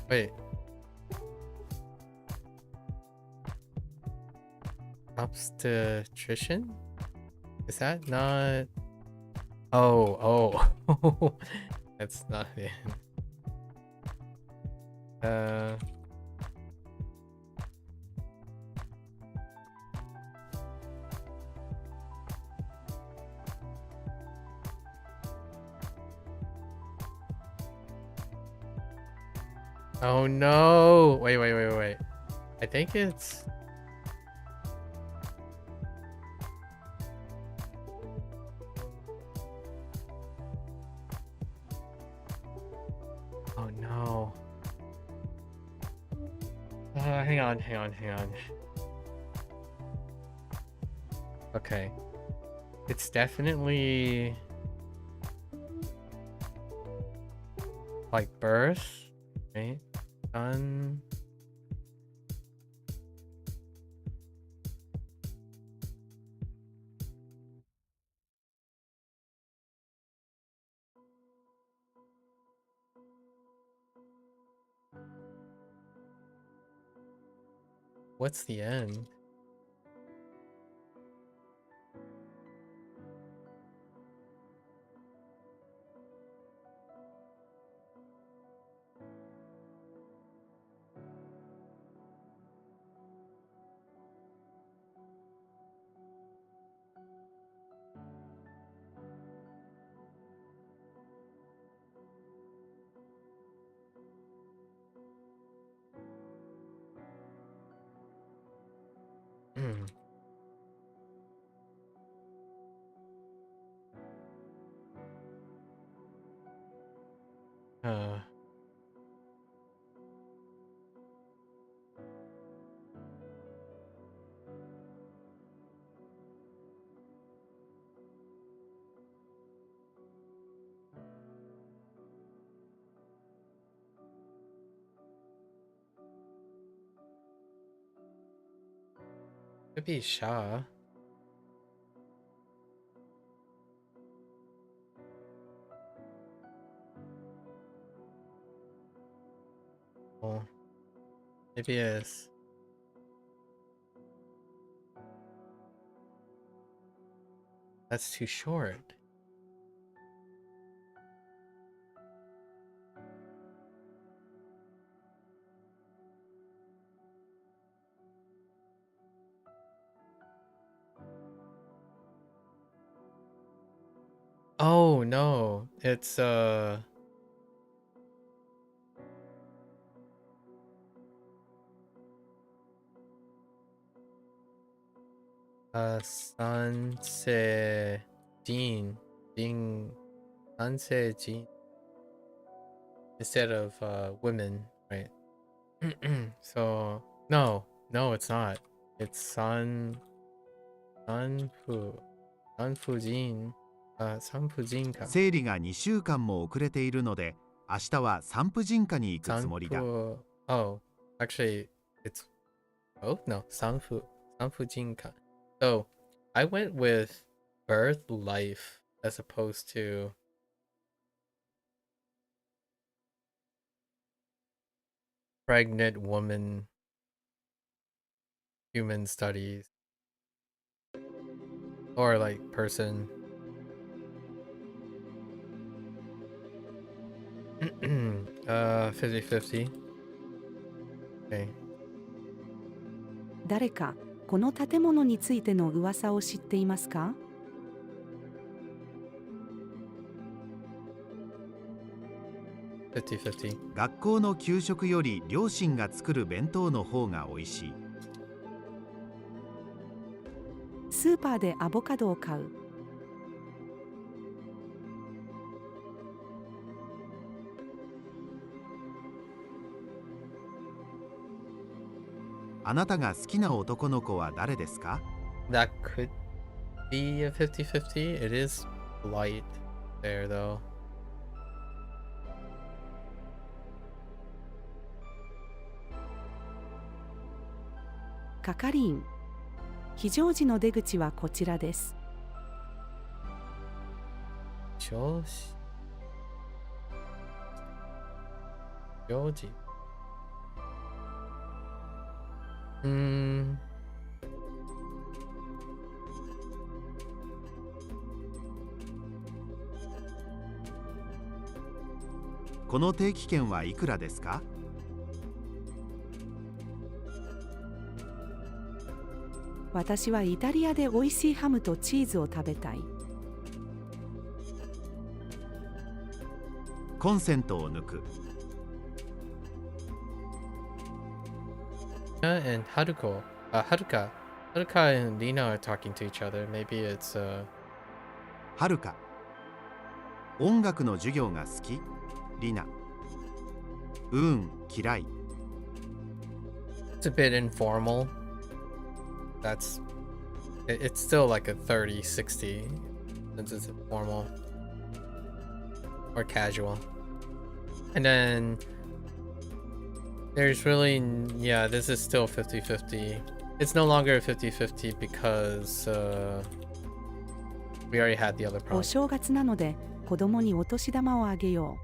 S1: Wait. Obstetrician? Is that not? Oh. That's not it. Oh no! Wait. I think it's... Oh no. Hang on. Okay. It's definitely... like birth, right? Sun... What's the end? Hmm. Uh... Could be Shah. Oh, maybe it is. That's too short. Oh no, it's Sanse Jean Sanse Jean instead of women, right? So no, it's not. It's Sanfujin. Sanfujinka.
S4: 生理が2週間も遅れているので、明日は産婦人科に行くつもりだ。
S1: Oh, actually, it's... Oh, no. Sanfujinka. So, I went with birth life as opposed to... pregnant woman human studies. Or like person. 50-50. Okay.
S5: 誰かこの建物についての噂を知っていますか？
S1: 50-50.
S4: 学校の給食より両親が作る弁当の方が美味しい。
S5: スーパーでアボカドを買う。
S4: あなたが好きな男の子は誰ですか？
S1: That could be a 50-50. It is light there though.
S5: 係員、非常時の出口はこちらです。
S1: 上司。上司。
S4: この定期券はいくらですか？
S5: 私はイタリアで美味しいハムとチーズを食べたい。
S4: コンセントを抜く。
S1: And Haruka. Haruka and Lina are talking to each other. Maybe it's
S4: はるか。音楽の授業が好き？リナ。嫌い。
S1: it's a bit informal. It's still like a 30-60 since it's informal or casual. And then there's really, yeah, this is still 50-50. It's no longer a 50-50 because we already had the other
S5: お
S1: problem.
S5: 正月なので子供にお年玉をあげよ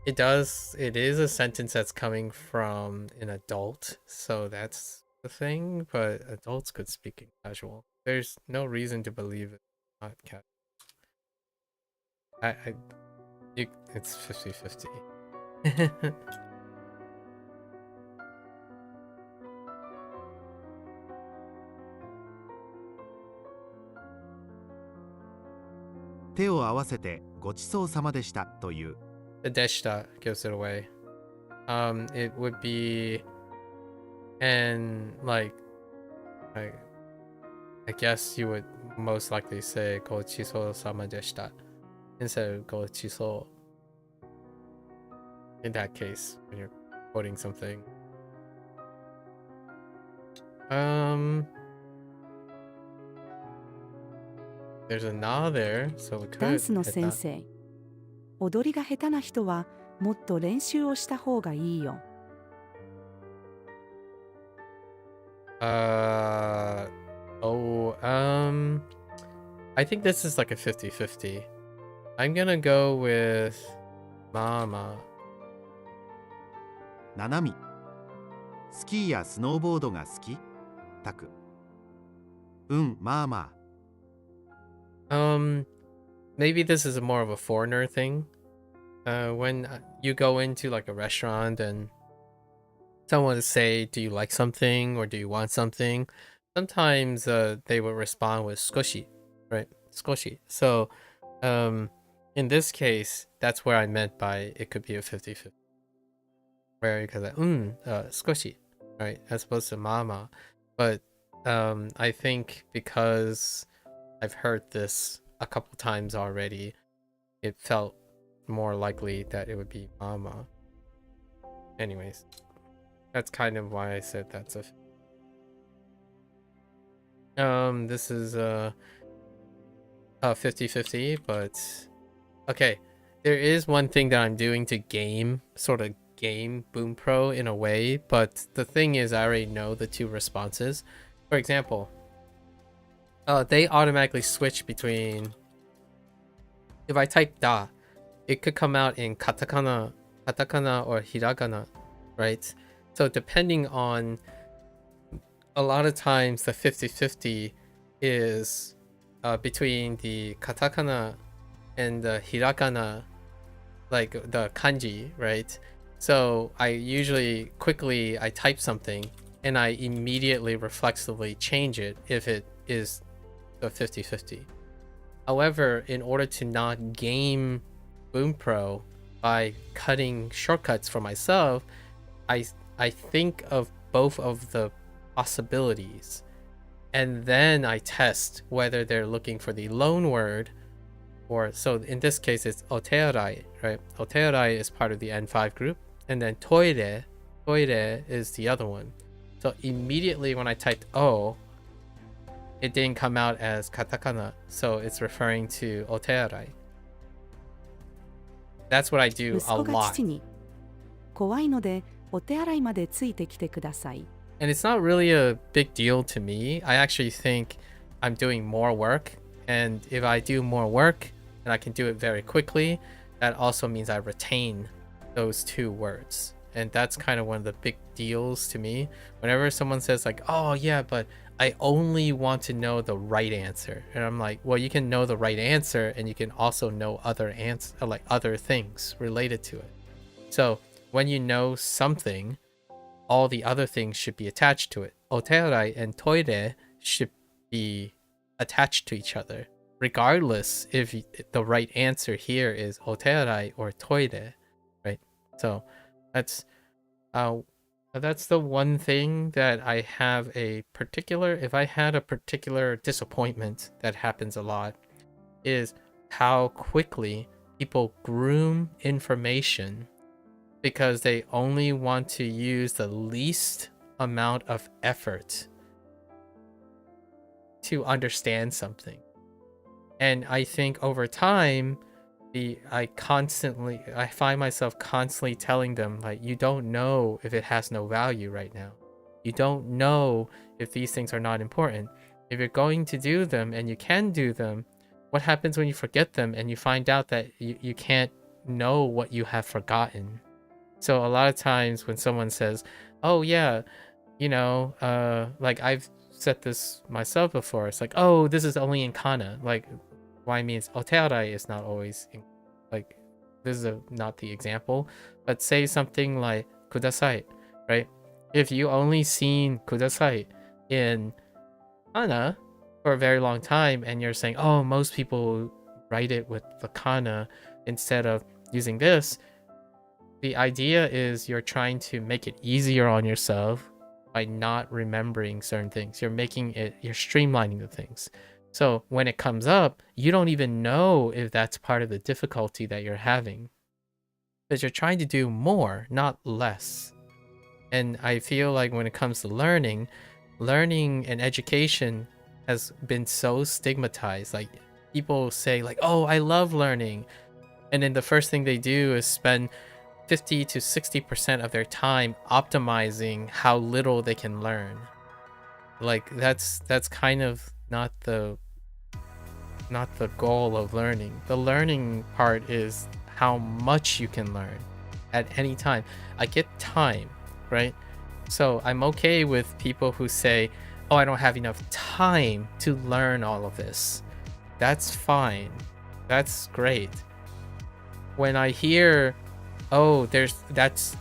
S5: う。
S1: It is a sentence that's coming from an adult, so that's the thing, but adults could speak in casual. There's no reason to believe it's not casual. It's 50-50.
S4: 手を合わせてごちそうさまでしたという。
S1: The deshta gives it away. It would be, and I guess you would most likely say "gochiso sama deshita" instead of "gochiso." In that case, when you're quoting something. There's a na there, so we
S5: ダ
S1: could
S5: ンスの
S1: hit
S5: 先
S1: that.
S5: 生、踊りが下手な人はもっと練習をした方がいいよ。
S1: I think this is like a 50-50. I'm gonna go with Mama.
S4: ななみ。スキーやスノーボードが好き？たく。まあまあ。
S1: Maybe this is more of a foreigner thing. When you go into like a restaurant and someone will say, "Do you like something?" or "Do you want something?" Sometimes they will respond with "skoshi," right? "Skoshi." So, in this case, that's where I meant by it could be a 50-50. Where because "skoshi," right, as opposed to "mama," but I think because I've heard this a couple times already, it felt more likely that it would be mama. Anyways, that's kind of why I said that's a this is a 50-50, but okay, there is one thing that I'm doing to game Bunpro in a way, but the thing is I already know the two responses. For example, they automatically switch between, if I type da, it could come out in katakana or hiragana, right? So depending on, a lot of times the 50-50 is between the katakana and the hiragana, like the kanji, right? So I usually I type something and I immediately reflexively change it if it is a 50-50. However, in order to not game Bunpro by cutting shortcuts for myself, I think of both of the possibilities, and then I test whether they're looking for the loan word, or so in this case it's otearai, right? Otearai is part of the N5 group, and then toire is the other one. So immediately when I typed O, it didn't come out as katakana, so it's referring to otearai. That's what I do
S5: 息
S1: a
S5: 子が
S1: lot.
S5: 父に怖いのでお手洗いまでついてきてください。
S1: And it's not really a big deal to me. I actually think I'm doing more work, and if I do more work and I can do it very quickly, that also means I retain those two words. And that's kind of one of the big deals to me. Whenever someone says like, oh yeah, but I only want to know the right answer. And I'm like, well, you can know the right answer and you can also know other like other things related to it. So when you know something, all the other things should be attached to it. Otearai and toire should be attached to each other, regardless if the right answer here is otearai or toire, right? So that's the one thing that I have a particular, if I had a particular disappointment that happens a lot, is how quickly people groom information because they only want to use the least amount of effort to understand something. And I think over time, I find myself constantly telling them, like, you don't know if it has no value right now. You don't know if these things are not important. If you're going to do them and you can do them, what happens when you forget them and you find out that you can't know what you have forgotten? So a lot of times when someone says, oh yeah, you know, like I've said this myself before, it's like, oh, this is only in kana. Like, why means otearai is not always in, like, this is not the example, but say something like kudasai, right? If you only seen kudasai in kana for a very long time and you're saying, oh, most people write it with the kana instead of using this, the idea is you're trying to make it easier on yourself by not remembering certain things. You're streamlining the things. So when it comes up, you don't even know if that's part of the difficulty that you're having. Because you're trying to do more, not less. And I feel like when it comes to learning and education has been so stigmatized. Like, people say like, oh, I love learning. And then the first thing they do is spend 50 to 60% of their time optimizing how little they can learn. Like, that's kind of not the goal of learning. The learning part is how much you can learn at any time. I get time, right? So I'm okay with people who say, oh, I don't have enough time to learn all of this. That's fine. That's great. When I hear, oh, that's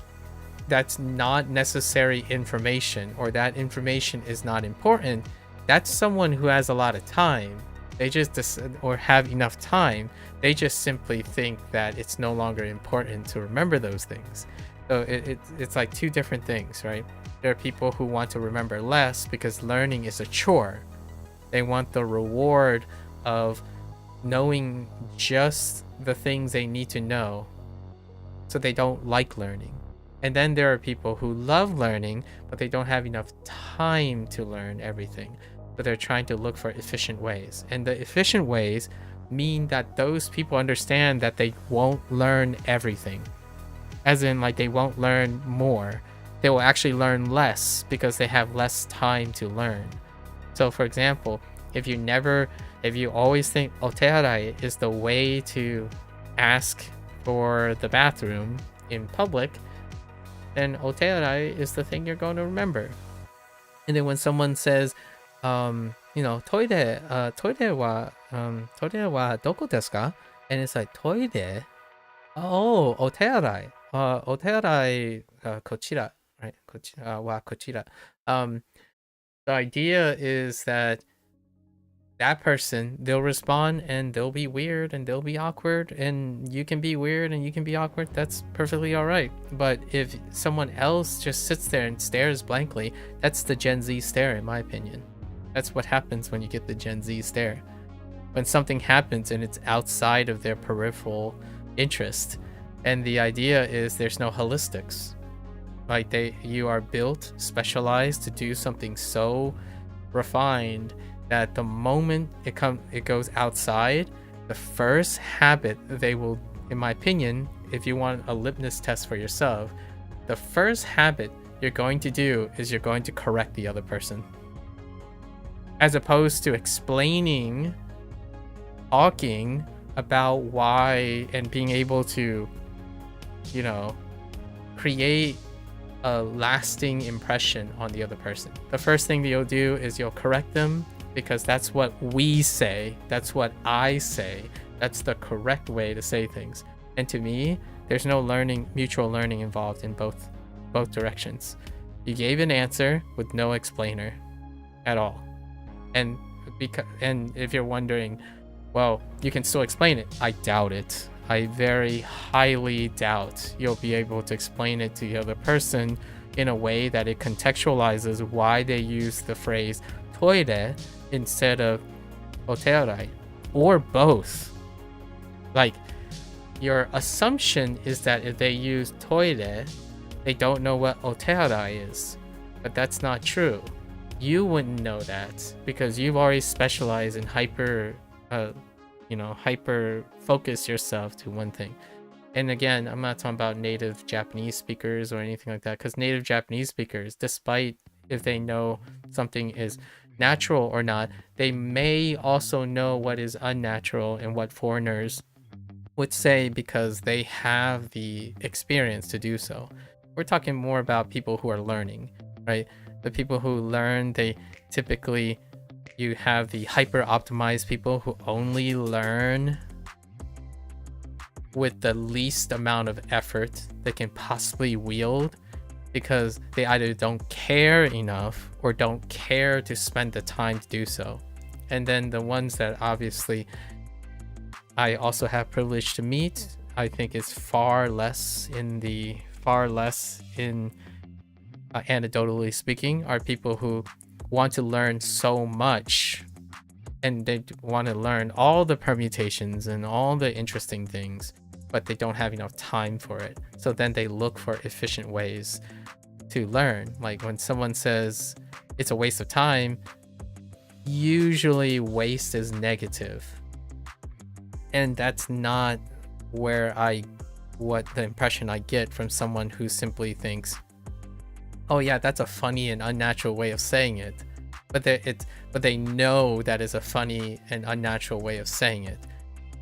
S1: not necessary information, or that information is not important, that's someone who has a lot of time. They just or have enough time. They just simply think that it's no longer important to remember those things. So it's like two different things, right? There are people who want to remember less because learning is a chore. They want the reward of knowing just the things they need to know, so they don't like learning. And then there are people who love learning, but they don't have enough time to learn everything. So they're trying to look for efficient ways. And the efficient ways mean that those people understand that they won't learn everything. As in, like, they won't learn more. They will actually learn less because they have less time to learn. So for example, if you always think otearai is the way to ask for the bathroom in public, then otearai is the thing you're going to remember. And then when someone says, you know, toire wa doko desu ka? And it's like, toire? Oh, otearai. Otearai kochira, right? Wa kochira. The idea is that person, they'll respond and they'll be weird and they'll be awkward, and you can be weird and you can be awkward. That's perfectly all right. But if someone else just sits there and stares blankly, that's the Gen Z stare, in my opinion. That's what happens when you get the Gen Z stare. When something happens and it's outside of their peripheral interest. And the idea is there's no holistics. Like you are built, specialized to do something so refined that the moment it goes outside, the first habit they will, in my opinion, if you want a litmus test for yourself, the first habit you're going to do is you're going to correct the other person. As opposed to explaining, talking about why, and being able to, you know, create a lasting impression on the other person. The first thing that you'll do is you'll correct them, because that's what we say, that's what I say, that's the correct way to say things. And to me, there's no mutual learning involved in both directions. You gave an answer with no explainer at all. And if you're wondering, well, you can still explain it. I doubt it. I very highly doubt you'll be able to explain it to the other person in a way that it contextualizes why they use the phrase toire instead of otearai, or both. Like, your assumption is that if they use toire, they don't know what otearai is, but that's not true. You wouldn't know that because you've already specialized in hyper focus yourself to one thing. And again, I'm not talking about native Japanese speakers or anything like that, because native Japanese speakers, despite if they know something is natural or not, they may also know what is unnatural and what foreigners would say because they have the experience to do so. We're talking more about people who are learning, right? The people who learn, they typically, you have the hyper optimized people who only learn with the least amount of effort they can possibly wield, because they either don't care enough or don't care to spend the time to do so. And then the ones that obviously I also have privilege to meet, I think is far less anecdotally speaking, are people who want to learn so much, and they want to learn all the permutations and all the interesting things, but they don't have enough time for it. So then they look for efficient ways to learn. Like when someone says it's a waste of time, usually waste is negative. And that's not what the impression I get from someone who simply thinks, oh yeah, that's a funny and unnatural way of saying it. But they know that is a funny and unnatural way of saying it.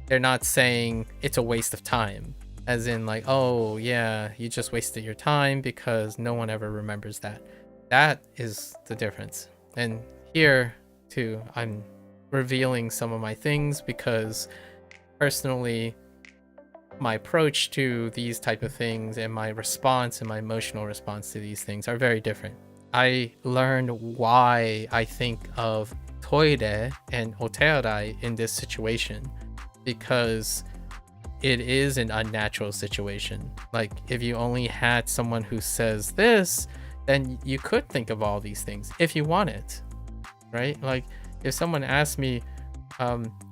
S1: They're not saying it's a waste of time, as in like, oh yeah, you just wasted your time, because no one ever remembers that. That is the difference. And here too, I'm revealing some of my things because personally, my approach to these type of things and my response and my emotional response to these things are very different. I learned why I think of toire and otearai in this situation, because it is an unnatural situation. Like if you only had someone who says this, then you could think of all these things if you want it, right? Like if someone asked me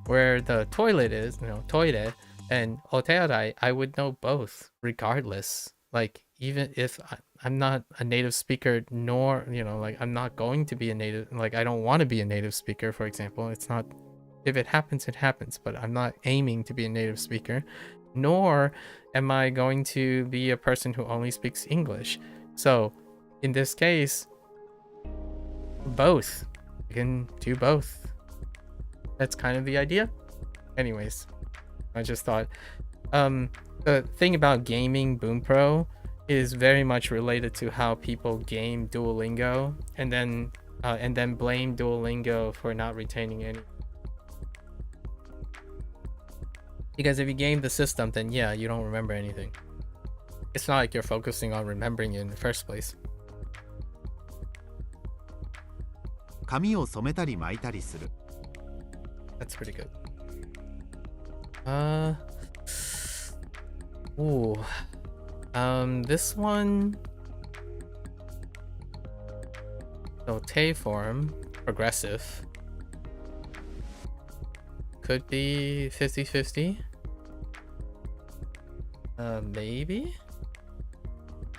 S1: where the toilet is, toire and otearai, I would know both regardless. Like even if I'm not a native speaker, nor like I'm not going to be a native, like I don't want to be a native speaker, for example. It's not, if it happens, it happens, but I'm not aiming to be a native speaker, nor am I going to be a person who only speaks English. So in this case, both. You can do both. That's kind of the idea. Anyways, I just thought the thing about gaming Bunpro is very much related to how people game Duolingo and then blame Duolingo for not retaining any. Because if you game the system, then yeah, you don't remember anything. It's not like you're focusing on remembering it in the first place.
S4: 髪を染めたり巻いたりする。
S1: That's pretty good. This one, so te form, progressive, could be 50-50. Maybe.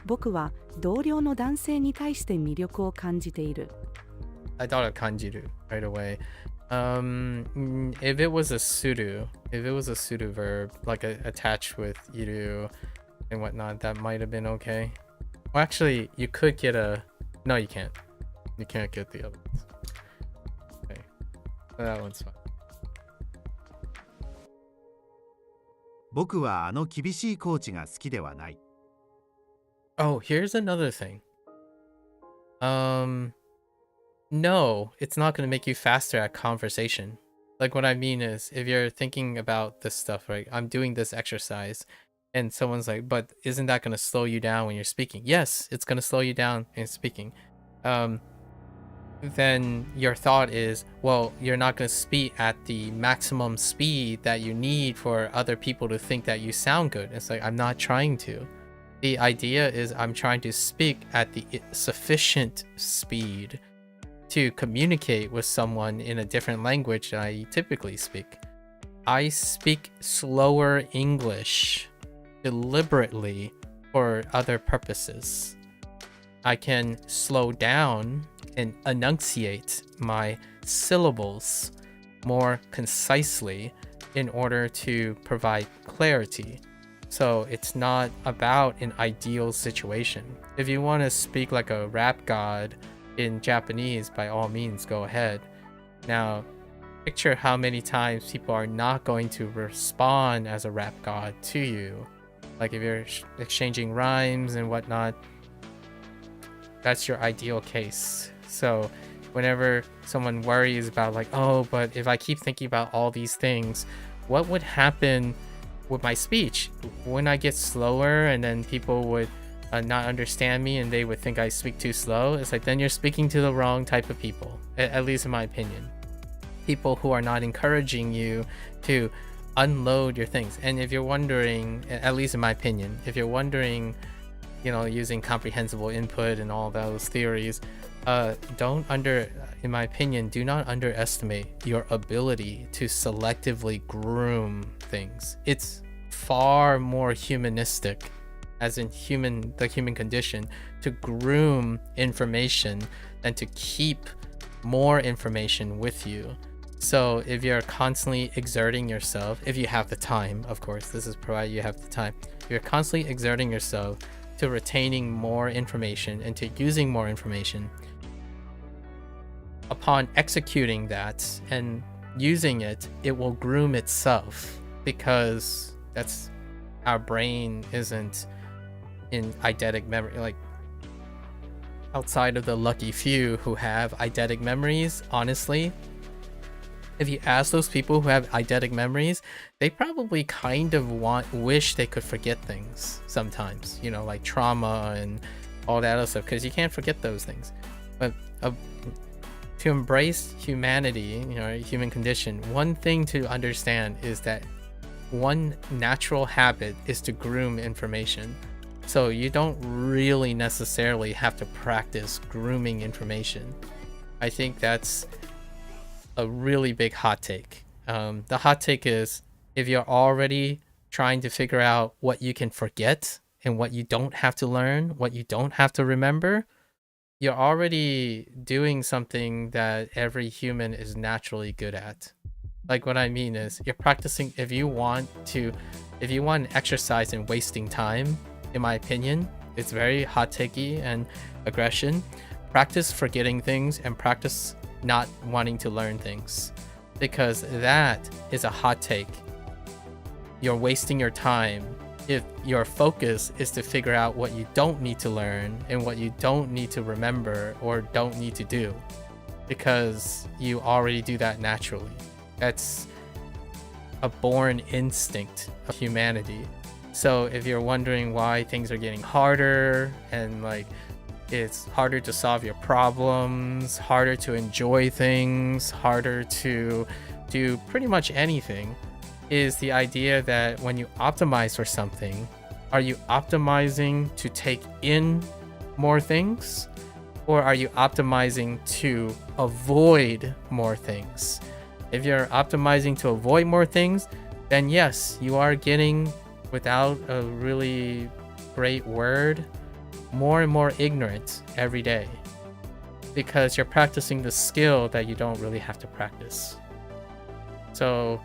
S5: 僕は同僚の男性に対して魅力を感じている。
S1: I thought of kanjiru right away. If it was a sudo verb, like attached with iru and whatnot, that might have been okay. Well, actually, you could get a... No, you can't. You can't get the other ones. Okay. That one's fine.
S4: 僕はあの厳しいコーチが好きではない。
S1: Oh, here's another thing. No, it's not going to make you faster at conversation. Like what I mean is, if you're thinking about this stuff, right? I'm doing this exercise, and someone's like, but isn't that going to slow you down when you're speaking? Yes, it's going to slow you down in speaking. Then your thought is, well, you're not going to speak at the maximum speed that you need for other people to think that you sound good. It's like, I'm not trying to. The idea is I'm trying to speak at the sufficient speed to communicate with someone in a different language than I typically speak. I speak slower English deliberately for other purposes. I can slow down and enunciate my syllables more concisely in order to provide clarity. So it's not about an ideal situation. If you want to speak like a rap god in Japanese, by all means, go ahead. Now, picture how many times people are not going to respond as a rap god to you. Like if you're exchanging rhymes and whatnot, that's your ideal case. So whenever someone worries about like, oh, but if I keep thinking about all these things, what would happen with my speech? When I get slower and then people would not understand me and they would think I speak too slow, it's like, then you're speaking to the wrong type of people, at least in my opinion. People who are not encouraging you to unload your things. And if you're wondering, at least in my opinion, if you're wondering, you know, using comprehensible input and all those theories, in my opinion, do not underestimate your ability to selectively groom things. It's far more humanistic, as in the human condition, to groom information than to keep more information with you. So if you're constantly exerting yourself, if you have the time, of course, this is provided you have the time, if you're constantly exerting yourself to retaining more information and to using more information, upon executing that and using it, it will groom itself, because that's, our brain isn't in eidetic memory. Like, outside of the lucky few who have eidetic memories, honestly, if you ask those people who have eidetic memories, they probably kind of wish they could forget things sometimes, you know, like trauma and all that other stuff, because you can't forget those things. But to embrace humanity, you know, human condition, one thing to understand is that one natural habit is to groom information. So you don't really necessarily have to practice grooming information. I think that's a really big hot take. The hot take is, if you're already trying to figure out what you can forget and what you don't have to learn, what you don't have to remember, you're already doing something that every human is naturally good at. Like what I mean is, you're practicing, if you want an exercise in wasting time, in my opinion, it's very hot takey and aggression. Practice forgetting things and practice not wanting to learn things, because that is a hot take. You're wasting your time if your focus is to figure out what you don't need to learn and what you don't need to remember or don't need to do, because you already do that naturally. That's a born instinct of humanity. So if you're wondering why things are getting harder and like it's harder to solve your problems, harder to enjoy things, harder to do pretty much anything, is the idea that when you optimize for something, are you optimizing to take in more things, or are you optimizing to avoid more things? If you're optimizing to avoid more things, then yes, you are getting, without a really great word, more and more ignorant every day because you're practicing the skill that you don't really have to practice. So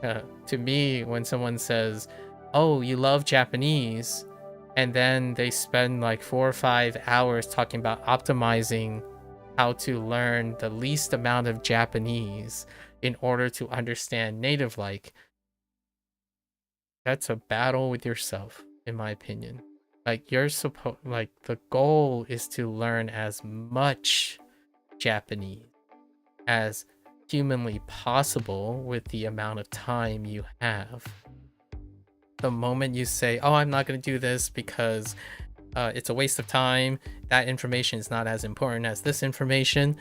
S1: to me, when someone says, oh, you love Japanese, and then they spend like 4 or 5 hours talking about optimizing how to learn the least amount of Japanese in order to understand native-like, that's a battle with yourself, in my opinion. Like, the goal is to learn as much Japanese as humanly possible with the amount of time you have. The moment you say, oh, I'm not going to do this because it's a waste of time, that information is not as important as this information,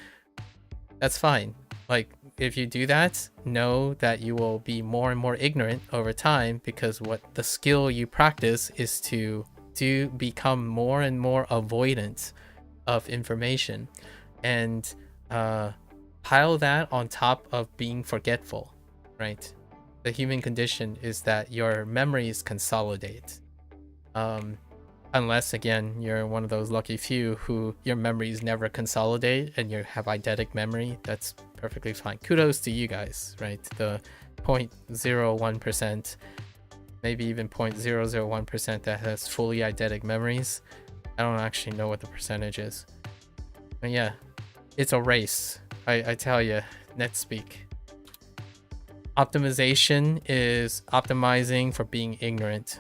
S1: that's fine. Like, if you do that, know that you will be more and more ignorant over time, because what the skill you practice is to become more and more avoidant of information, and pile that on top of being forgetful, right? The human condition is that your memories consolidate. Unless, again, you're one of those lucky few who your memories never consolidate and you have eidetic memory, that's perfectly fine. Kudos to you guys, right? The 0.01%, maybe even 0.001% that has fully eidetic memories. I don't actually know what the percentage is. But yeah, it's a race. I tell you, NetSpeak. Optimization is optimizing for being ignorant,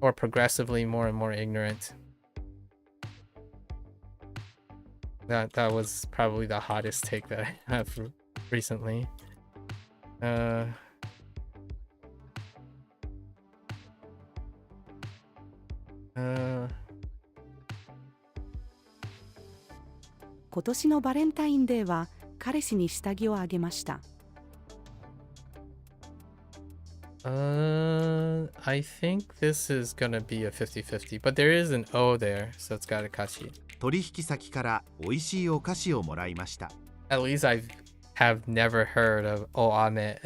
S1: or progressively more and more ignorant. That was probably the hottest take that I have recently.
S5: 今年のバレンタインデーは彼氏に下着をあげました。
S1: I think this is gonna be a 50-50, but there is an O there, so it's got a kachi.
S4: 取引先から美味しいお菓子をもらいました。
S1: At least I have never heard of oame.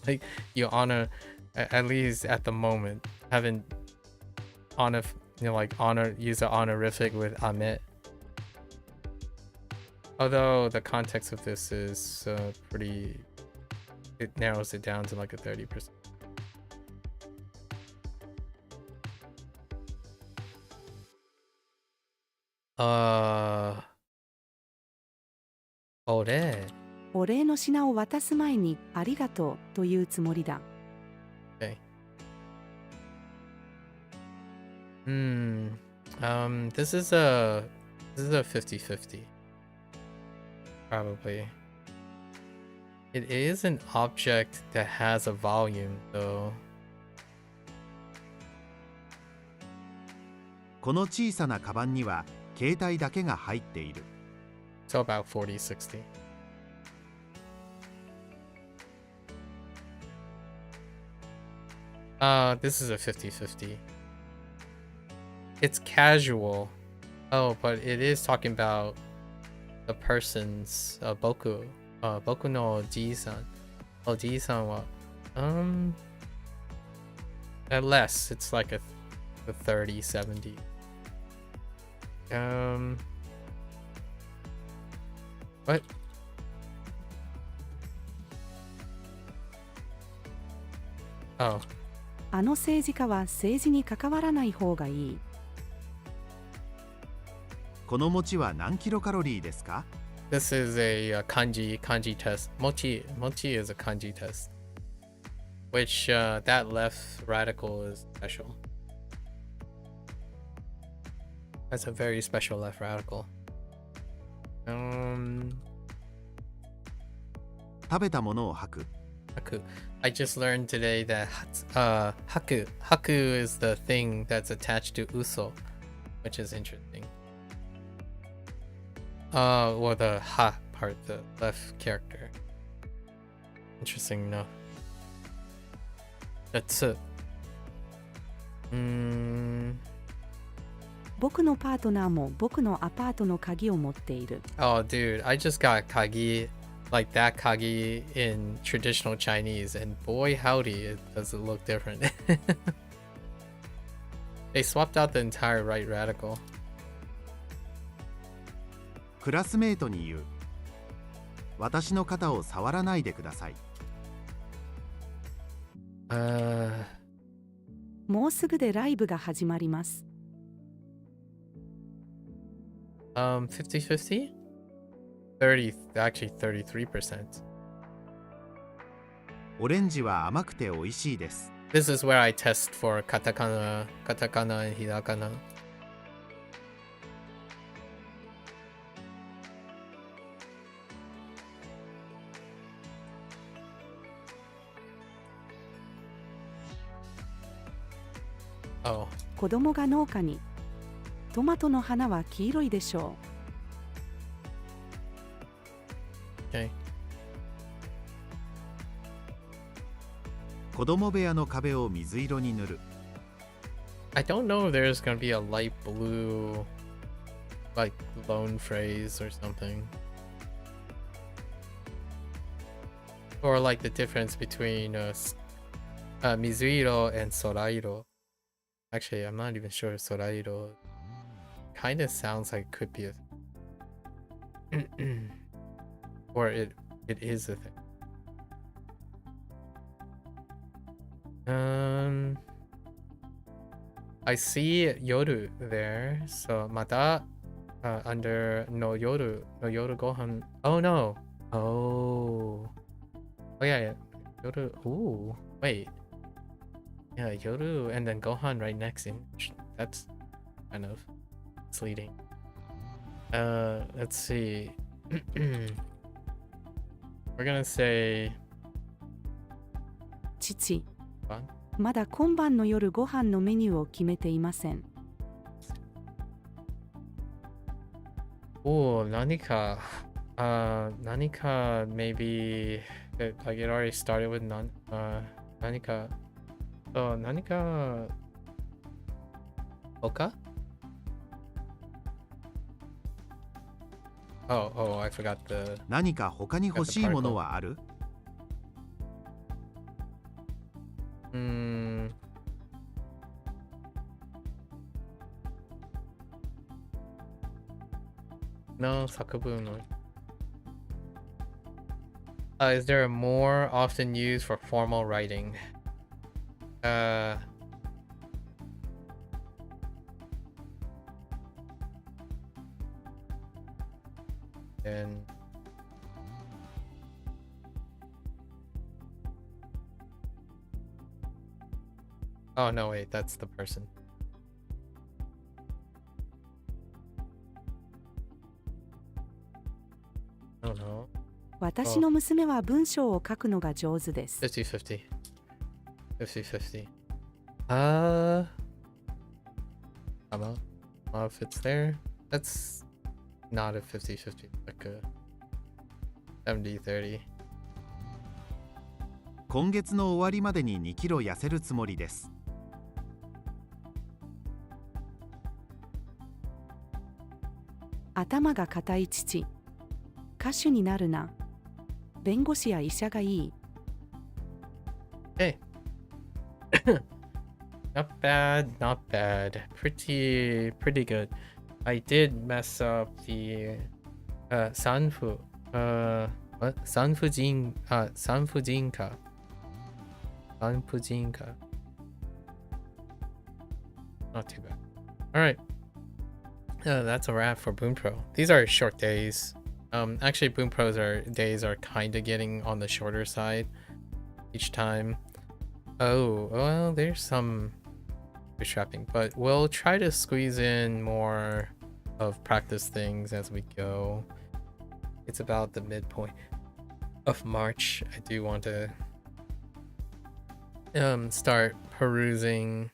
S1: Like, you honor, at least at the moment, haven't honor, use an honorific with ame. Although the context of this is pretty, it narrows it down to like a 30%. Ore.
S5: お礼の品を渡す前にありがとうというつもりだ。
S1: Okay. This is a 50-50. Probably. It is an object that has a volume, though.
S4: この小さなカバンには携帯だけが入っている。
S1: So about 40-60. This is a 50-50. It's casual. Oh, but it is talking about the person's boku. Boku no ji-san. Oh, ji-san wa less. It's like a 30-70. What? Oh.
S5: あの政治家は政治に関わらない方がいい。
S4: この餅は何キロカロリーですか？
S1: This is a kanji test. Mochi is a kanji test, which that left radical is special. That's a very special left radical.
S4: 食べたものを吐く。
S1: Haku. I just learned today that haku is the thing that's attached to uso, which is interesting. Well, the ha part, the left character. Interesting enough. That's it.
S5: 僕のパートナーも僕のアパートの鍵を持っている。
S1: Oh, dude, I just got kagi, like that kagi in traditional Chinese, and boy howdy, does it look different. They swapped out the entire right radical.
S4: クラスメートに言う。私の肩を触らないでください。
S5: もうすぐでライブが始まります。
S1: 50-50? 30, actually 33%.
S4: オレンジは甘くて美味しいです。
S1: This is where I test for katakana and hirakana. Oh.
S5: 子供が農家に。トマトの花は黄色いでしょう。
S1: Okay.
S4: 子供部屋の壁を水色に塗る。
S1: I don't know if there's gonna be a light blue, like, loan phrase or something. Or like the difference between mizuiro and sorairo. Actually, I'm not even sure sorairo kind of sounds like it could be a or it is a thing. I see yoru there, so mata under no yoru gohan. Oh no. Oh yeah. Yoru. Ooh, wait. Yeah, yoru and then gohan right next in. That's kind of misleading. Let's see. We're gonna say
S5: 父。
S1: what?
S5: まだ今晩の夜ご飯のメニューを決めていません。
S1: Oh, nanika. Nanika maybe like it already started with nanika. Oh, nanika. Oka? Oh, I forgot the.
S4: 何か他に欲しいものはある？
S1: No, sakubun. Is there a more often used for formal writing? And oh no, wait, that's the person. I don't know.
S5: 私の娘は文章を書くのが上手です。
S1: 50-50. 50-50. How about if it's there? That's not a 50-50, like a 70-30.
S4: 今月の終わりまでに2キロ痩せるつもりです。
S5: 頭が固い父。歌手になるな。弁護士や医者がいい。
S1: Hey. Not bad, not bad. Pretty good. I did mess up the sanfu. What? Sanfujinka. Sanfujinka. Not too bad. Alright. That's a wrap for Bunpro. These are short days. Actually, Bunpro's days are kind of getting on the shorter side each time. Oh, well, there's some bootstrapping, but we'll try to squeeze in more of practice things as we go. It's about the midpoint of March. I do want to start perusing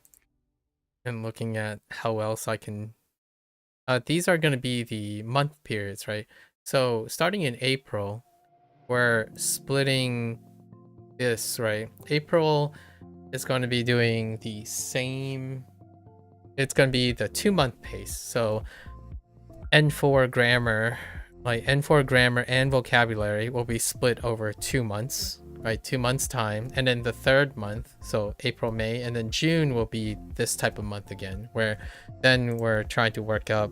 S1: and looking at how else I can. These are going to be the month periods, right? So starting in April, we're splitting this, right? April is going to be doing the same. It's going to be the 2-month pace. So N4 grammar, like N4 grammar and vocabulary will be split over 2 months. right? 2 months time. And then the third month, so April, May, and then June will be this type of month again, where then we're trying to work up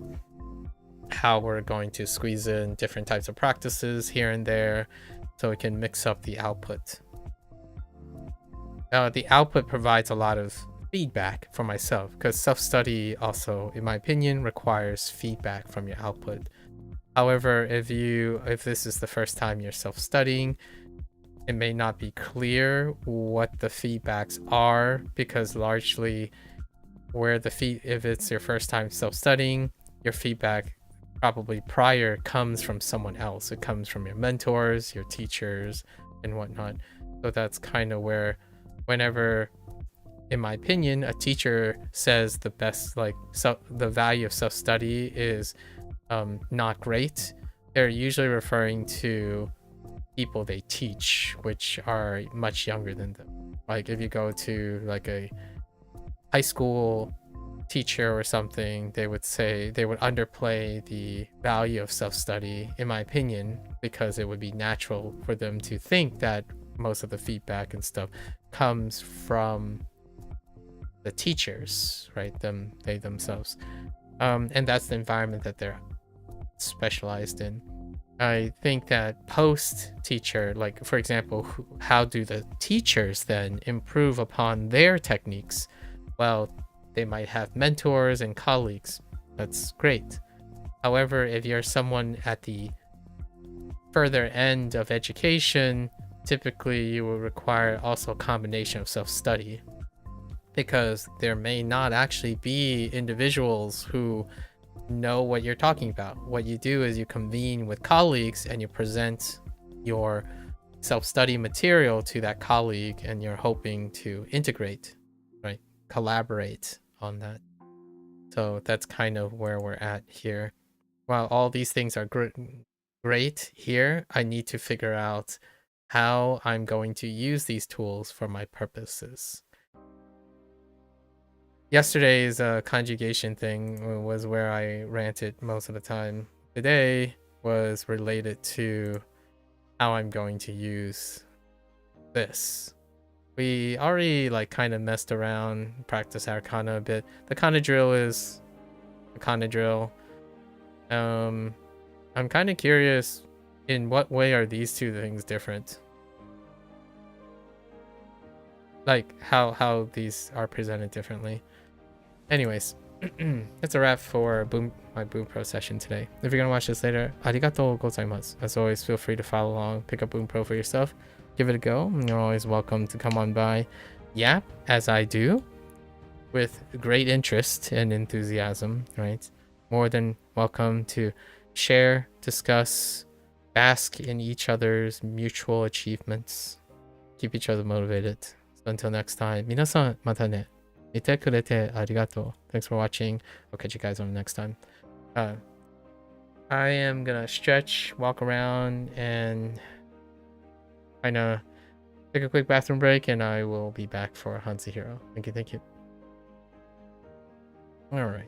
S1: how we're going to squeeze in different types of practices here and there so we can mix up the output. The output provides a lot of feedback for myself, because self-study also, in my opinion, requires feedback from your output. However, if this is the first time you're self-studying, it may not be clear what the feedbacks are, because largely if it's your first time self-studying, your feedback probably prior comes from someone else. It comes from your mentors, your teachers, and whatnot. So that's kind of where, whenever, in my opinion, a teacher says the value of self-study is not great, they're usually referring to people they teach, which are much younger than them. Like if you go to like a high school teacher or something, they would underplay the value of self-study, in my opinion, because it would be natural for them to think that most of the feedback and stuff comes from the teachers, right? They themselves. And that's the environment that they're specialized in. I think that post-teacher, like for example, how do the teachers then improve upon their techniques? Well, they might have mentors and colleagues. That's great. However, if you're someone at the further end of education, typically you will require also a combination of self-study, because there may not actually be individuals who know what you're talking about. What you do is you convene with colleagues and you present your self-study material to that colleague, and you're hoping to integrate, right? Collaborate on that. So that's kind of where we're at here. While all these things are great here, I need to figure out how I'm going to use these tools for my purposes. Yesterday's conjugation thing was where I ranted most of the time. Today was related to how I'm going to use this. We already like kind of messed around, practiced our kana a bit. The kana drill is a kana drill. I'm kind of curious, in what way are these two things different? Like how these are presented differently. Anyways, that's a wrap for my Bunpro session today. If you're gonna watch this later, arigatou gozaimasu. As always, feel free to follow along, pick up Bunpro for yourself, give it a go. You're always welcome to come on by, yap as I do, with great interest and enthusiasm, right? More than welcome to share, discuss, bask in each other's mutual achievements, keep each other motivated. So until next time, 皆さんまたね。見てくれてありがとう. Thanks for watching. I'll catch you guys on the next time. I am gonna stretch, walk around, and kind of take a quick bathroom break, and I will be back for HanziHero. Thank you. All right.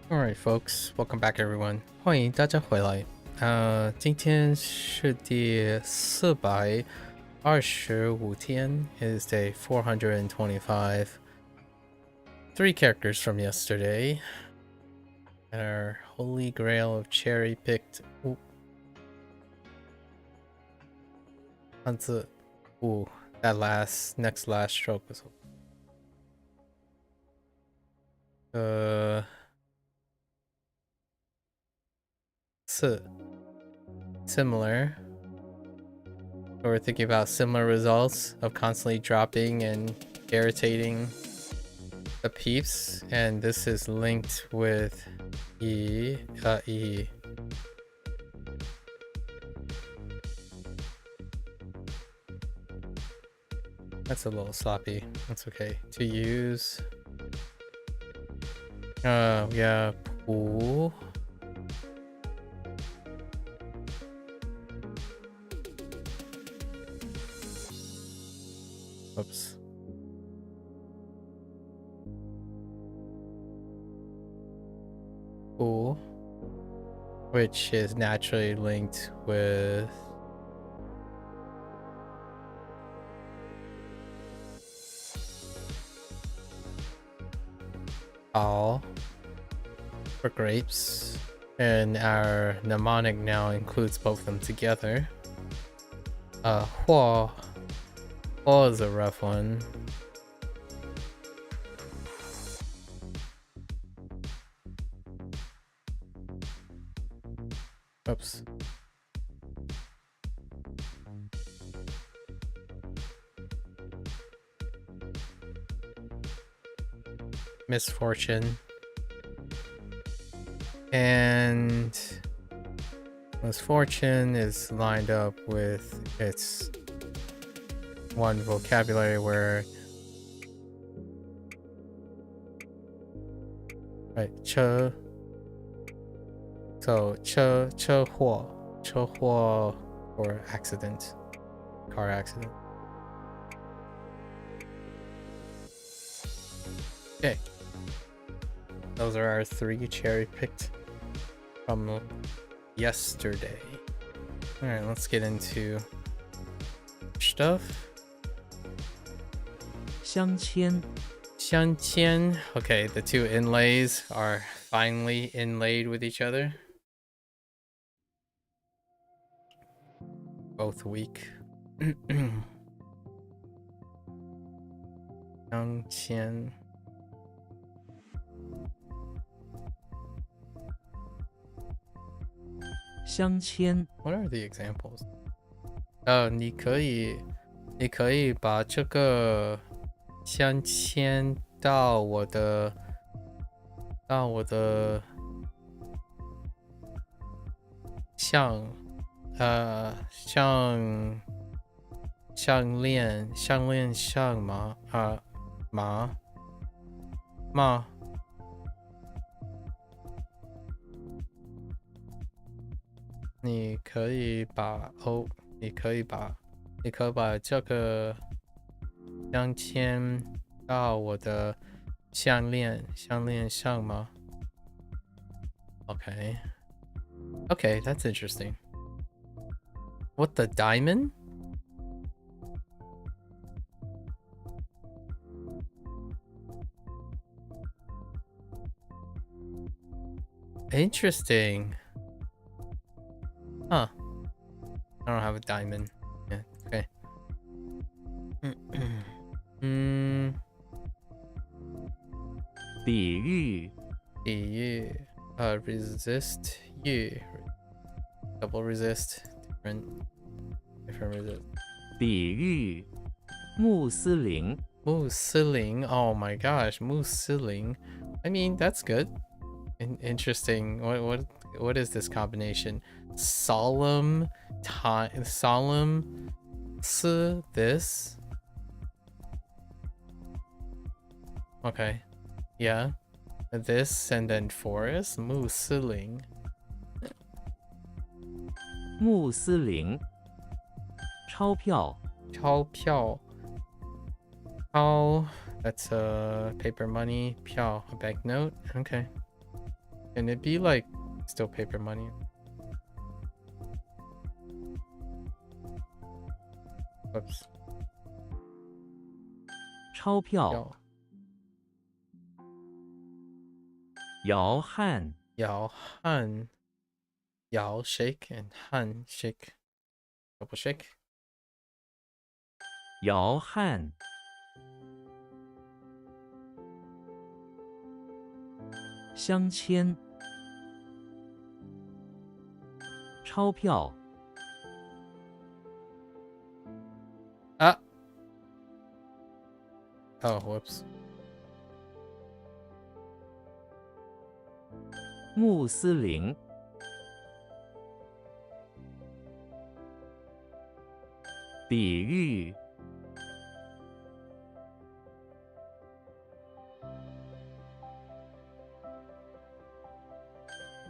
S1: Alright, folks, welcome back, everyone. 欢迎大家回来。今天是第425天 is day 425. 3 characters from yesterday. And our holy grail of cherry-picked. Ooh, that next last stroke was. Similar. So we're thinking about similar results of constantly dropping and irritating the peeps, and this is linked with E. That's a little sloppy. That's okay. To use. Yeah, pool. Oops. Pool, which is naturally linked with all for grapes, and our mnemonic now includes both of them together. Huo is a rough one. Oops. Misfortune. And misfortune is lined up with its one vocabulary where right,车 so 车祸 or accident, car accident. Okay, those are our 3 cherry picked from yesterday. All right, let's get into stuff.
S6: 镶嵌
S1: Xianqian. Okay, the 2 inlays are finally inlaid with each other. Both weak. Xianqian. What are the examples? 你可以把这个镶嵌到我的项链上吗？你可以把这个镶嵌到我的项链上吗？ Okay, that's interesting. What, the diamond? Interesting. Huh. I don't have a diamond. Yeah, okay.
S6: 比喻
S1: resist you. Double resist. Different resist.
S6: 比喻穆斯林
S1: Musiling. Oh my gosh, Musiling. I mean, that's good. Interesting. What is this combination? Solemn time, solemn this. Okay. Yeah. This and then forest. Musiling.
S6: 穆斯林钞票
S1: Oh, that's paper money. 票 a banknote. Okay. Can it be like still paper money? Oops.
S6: 钞票
S1: Yo.
S6: 摇撼
S1: Yao Han. Yao shake and Han shake. Double shake.
S6: 摇撼镶嵌钞票
S1: Ah. Oh, whoops.
S6: 穆斯林 比喻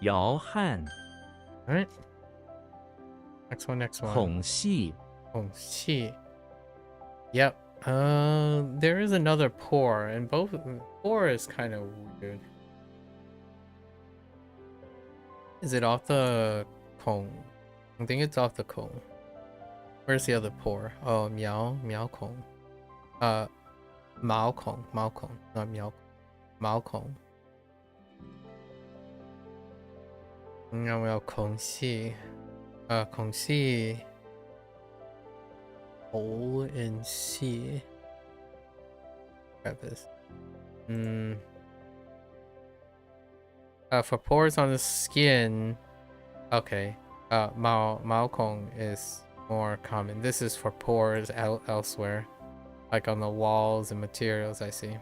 S6: 摇撼
S1: All right. Next one.
S6: 孔隙
S1: Koichi. Yep. There is another pour, and both pour is kind of weird. Is it off the Kong? I think it's off the Kong. Where's the other pour? Oh, Miao Kong. Mao Kong, not Miao. Mao Kong. Now we have Kong Xi. Kong Xi. O and C. Grab this. For pores on the skin. Okay. Mao Kong is more common. This is for pores elsewhere, like on the walls and materials. I see.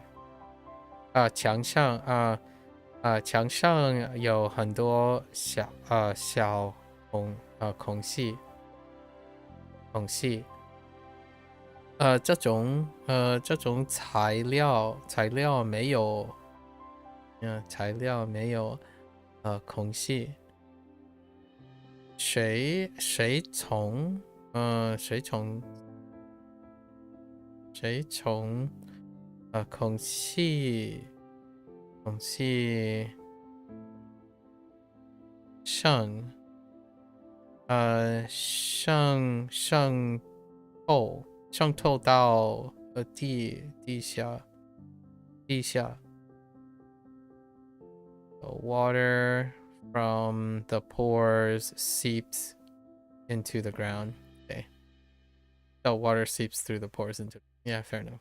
S1: 墙上有很多小孔隙。这种材料没有孔隙。谁从孔隙上上透到地下。The water from the pores seeps into the ground. Okay. The water seeps through the pores into. Yeah, fair enough.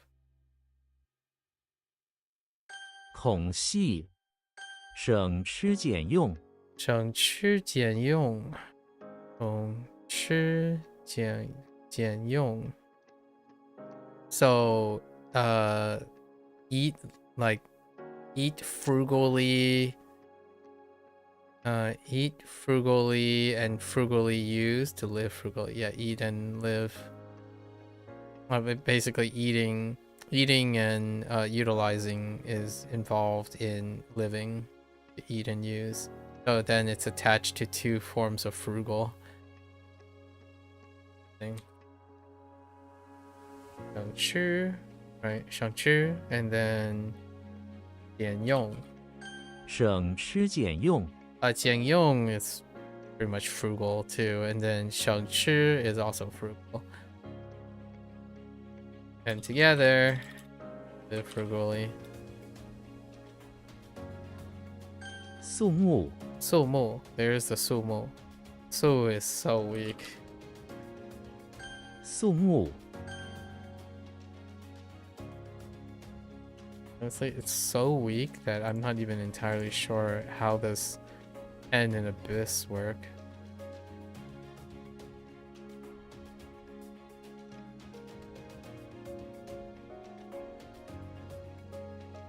S6: 孔隙省吃俭用
S1: So, eat frugally. Eat frugally and frugally use to live frugally. Yeah, eat and live. Basically, eating and utilizing is involved in living. Eat and use. So then it's attached to two forms of frugal thing. 想吃, right? 想吃 and then 俭用.
S6: 省吃俭用
S1: 俭用 is pretty much frugal too, and then 想吃 is also frugal. And together, live frugally.
S6: 肃穆
S1: Sumo, there's the sumo. Su is so weak.
S6: 肃穆
S1: Honestly, it's so weak that I'm not even entirely sure how this N and Abyss work.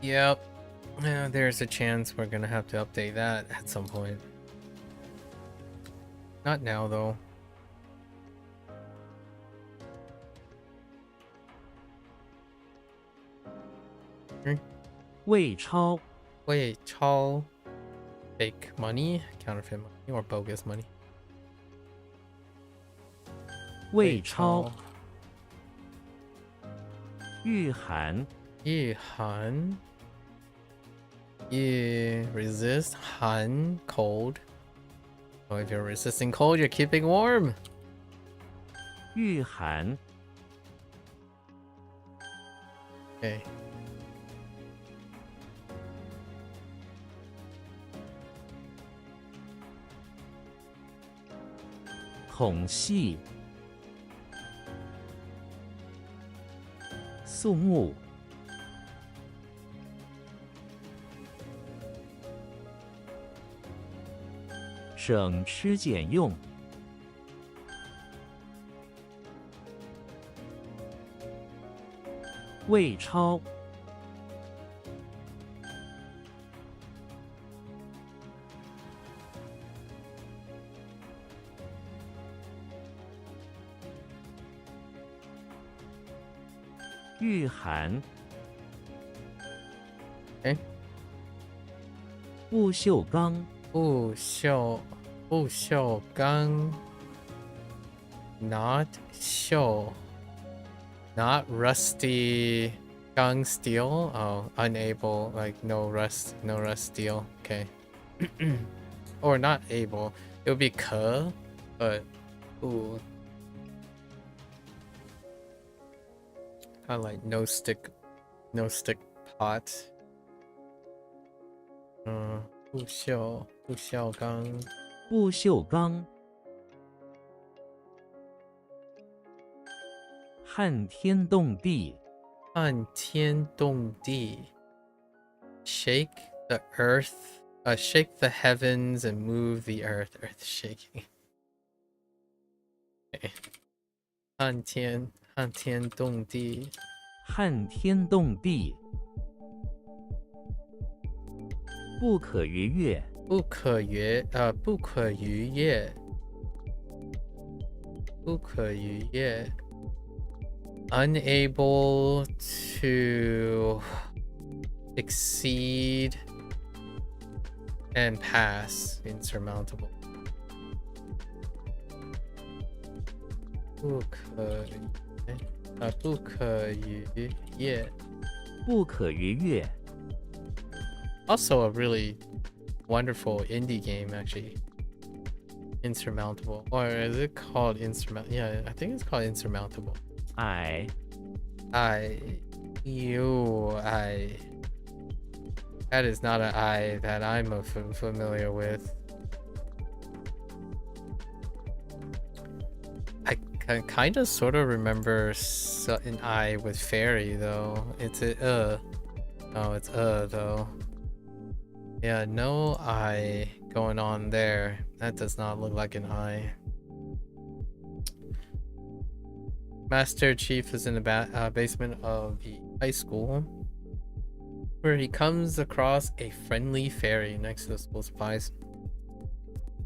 S1: Yep. Yeah, there's a chance we're gonna have to update that at some point. Not now, though.
S6: 伪钞
S1: Wait, Chal. Fake money? Counterfeit money or bogus money?
S6: 伪钞御寒
S1: 御寒 You resist Han, cold. Oh, if you're resisting cold, you're keeping warm.
S6: 御寒
S1: Okay.
S6: 孔隙肃穆省吃俭用魏超御寒
S1: Okay.
S6: 不锈钢
S1: 不锈钢 not 锈 not rusty 钢 steel. Oh, unable, like no rust steel. Okay. Or not able. It would be 可 but ooh, kind of like no stick pot. 不锈钢
S6: 不锈钢撼天动地
S1: 撼天动地 shake the earth, shake the heavens and move the earth shaking. Okay. 撼天动地
S6: 撼天动地不可逾越
S1: 不可逾越 unable to exceed and pass, insurmountable. 不可逾越
S6: 不可逾越
S1: Also a really wonderful indie game, actually. Insurmountable. Or is it called Insurmountable? Yeah, I think it's called Insurmountable.
S6: 矮
S1: That is not an I that I'm familiar with. I kind of sort of remember an I with fairy though. It's a Oh, it's though. Yeah, no I going on there. That does not look like an I. Master Chief is in the basement of the high school, where he comes across a friendly fairy next to the school supplies.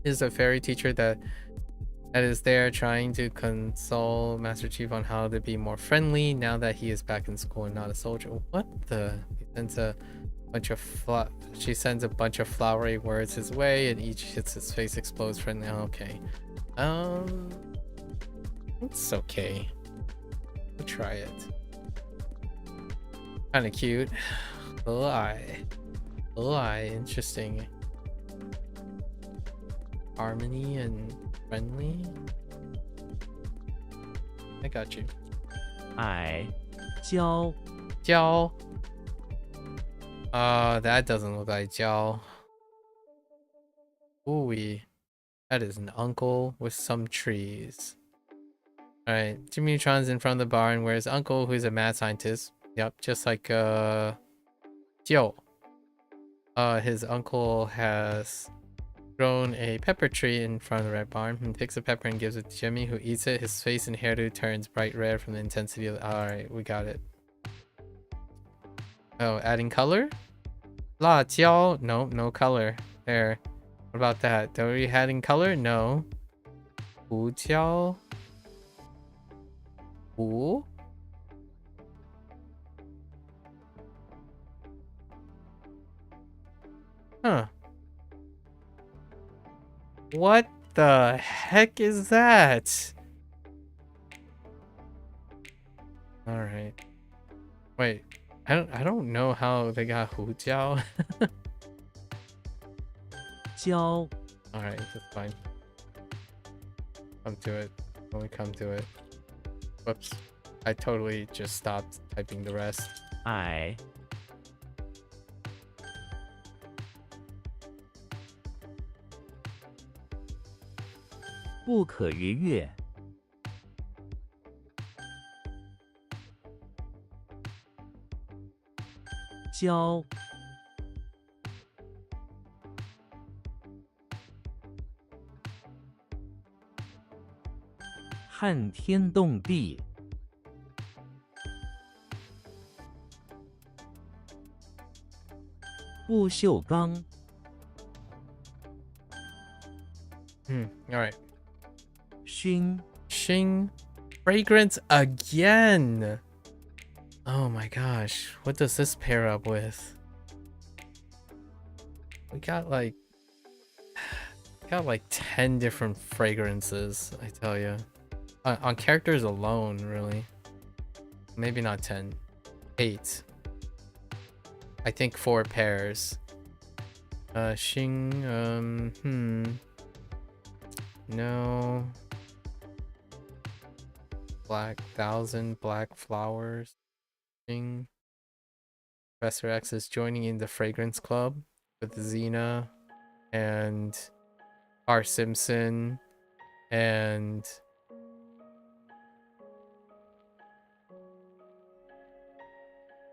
S1: Is a fairy teacher that is there trying to console Master Chief on how to be more friendly now that he is back in school and not a soldier. What the? She sends a bunch of flowery words his way, and each hits his face explodes friendly. Okay. It's okay. We'll try it. Kind of cute. Lie. Interesting. Harmony and friendly. I got you.
S6: 矮娇
S1: Jiao. That doesn't look like Jiao. Ooh, that is an uncle with some trees. Alright, Jimmy Neutron's in front of the barn where his uncle, who's a mad scientist. Yep, just like Jiao. His uncle has grown a pepper tree in front of the red barn and picks a pepper and gives it to Jimmy, who eats it. His face and hairdo turns bright red from the intensity of the... Alright, we got it. Oh, adding color? La jiao. No, no color. There. What about that? Are we adding color? No. Hu jiao. Hu? Huh. What the heck is that? Alright. Wait. I don't know how they got Hu Jiao.
S6: 交
S1: Alright, that's fine. Come to it. When we come to it. Whoops. I totally just stopped typing the rest.
S6: 矮 不可逾越 交 撼天动地 不锈钢
S1: Alright.
S6: 熏
S1: Xing. Fragrance again! Oh my gosh. What does this pair up with? We got like 10 different fragrances, I tell you. On characters alone, really. Maybe not 10. 8. I think 4 pairs. Xing, no. Black 1000 black flowers. Xing. Professor X is joining in the fragrance club with Xena and R. Simpson and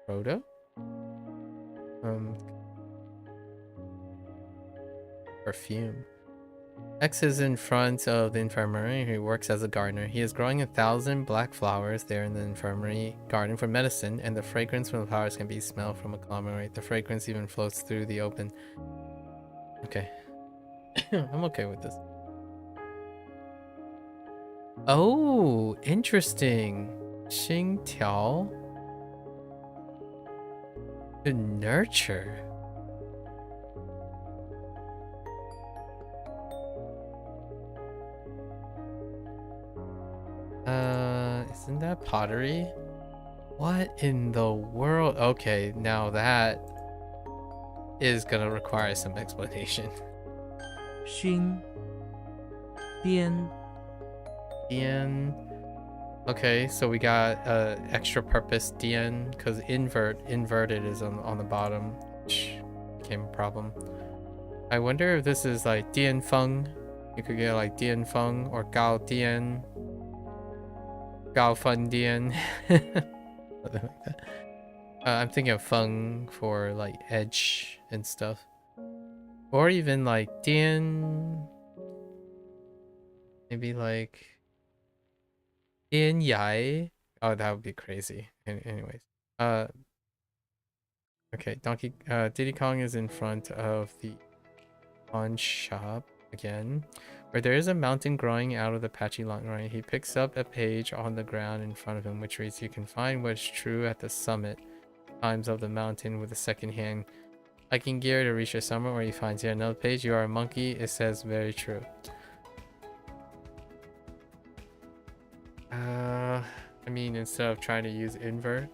S1: Rhoda? Perfume. X is in front of the infirmary. He works as a gardener. He is growing 1000 black flowers there in the infirmary garden for medicine, and the fragrance from the flowers can be smelled from a kilometer away. The fragrance even floats through the open. Okay. I'm okay with this. Oh, interesting. Xing Tiao. To nurture. Isn't that pottery? What in the world? Okay, now that is gonna require some explanation.
S6: 熏编
S1: Dian. Okay, so we got extra purpose Dian because inverted is on the bottom, which became a problem. I wonder if this is like Dian Feng. You could get like Dian Feng or Gao Dian. Gao Feng Dian. Something like that. I'm thinking of Feng for like edge and stuff. Or even like Dian. Maybe like Dian Yai. Oh, that would be crazy. Anyways. Okay, Diddy Kong is in front of the pawn shop again, where there is a mountain growing out of the patchy lawn. Right, he picks up a page on the ground in front of him, which reads, "You can find what's true at the summit times of the mountain with a second hand hiking gear to reach the summit where you find yet another page. You are a monkey. It says very true." I mean, instead of trying to use invert.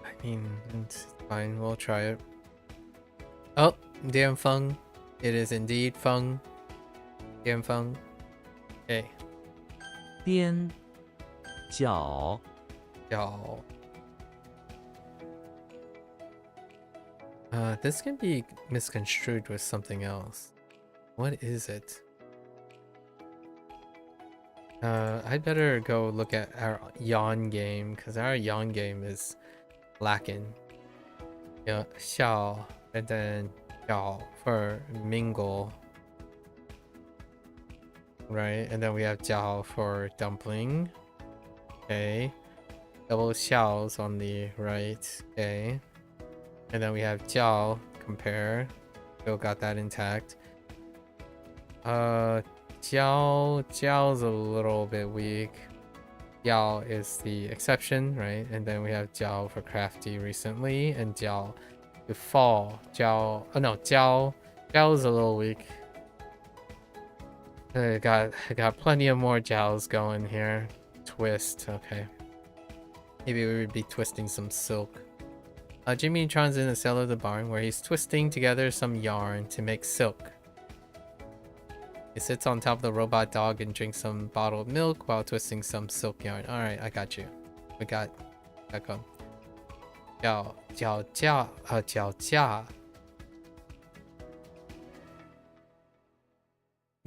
S1: I mean, it's fine. We'll try it. Oh, Dian Feng. It is indeed Feng. Dian Feng. Okay.
S6: 边角
S1: Y'all. This can be misconstrued with something else. What is it? I better go look at our yawn game, because our yawn game is lacking. Yeah, xiao, and then yao for mingle. Right, and then we have jiao for dumpling. Okay. Double xiaos on the right. Okay. And then we have jiao, compare. Still got that intact. Jiao's a little bit weak. Yao is the exception, right? And then we have Jiao for crafty recently, and Jiao to fall. Jiao, oh no, Jiao is a little weak. I got plenty of more Jiaos going here. Twist, okay. Maybe we would be twisting some silk. Jimmy Neutron's in the cellar of the barn where he's twisting together some yarn to make silk. He sits on top of the robot dog and drinks some bottled milk while twisting some silk yarn. Alright, I got you. We got come. 脚架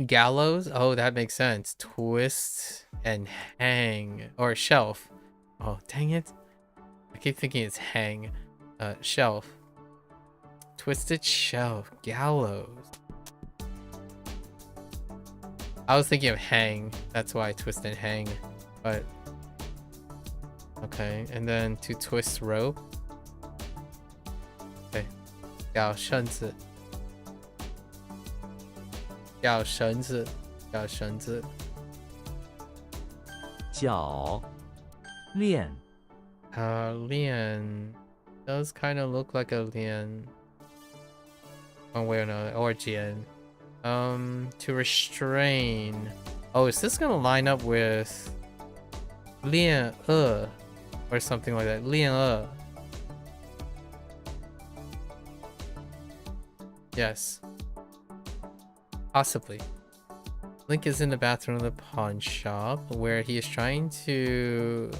S1: Gallows? Oh, that makes sense. Twist and hang. Or shelf. Oh, dang it. I keep thinking it's hang. Shelf. Twisted shelf. Gallows. I was thinking of hang. That's why I twist and hang. But... okay, and then to twist rope. Okay. 咬绳子 咬绳子 咬绳子
S6: 脚链
S1: Lian does kind of look like a Lian. One way or another. Or Jian. To restrain. Oh, is this gonna line up with Lian or something like that? Lian Yes. Possibly. Link is in the bathroom of the pawn shop where he is trying to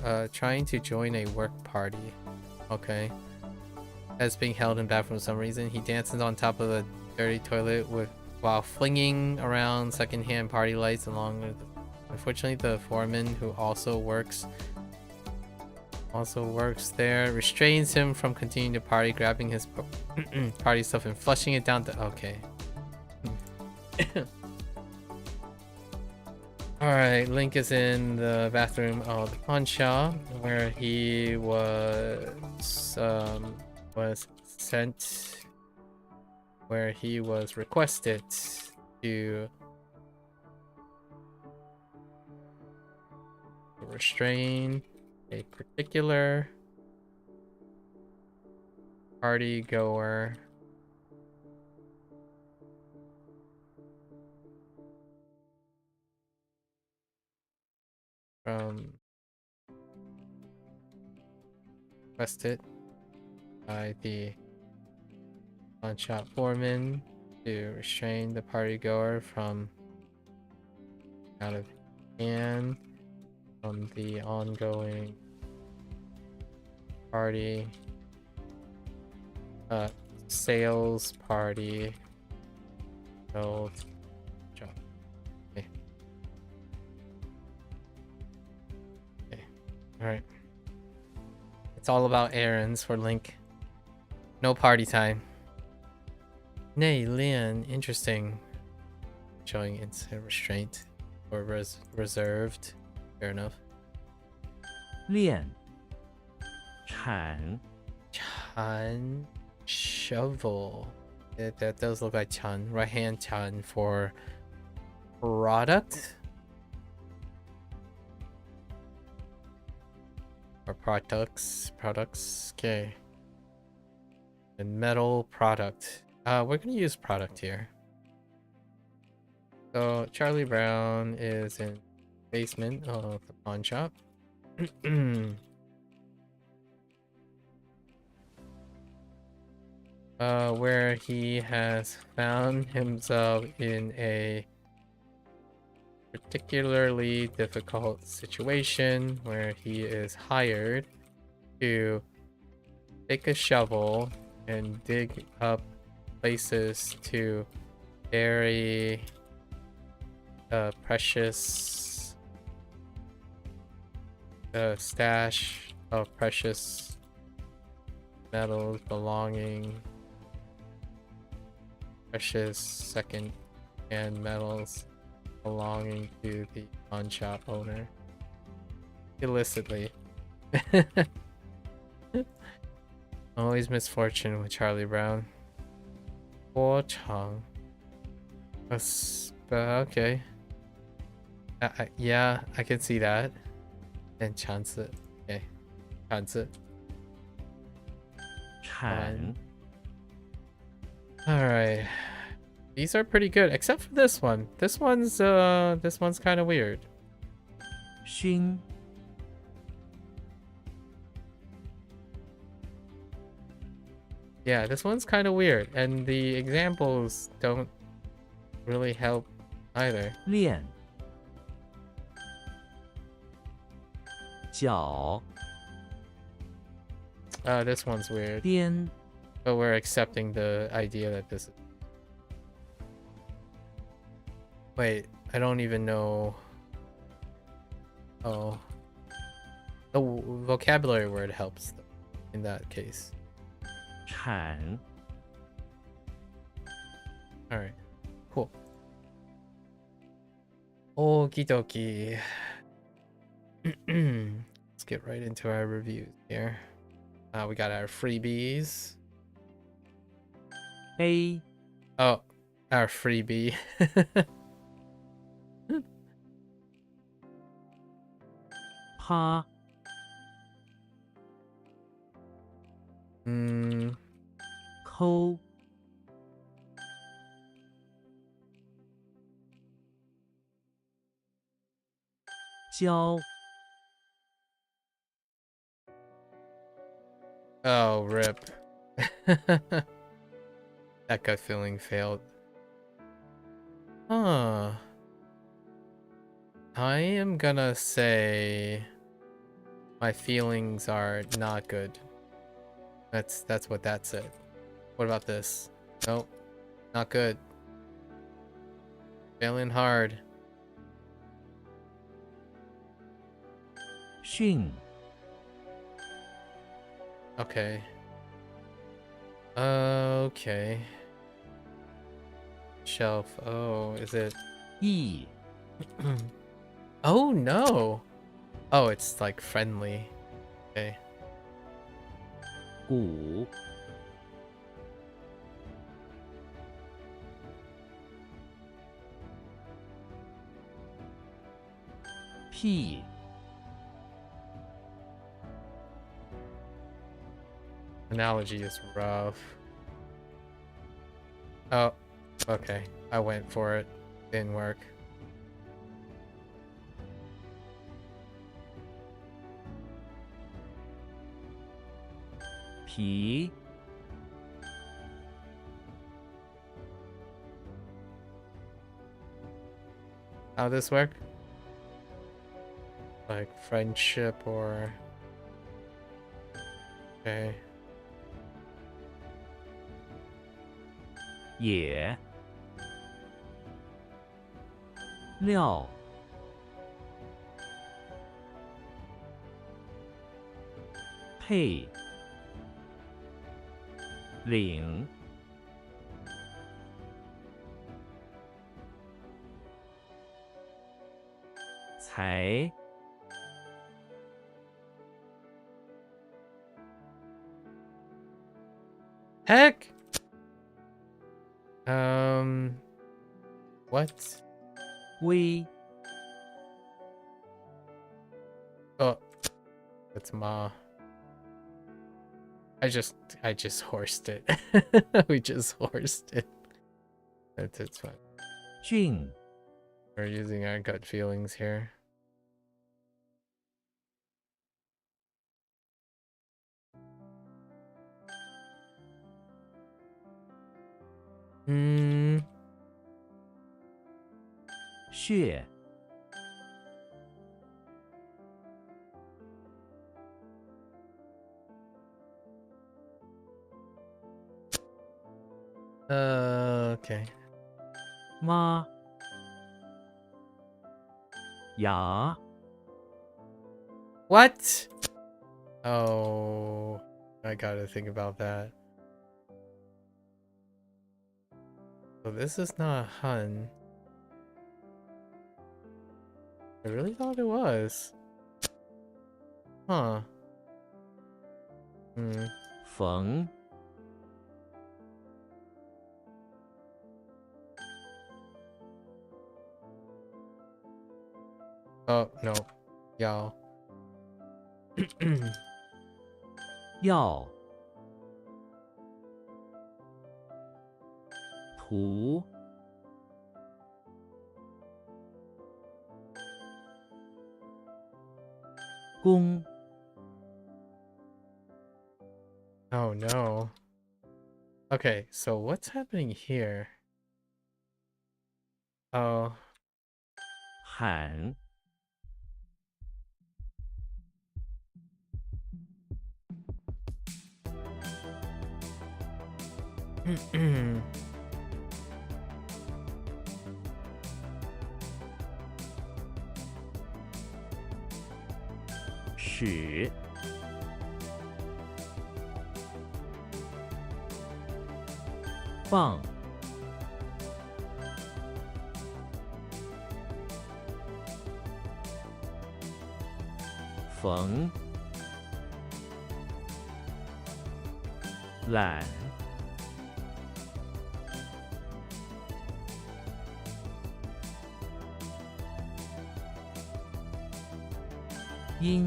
S1: join a work party. Okay. That's being held in bathroom for some reason. He dances on top of the dirty toilet while flinging around secondhand party lights along with unfortunately the foreman who also works there restrains him from continuing to party, grabbing his party stuff and flushing it down the okay. Alright, Link is in the bathroom of the pawn shop where he was sent, where he was requested to restrain a particular party goer from requested by the pawn shop foreman to restrain the party goer from out of hand from the ongoing party sales party held job. Okay. All right. It's all about errands for Link. No party time. Nay, Lian, interesting. Showing instant restraint or reserved. Fair enough.
S6: 链铲
S1: Chan shovel. That does look like Chan. Right hand Chan for product. Or products. Okay. And metal product. We're gonna use product here. So Charlie Brown is in basement of the pawn shop. Where he has found himself in a particularly difficult situation where he is hired to take a shovel and dig up places to bury precious stash of precious metals belonging precious second-hand metals belonging to the pawn shop owner illicitly. Always misfortune with Charlie Brown. Guo Chang. Okay. Yeah, I can see that. And Chanzi. Okay. Chanzi.
S6: 铲
S1: Alright. These are pretty good, except for this one. This one's kind of weird.
S6: 熏
S1: Yeah, this one's kind of weird, and the examples don't really help either.
S6: 练脚
S1: This one's weird,
S6: 颠
S1: but we're accepting the idea that this is... Wait, I don't even know... Oh. The vocabulary word helps in that case.
S6: 铲
S1: Alright, cool. Okie dokie. Let's get right into our reviews here. We got our freebies.
S6: A
S1: Oh, our freebie.
S6: pa 抠 教
S1: Oh, rip. That gut feeling failed. Huh. I am gonna say my feelings are not good. That's what that said. What about this? Nope. Not good. Failing hard.
S6: 训
S1: Okay. Okay. Shelf. Oh, is it?
S6: 意
S1: Oh no. Oh, it's like friendly. Okay.
S6: 鼓 屁
S1: Analogy is rough. Oh, okay. I went for it. Didn't work.
S6: 皮
S1: How this work? Like friendship or... Okay.
S6: 也料 配 领 才
S1: Heck! What?
S6: 微
S1: Oh, that's Ma. I just horsed it. We just horsed it. It's fine.
S6: 俊
S1: We're using our gut feelings here. Hmm.
S6: 血
S1: Okay.
S6: 妈 牙
S1: What? Oh, I gotta think about that. So this is not Hun. I really thought it was. Huh. Hmm.
S6: 缝
S1: Oh, no. Y'all.
S6: 药图 弓
S1: Oh no. Okay, so what's happening here? Oh,
S6: 喊 使 放 缝 懒 因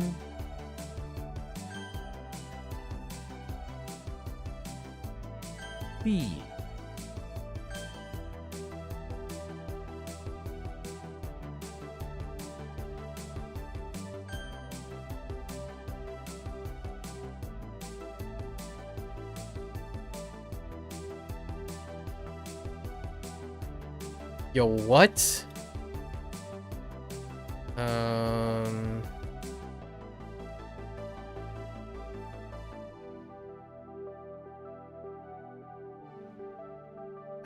S6: 必
S1: yo, what? Um,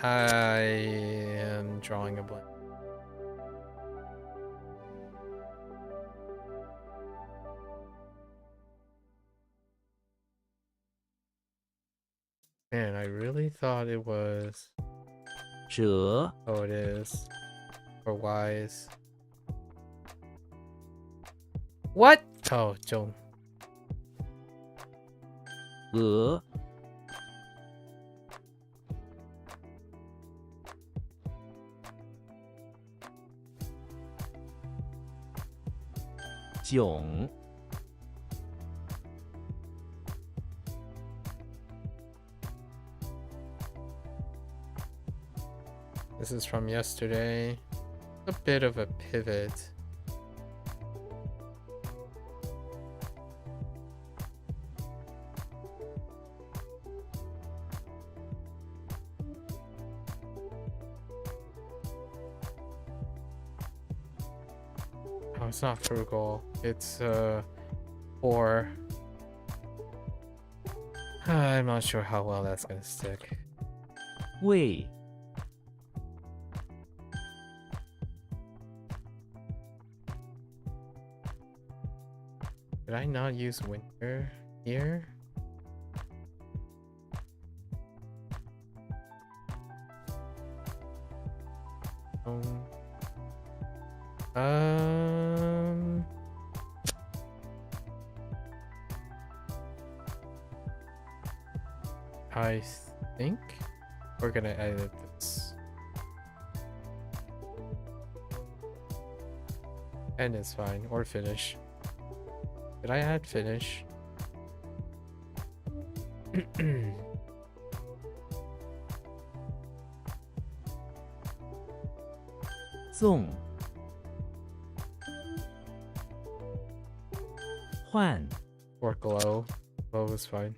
S1: I am drawing a blank. Man, I really thought it was.
S6: 折
S1: Oh, it is. Or wise. What? Oh, Joan.
S6: 额 囧
S1: This is from yesterday. A bit of a pivot. Oh, it's not frugal. It's poor. I'm not sure how well that's gonna stick.
S6: 为
S1: Did I not use winter here? Um, I think we're gonna edit this. And it's fine, or finish. Did I add finish?
S6: 纵 换
S1: Or glow. Glow is fine.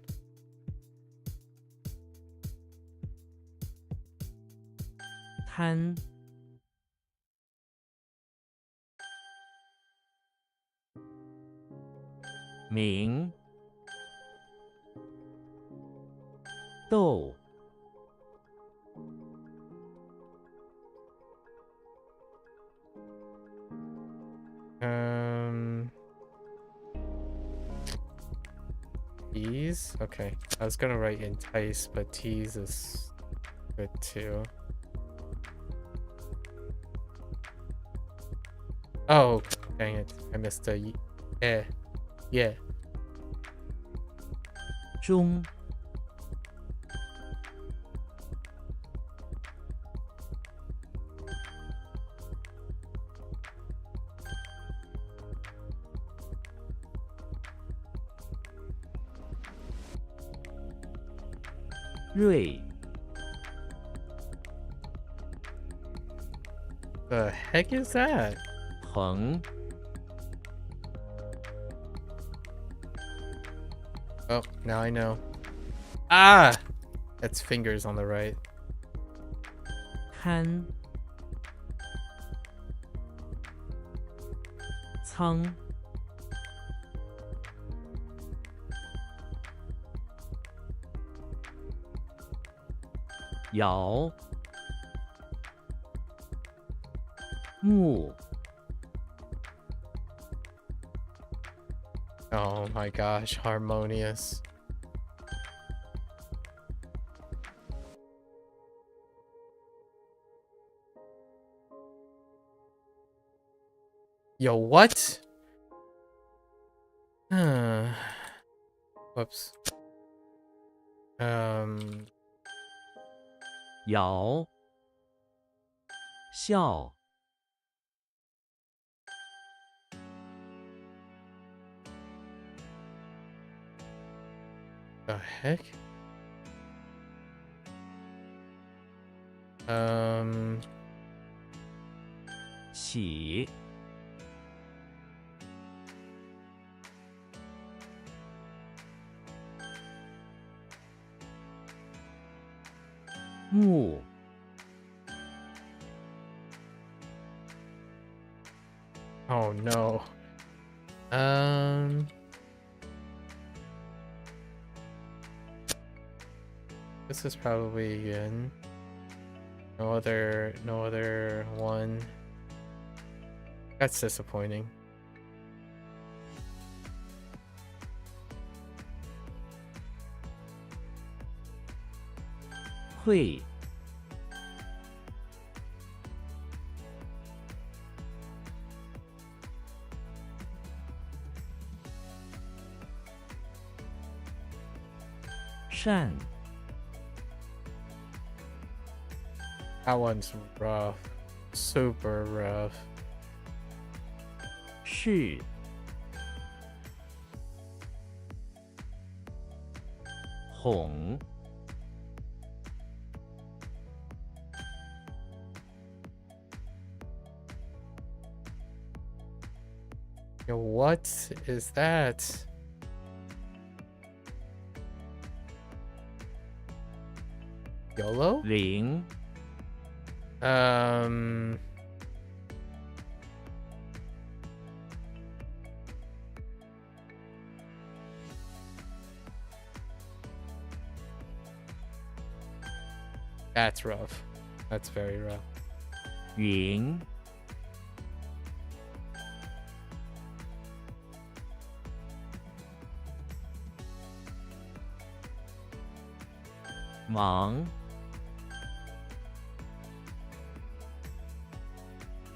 S6: 贪 明 豆
S1: Tease? Okay. I was gonna write entice, but tease is good too. Oh, dang it. I missed the yeah. Yeah.
S6: 中 锐
S1: The heck is that?
S6: 横
S1: Oh, now I know. Ah! That's fingers on the right.
S6: 堪仓摇木
S1: Oh my gosh, harmonious. Yo, what? Whoops.
S6: 摇笑
S1: The heck?
S6: 起木
S1: Oh no. This is probably good. No other one. That's disappointing.
S6: 会 善
S1: That one's rough. Super rough.
S6: 是 哄
S1: Yo, what is that? YOLO?
S6: 零
S1: That's rough. That's very rough.
S6: 云 忙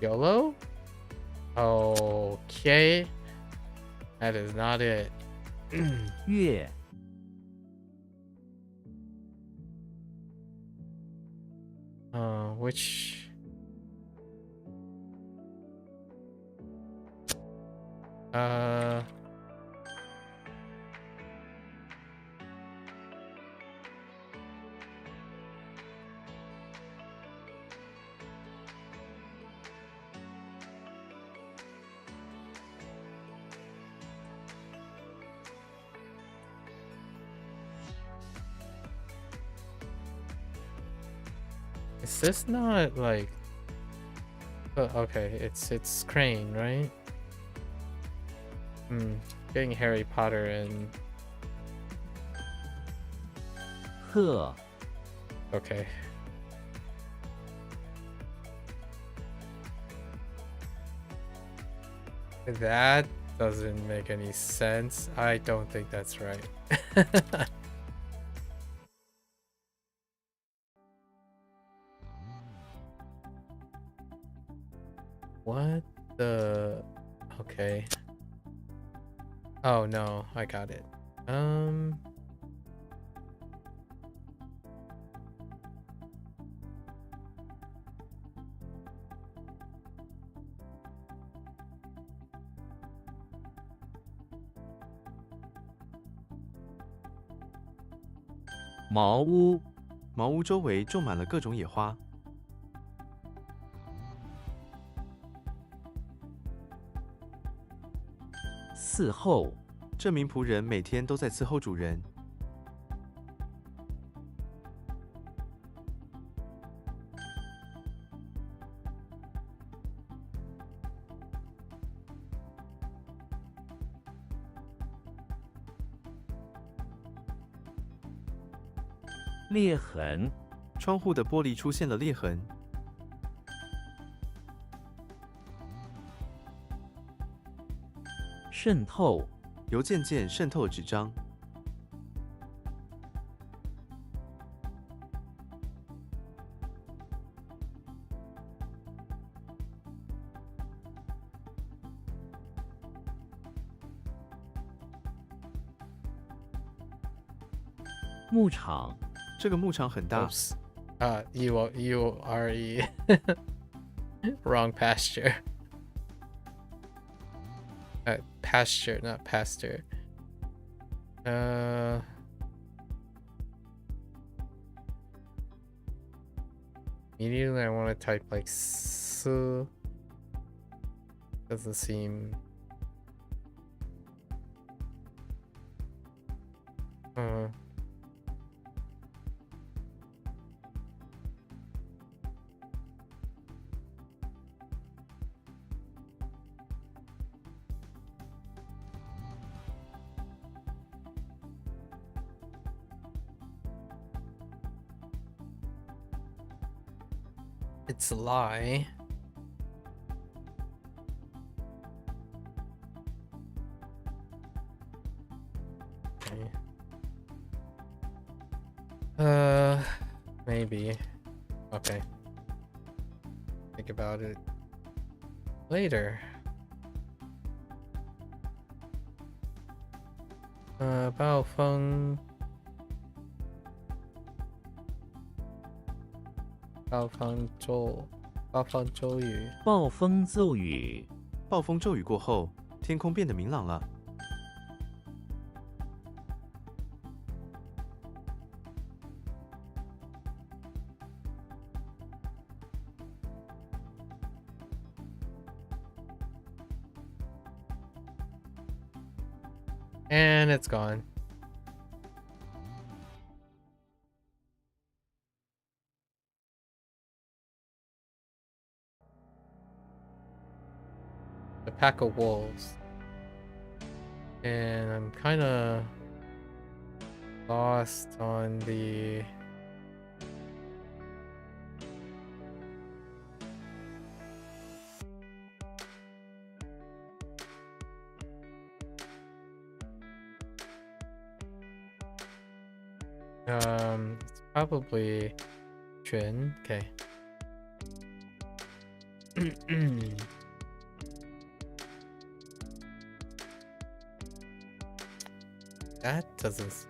S1: YOLO? Okay. That is not it.
S6: 月
S1: Which... Is this not like... okay, it's Crane, right? Getting Harry Potter and...
S6: 鹤
S1: Okay. That doesn't make any sense. I don't think that's right. What the... Okay. Oh no, I got it.
S6: 茅屋
S7: 茅屋周围种满了各种野花。
S6: 伺候
S7: 这名仆人每天都在伺候主人。
S6: 裂痕，
S7: 窗户的玻璃出现了裂痕。
S6: 渗透，
S7: 由渐渐渗透纸张。
S6: 牧场，
S7: 这个牧场很大，
S1: Oops. U R E. Wrong pasture. Pasture, not pasture. Immediately I want to type like S. Doesn't seem. It's a lie. Okay. Maybe. Okay. Think about it later. 暴风骤雨。
S6: 暴风骤雨，
S7: 暴风骤雨过后，天空变得明朗了。
S1: And it's gone. A pack of wolves. And I'm kind of lost on the it's probably Jun. Okay. That doesn't.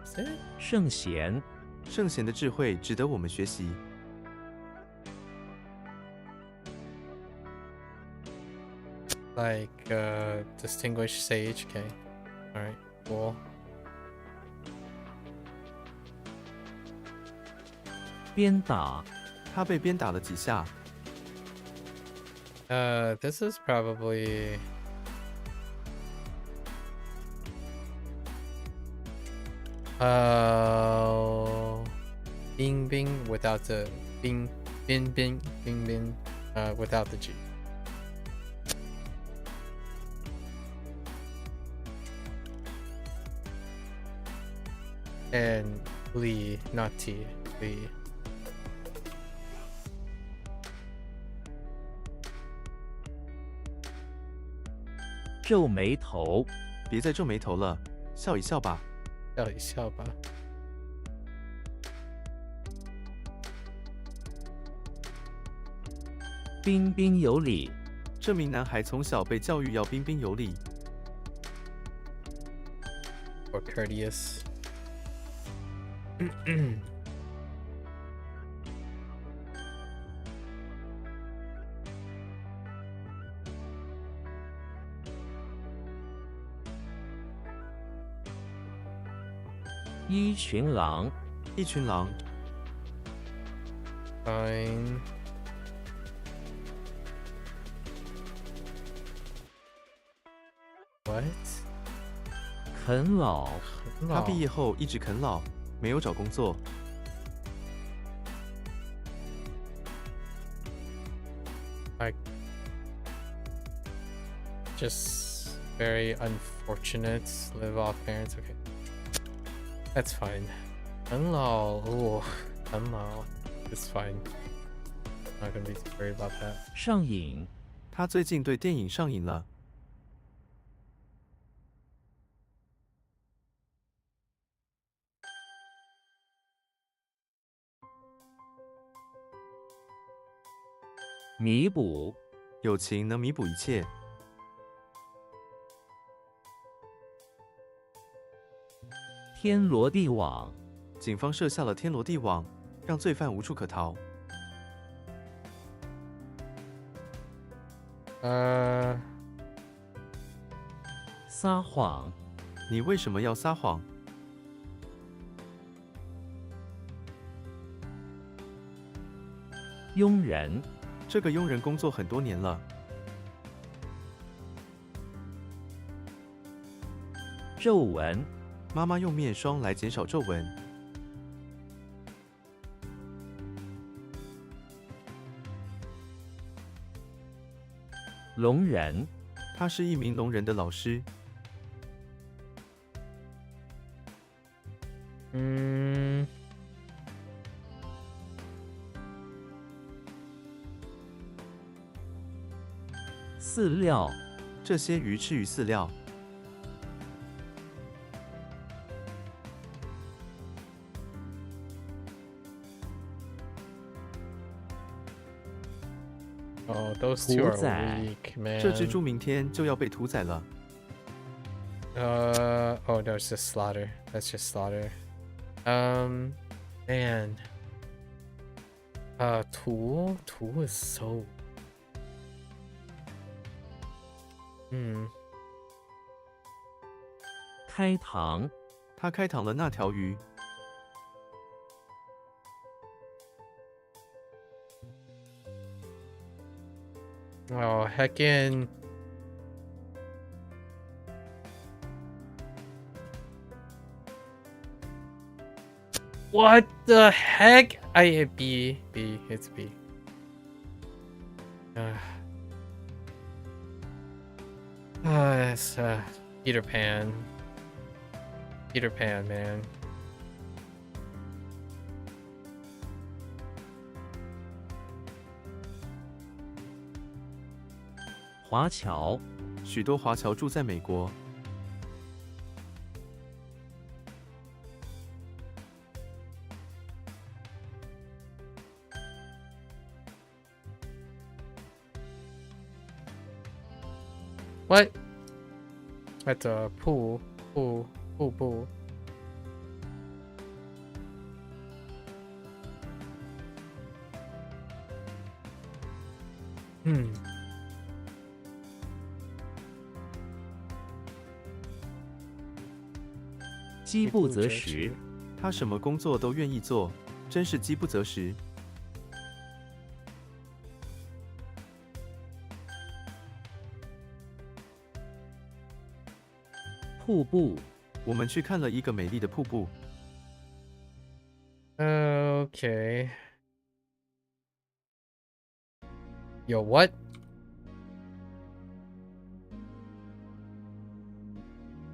S1: Is it?
S6: 圣贤，
S7: 圣贤的智慧值得我们学习。
S1: Like distinguished sage. Okay. All right. Cool.
S6: 鞭打，
S7: 他被鞭打了几下，
S1: This is probably Bing Bing without the Bing Bing without the G. And Lee, not T. Lee.
S6: 皱眉头，
S7: 别再皱眉头了，笑一笑吧。
S1: 笑一笑吧。
S6: 彬彬有礼，
S7: 这名男孩从小被教育要彬彬有礼。
S1: Or courteous.
S6: 一群狼，
S7: 一群狼，
S1: Fine. What?
S6: 啃老，
S7: 他毕业后一直啃老，没有找工作。
S1: Just very unfortunate. Live off parents. Okay. That's fine. 很老. Oh, 很老. It's fine. Not gonna be too worried about that.
S6: 上瘾，
S7: 他最近对电影上瘾了。
S6: 弥补，
S7: 友情能弥补一切。
S6: 天罗地网，
S7: 警方设下了天罗地网，让罪犯无处可逃。
S6: 撒谎，
S7: 你为什么要撒谎？
S6: 佣人，
S7: 这个佣人工作很多年了。
S6: 皱纹，
S7: 妈妈用面霜来减少皱纹。
S6: 聋人，
S7: 他是一名聋人的老师。
S6: 饲料，
S7: 这些鱼吃鱼饲料。
S1: Oh, those two are
S6: 屠宰
S1: weak, man.
S7: 这只猪明天就要被屠宰了。
S1: Oh no, it's just slaughter. That's just slaughter. Man. Tool is so.
S6: 开膛，
S7: 他开膛了那条鱼。
S1: Oh, heckin'. What the heck? B. It's B. It's Peter Pan. Peter Pan, man.
S6: 华侨，
S7: 许多华侨住在美国。
S1: What? That's a pool. Pool. Hmm.
S6: 饥不择食，
S7: 他什么工作都愿意做，真是饥不择食。
S6: 瀑布，
S7: 我们去看了一个美丽的瀑布。
S1: Okay. Yo, what?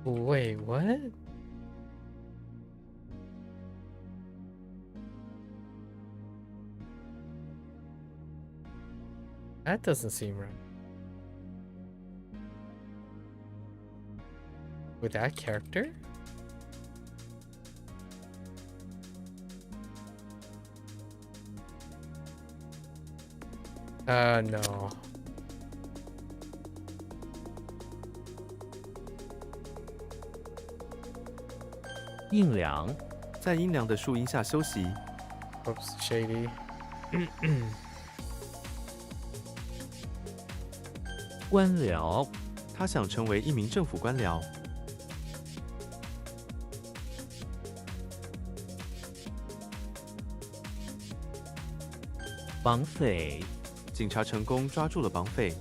S1: Wait, what? That doesn't seem right. With that character? No.
S6: 阴凉，
S7: 在阴凉的树荫下休息。
S1: Oops, shady.
S6: 官僚，
S7: 他想成为一名政府官僚。
S6: 绑匪，
S7: 警察成功抓住了绑匪。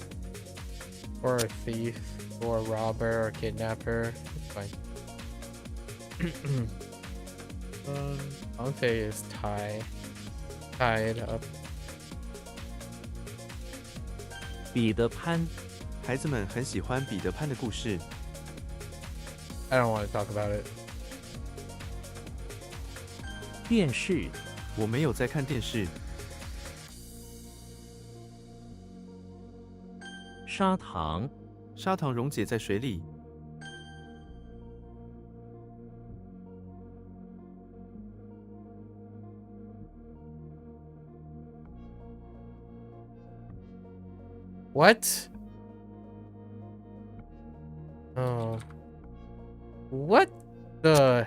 S1: Or a thief, or a robber, or kidnapper. It's fine. Bunpro is tied up.
S6: 彼得潘，
S7: 孩子们很喜欢彼得潘的故事。
S1: I don't want to talk about it.
S6: 电视、
S7: 我没有在看电视。
S6: 砂糖、
S7: 砂糖溶解在水里。
S1: What? Oh. What the?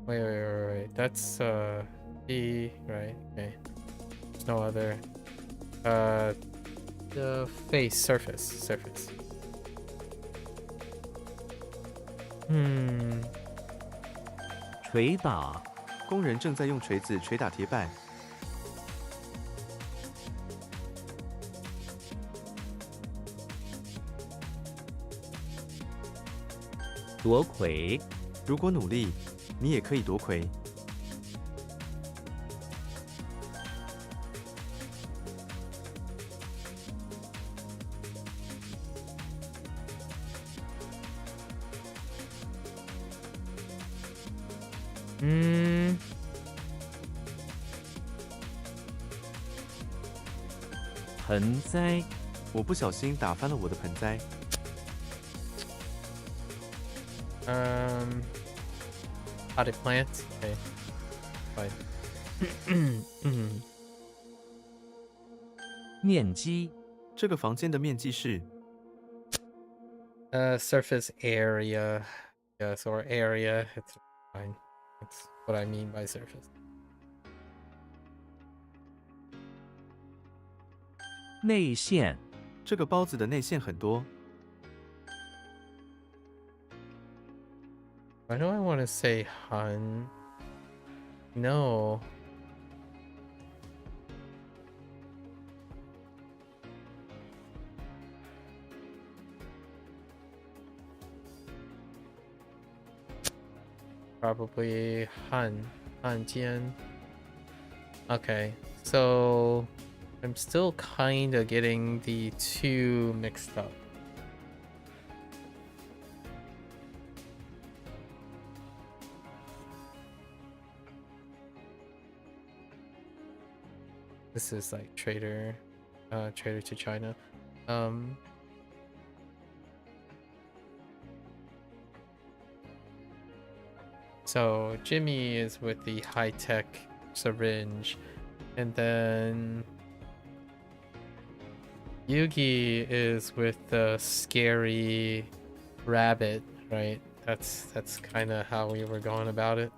S1: Wait. That's B, right? Okay. There's no other. The face surface. Hmm.
S6: 捶打、
S7: 工人正在用锤子捶打铁板。
S6: 夺魁、
S7: 如果努力，你也可以夺魁。
S6: 盆栽、
S7: 我不小心打翻了我的盆栽。
S1: Potted plants. Okay. Fine.
S6: 面积、
S7: 这个房间的面积是
S1: Surface area. Yes, or area. It's fine. That's what I mean by surface.
S6: 内馅、
S7: 这个包子的内馅很多。
S1: Why do I want to say Han? No. Probably Han Jian. Okay, so I'm still kind of getting the two mixed up. This is like trader to China. So Jimmy is with the high-tech syringe, and then Yugi is with the scary rabbit, right? That's kind of how we were going about it.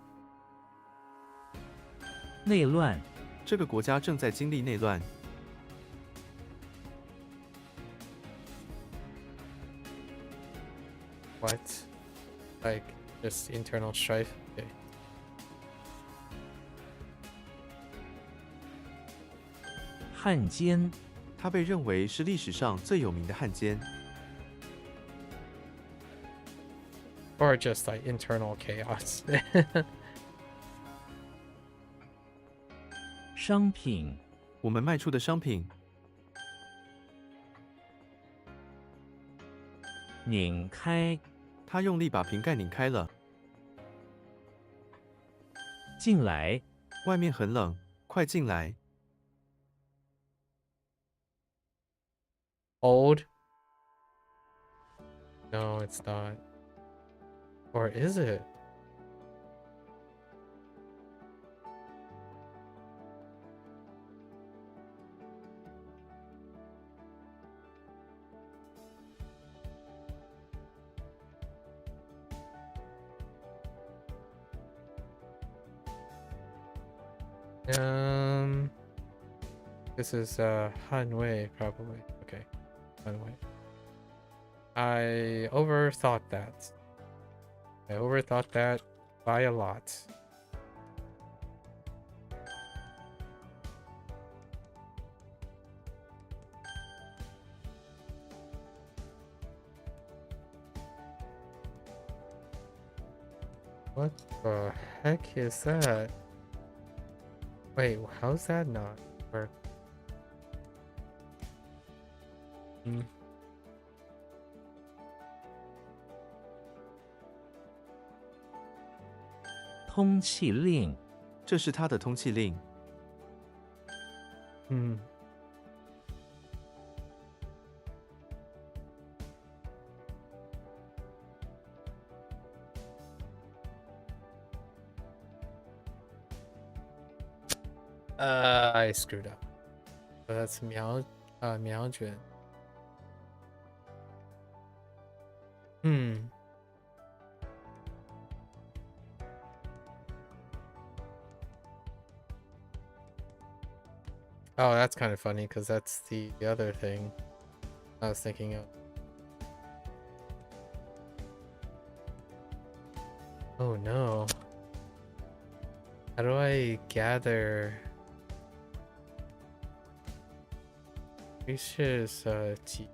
S6: 内乱、
S7: 这个国家正在经历内乱。
S1: What? Like just internal strife? Okay.
S6: 汉奸、
S7: 他被认为是历史上最有名的汉奸。
S1: Or just like internal chaos.
S6: 商品、
S7: 我们卖出的商品，
S6: 拧开、
S7: 他用力把瓶盖拧开了。
S6: 进来、
S7: 外面很冷，快进来。
S1: Old? No, it's not. Or is it? This is Hanwei probably. Okay, Hanwei. I overthought that. I overthought that by a lot. What the heck is that? Wait, how's that not work?
S6: 通气令，
S7: 这是他的通气令。
S1: 嗯。I screwed up. So that's 苗卷. Oh, that's kind of funny because that's the other thing I was thinking of. Oh no. How do I gather? This is G.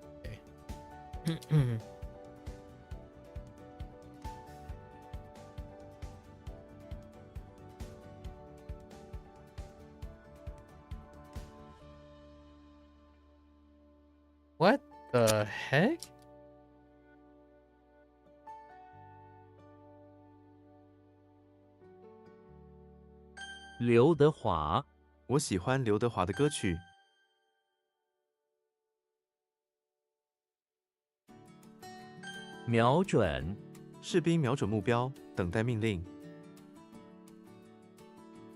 S1: What the heck?
S6: 刘德华，
S7: 我喜欢刘德华的歌曲。
S6: 瞄准，
S7: 士兵瞄准目标，等待命令。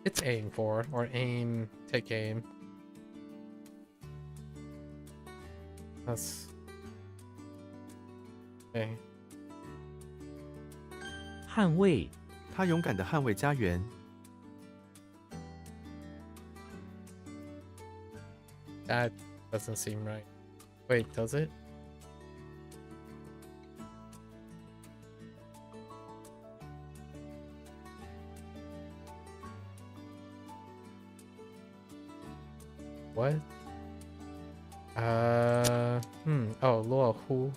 S1: It's aim for, or aim, take aim. That's okay.
S6: 捍卫，
S7: 他勇敢地捍卫家园。
S1: That doesn't seem right. Wait, does it? What? Oh, 落户.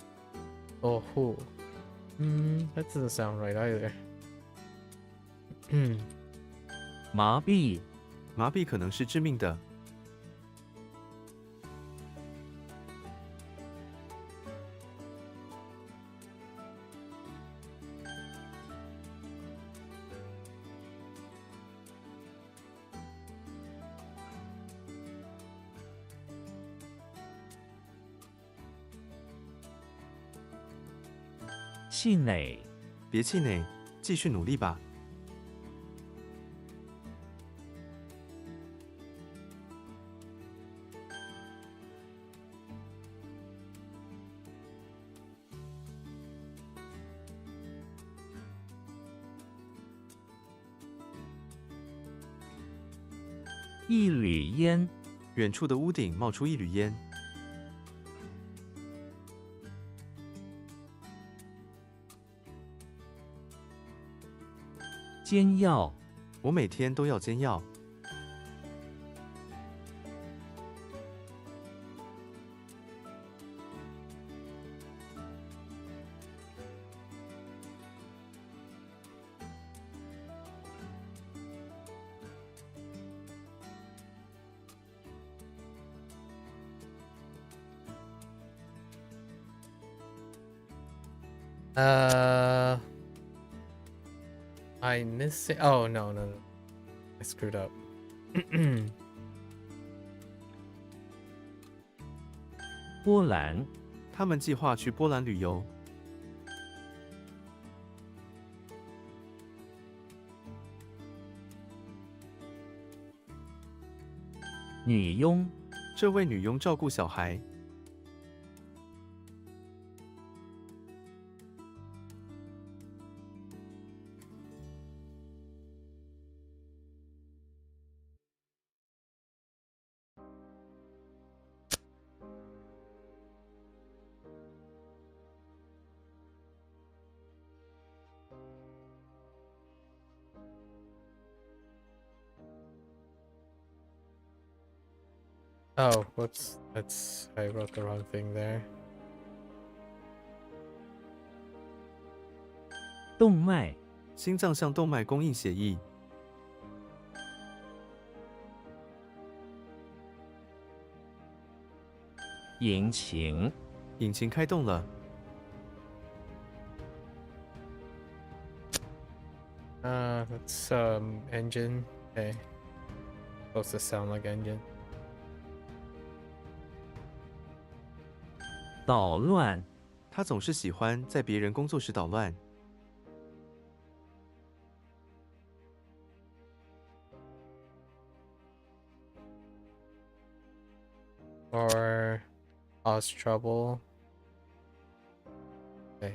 S1: That doesn't sound right either.
S6: 麻痹，
S7: 麻痹可能是致命的。
S6: 气馁，
S7: 别气馁，继续努力吧。
S6: 一缕烟，
S7: 远处的屋顶冒出一缕烟。
S6: 煎药，
S7: 我每天都要煎药。
S1: I missed it. Oh, no. I screwed up.
S6: 波兰，
S7: 他们计划去波兰旅游。
S6: 女佣，
S7: 这位女佣照顾小孩。
S1: Oh, whoops. I wrote the wrong thing there.
S6: 动脉，
S7: 心脏向动脉供应血液。
S6: 引擎，
S7: 引擎开动了。
S1: That's engine. Okay. Supposed to sound like engine.
S6: 捣乱，
S7: 他总是喜欢在别人工作时捣乱。
S1: Or cause trouble. Okay.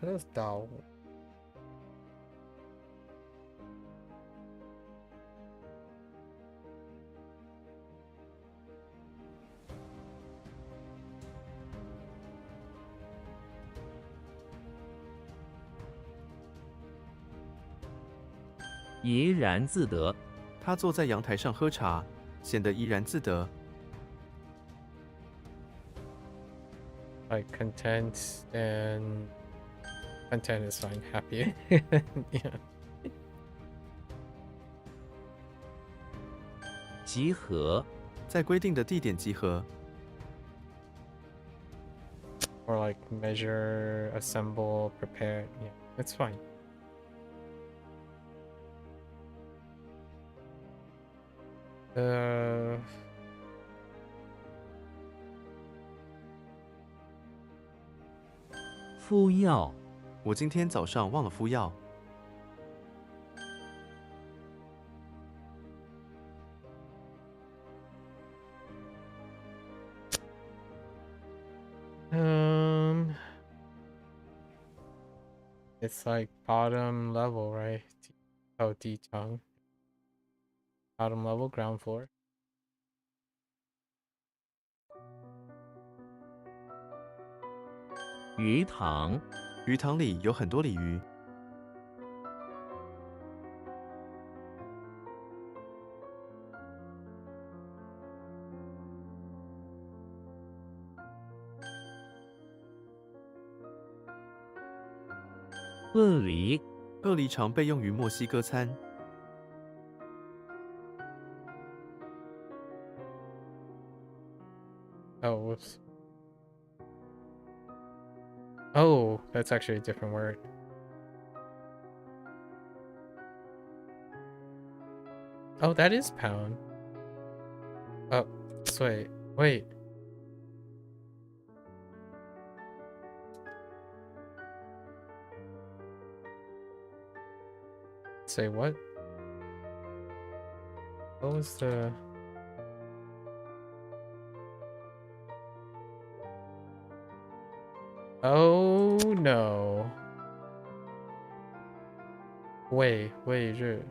S1: 它是捣。
S6: 怡然自得，
S7: 他坐在阳台上喝茶，显得怡然自得。
S1: Like content and content is fine, happy. Yeah.
S6: 集合，
S7: 在规定的地点集合。
S1: Or like measure, assemble, prepare. Yeah, it's fine.
S6: 敷药，
S7: 我今天早上忘了敷药。
S1: It's like bottom level, right? Oh, D tongue. Bottom level, ground floor.
S6: 鱼塘，
S7: 鱼塘里有很多鲤鱼。
S6: 鳄梨，
S7: 鳄梨常被用于墨西哥餐。
S1: Oh, whoops. Oh, that's actually a different word. Oh, that is pound. Oh, wait. Say what? What was the... Oh no. Wait,日.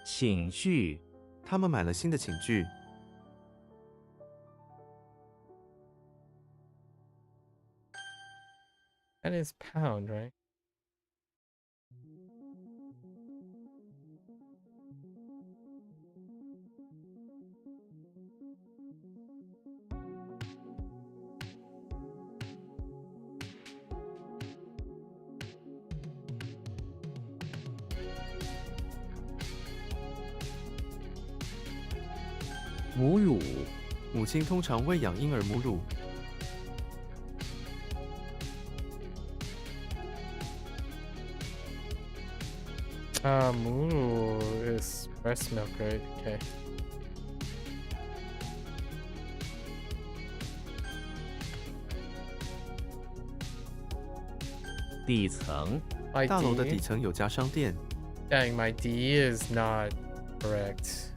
S6: 寝具，
S7: 他们买了新的寝具。
S1: That is pound, right? .
S6: 母乳，
S7: 母亲通常喂养婴儿母乳。
S1: Moo is breast milk, right? Okay.
S6: 底层，
S1: My
S7: 大楼的
S1: D?
S7: 底层有家商店。
S1: Dang, my D is not correct.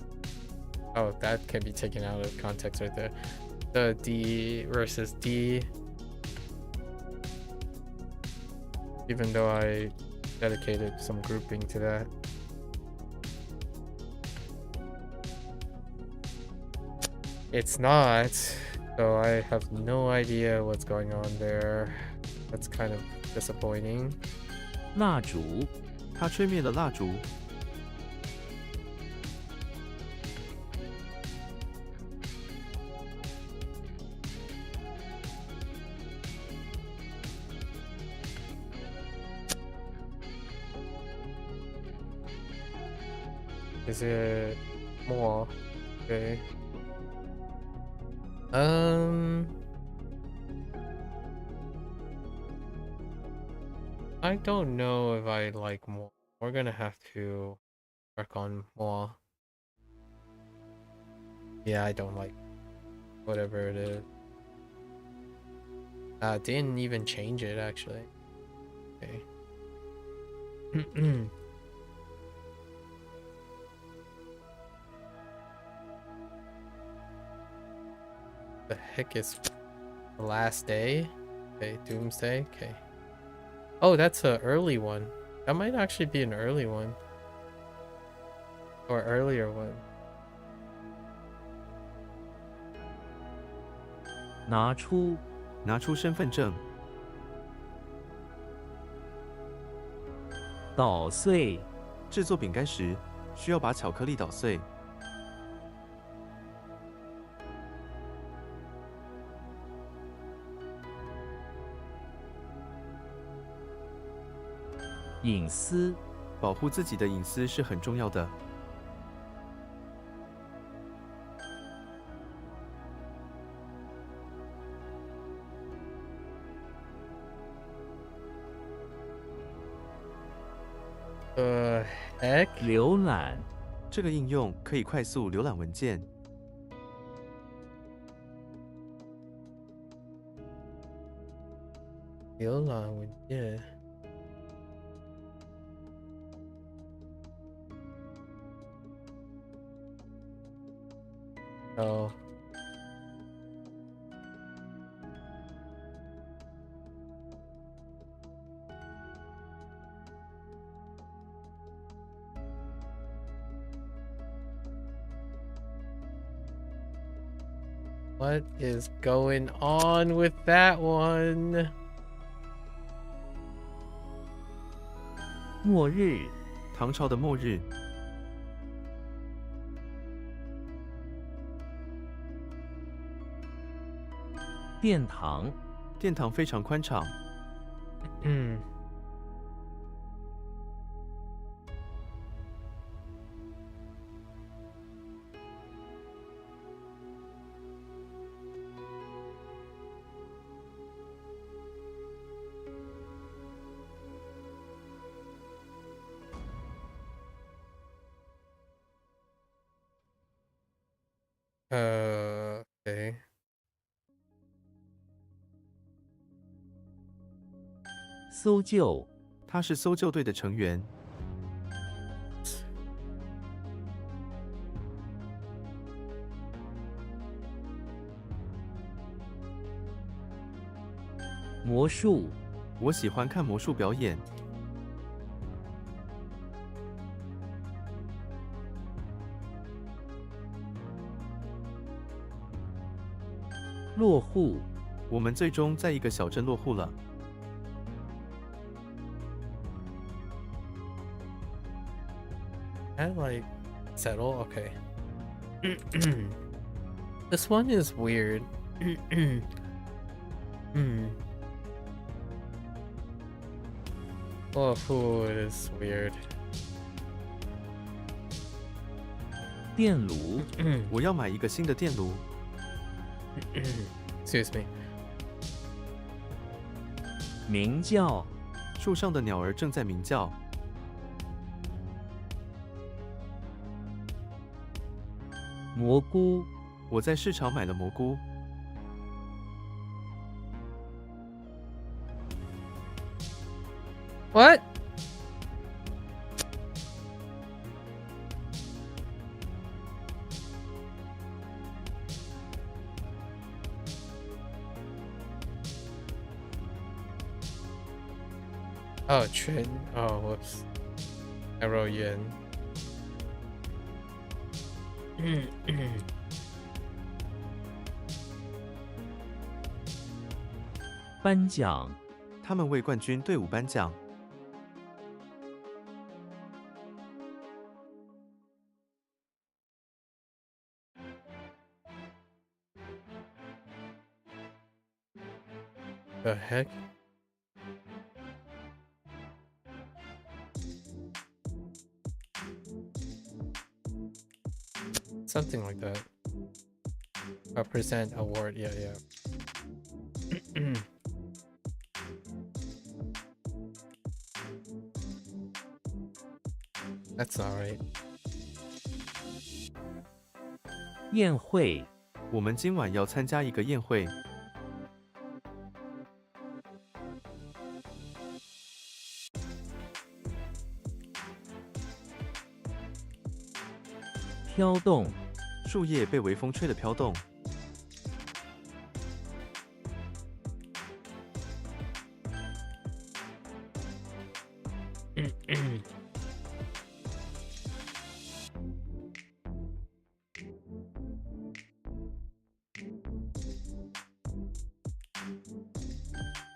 S1: Oh, that can be taken out of context right there. The D versus D. Even though I dedicated some grouping to that. It's not, so I have no idea what's going on there. That's kind of disappointing.
S6: 蜡烛，
S7: 他吹灭了蜡烛。
S1: Is it more? Okay. I don't know if I like more. We're gonna have to work on more. Yeah, I don't like whatever it is. Didn't even change it actually. Okay. The heck is the last day? Okay, Doomsday. Okay. Oh, that's an early one. That might actually be an early one. Or earlier one.
S6: 拿出
S7: 拿出身份证，
S6: 捣碎
S7: 制作饼干时需要把巧克力捣碎。
S6: 隐私
S7: 保护自己的隐私是很重要的。
S1: heck?
S6: 浏览
S7: 这个应用可以快速浏览文件。
S1: 浏览文件。Oh. What is going on with that one?
S6: 末日
S7: 唐朝的末日，
S6: 殿堂
S7: 殿堂非常宽敞，
S1: 嗯。Okay.
S6: 搜救
S7: 他是搜救队的成员。
S6: 魔术
S7: 我喜欢看魔术表演。
S6: 落户
S7: 我们最终在一个小镇落户了。
S1: I like settle. Okay. This one is weird. Oh, it is weird.
S6: 电炉
S7: 我要买一个新的电炉。
S1: Excuse me.
S6: 鸣叫
S7: 树上的鸟儿正在鸣叫。
S6: 蘑菇
S7: 我在市场买了蘑菇。
S1: What? Oh, Chen. Oh, whoops. I wrote Yin.
S6: 颁奖
S7: 他们为冠军队伍颁奖。
S1: The heck? Something like that. A present award. Yeah, yeah. That's not right.
S6: 宴会，
S7: 我们今晚要参加一个宴会。
S6: 飘动，
S7: 树叶被微风吹得飘动。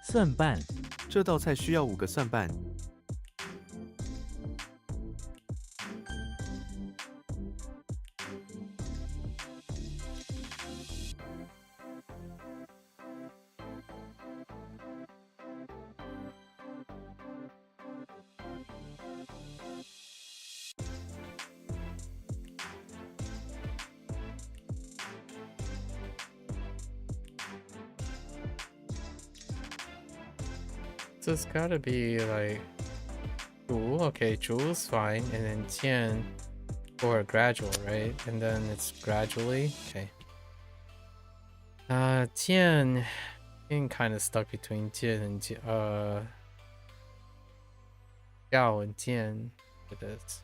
S6: 蒜瓣，
S7: 这道菜需要5个蒜瓣。
S1: So it's gotta be like Zhu. Okay, Zhu's fine, and then Tian for gradual, right? And then it's gradually. Okay. Tian kind of stuck between Tian and Xiao and Tian for this.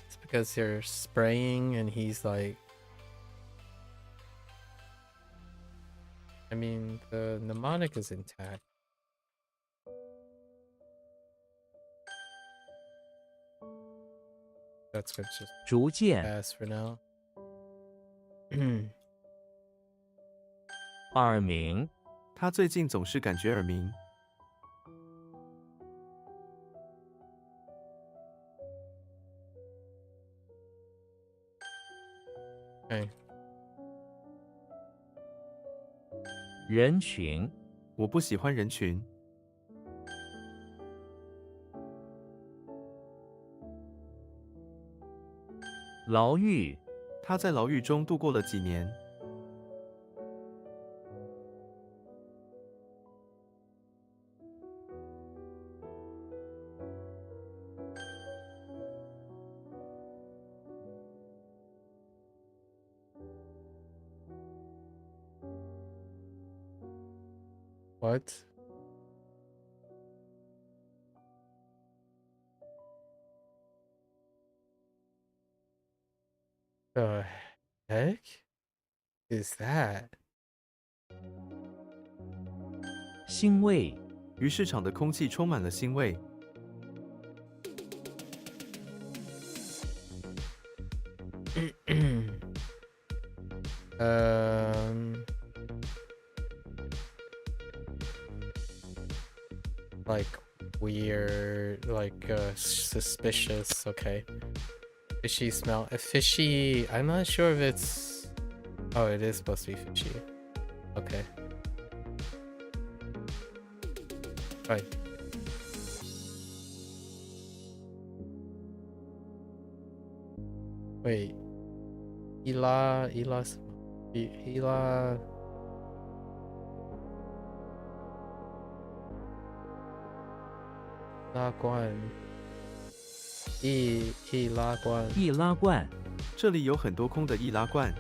S1: It's because they're spraying and he's like, I mean, the mnemonic is intact. That's good. Just
S6: 逐渐，
S1: pass for now.
S6: 耳鸣，
S7: 他最近总是感觉耳鸣。
S1: Okay.
S6: 人群，
S7: 我不喜欢人群。
S6: 牢狱，
S7: 他在牢狱中度过了几年。
S1: What? The heck is that?
S6: 腥味，
S7: 鱼市场的空气充满了腥味。
S1: Like weird, like suspicious. Okay. Fishy smell. Fishy. I'm not sure if it's. Oh, it is supposed to be fishy. Okay. Right. Wait. Ela. La Guan. 易拉罐，
S6: 易拉罐，
S7: 这里有很多空的易拉罐。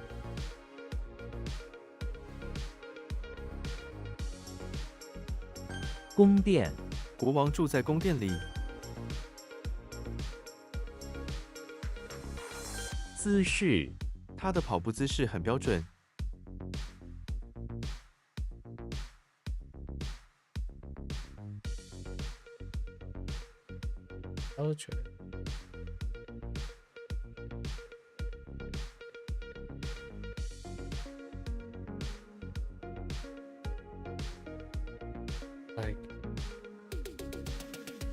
S6: 宫殿，
S7: 国王住在宫殿里。
S6: 姿势，
S7: 他的跑步姿势很标准。
S1: 标准。Like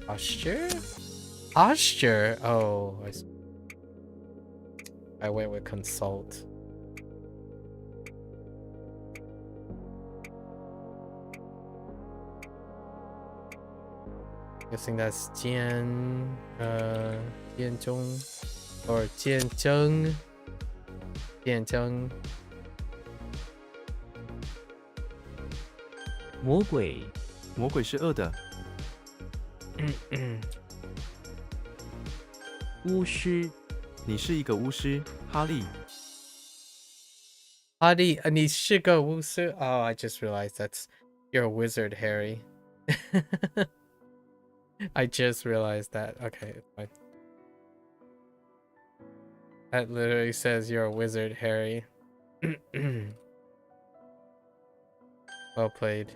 S1: posture? Posture? Oh, I went with consult. Guessing that's Jian Jianzhong or Jianzheng.
S6: 魔鬼，
S7: 魔鬼是恶的。
S6: 巫师，
S7: 你是一个巫师，哈利。
S1: Hadi Anishika Wusu. Oh, I just realized you're a wizard, Harry. I just realized that. Okay, it's fine. That literally says you're a wizard, Harry. Well played.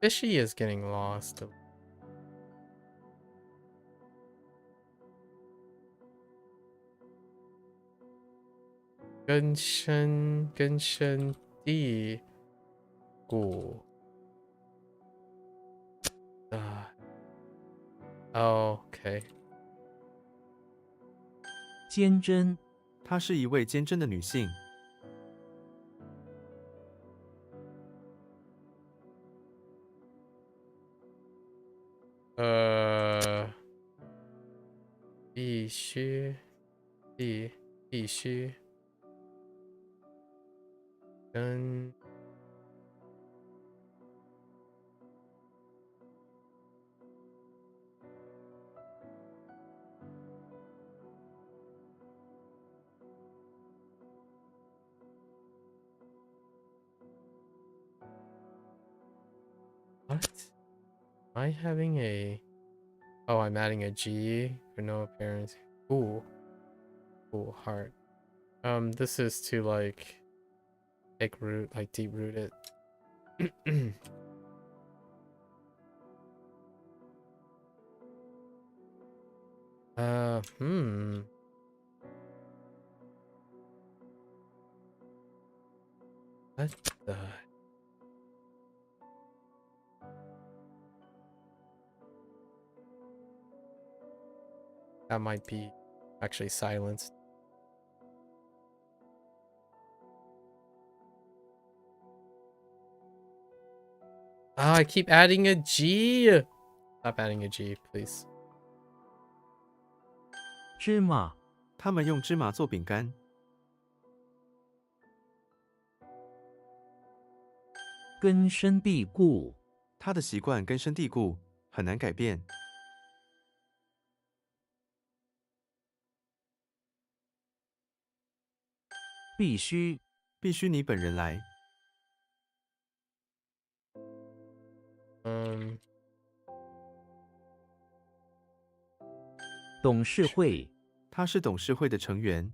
S1: Fishy is getting lost. Genshin D. Gu. Oh, okay.
S6: 坚贞，
S7: 她是一位坚贞的女性。
S1: 必须跟 What? Am I having a... Oh, I'm adding a G for no appearance. Ooh. Ooh, heart. This is to like take root, like deep root it. What the... That might be actually silenced. Ah, I keep adding a G. Stop adding a G, please.
S6: 芝麻，
S7: 他们用芝麻做饼干。
S6: 根深蒂固，
S7: 他的习惯根深蒂固，很难改变。
S6: 必须，
S7: 必须你本人来。
S6: 董事会，
S7: 他是董事会的成员。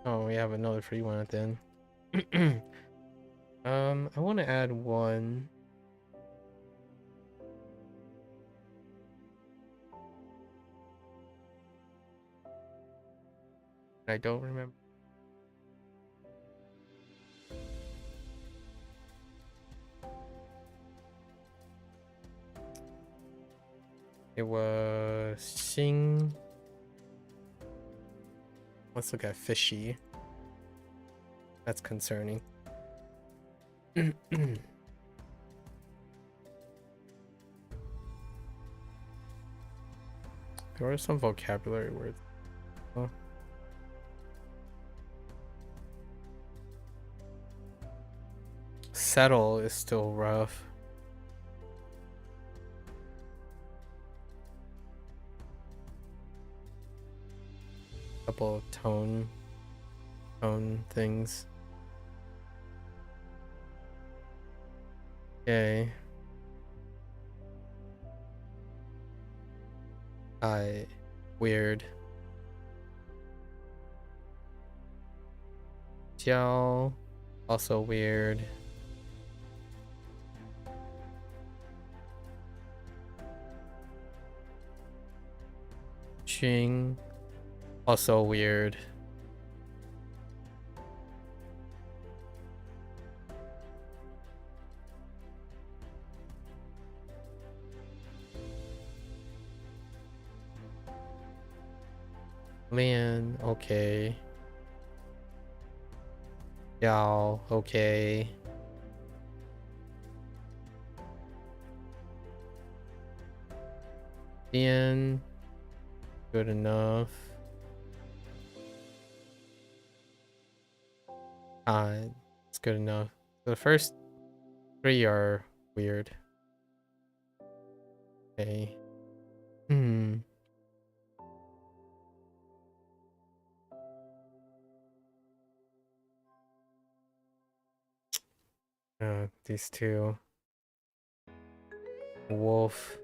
S1: Oh, we have another free one at the end. I want to add one. I don't remember. It was Xing. Let's look at fishy. That's concerning. There are some vocabulary words. Huh? Settle is still rough. Couple of tone things. Okay. Weird. Jiao, also weird. Xing, also weird. Lian, okay. Yao, okay. Ian, good enough. It's good enough. The first 3 are weird. Okay. These two. Wolf.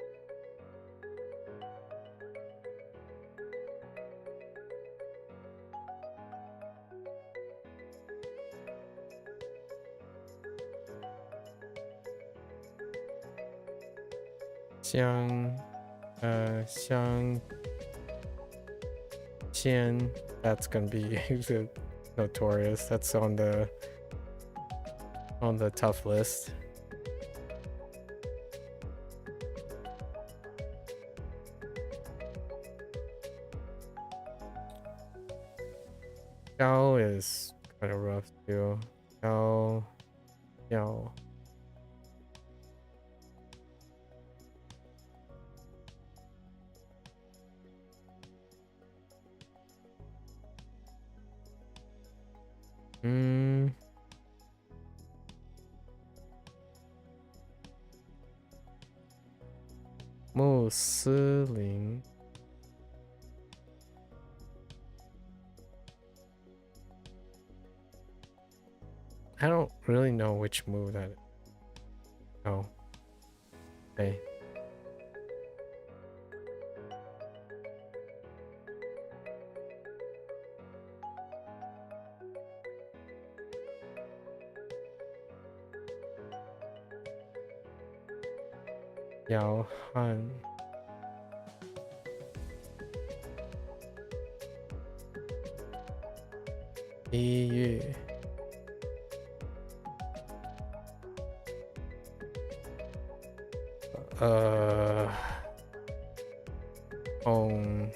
S1: Xiang, Xian. That's gonna be notorious. That's on the tough list. Xiao is kind of rough too. Xiao. Mo Siling. I don't really know which move that is. Oh. Okay. Yao Han. Yu. Hoang.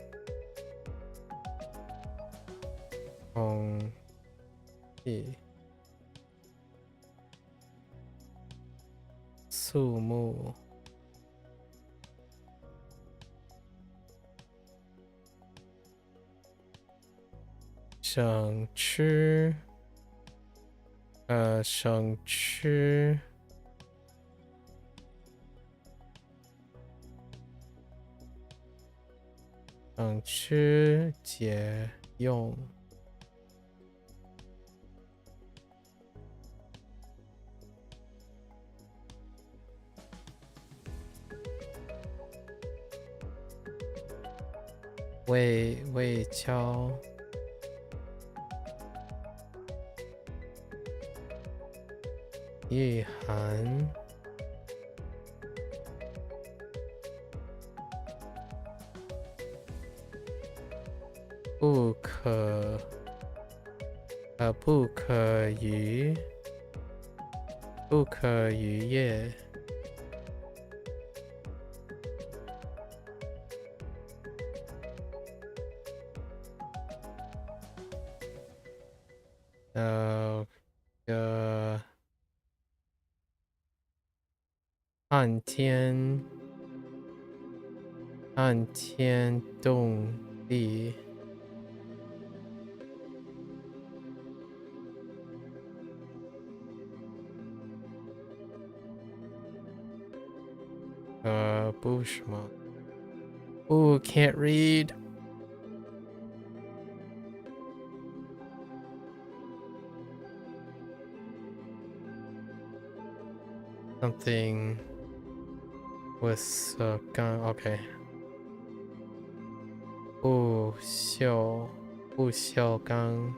S1: Sumo. Shang Chi. Shang Chi. Shang Chi Jie Yong. Wei Qiao. Yi Han.不可逾越。撼天动地。不什么？ Ooh, can't read. Something with gun. Okay. 不锈钢。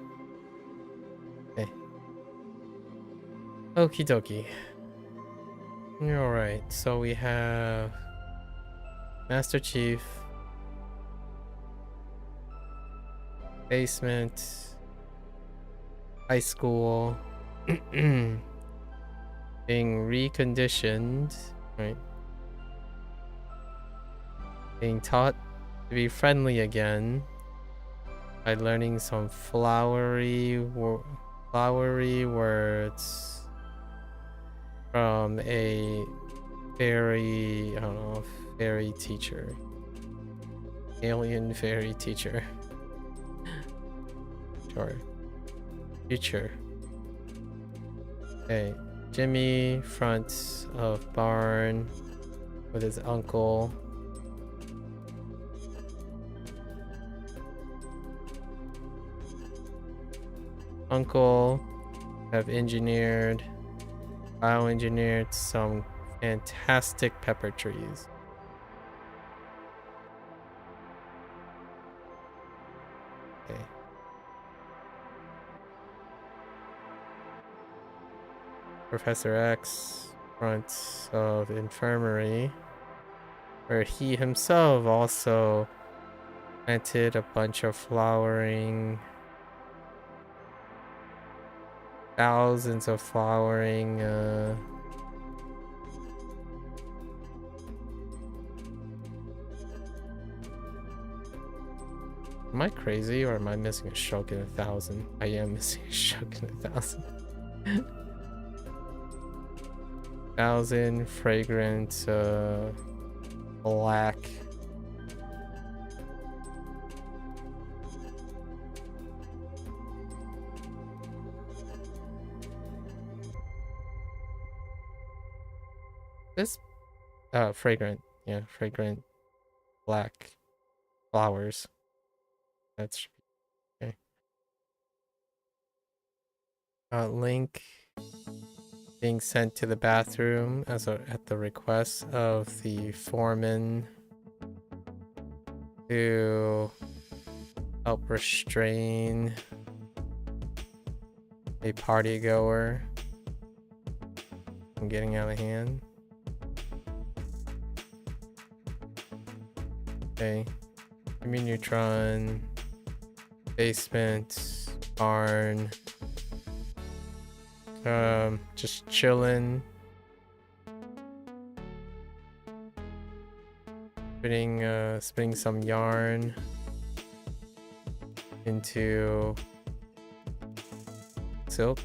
S1: Okay. Okie dokie. Alright, so we have Master Chief, basement, high school, being reconditioned, right? Being taught to be friendly again by learning some flowery flowery words from a fairy, I don't know, fairy teacher. Alien fairy teacher. Sure. Future. Okay. Jimmy, front of barn with his uncle. Uncle have bioengineered some fantastic pepper trees. Okay. Professor X, front of infirmary, where he himself also planted a bunch of flowering, thousands of flowering am I crazy or am I missing a stroke in 1,000? I am missing a stroke in 1,000. 1,000 fragrant black this fragrant, yeah, fragrant black flowers. That's okay. Link being sent to the bathroom at the request of the foreman to help restrain a party goer from getting out of hand. Okay. Jimmy Neutron, basement, barn. Just chilling. Spinning some yarn into silk.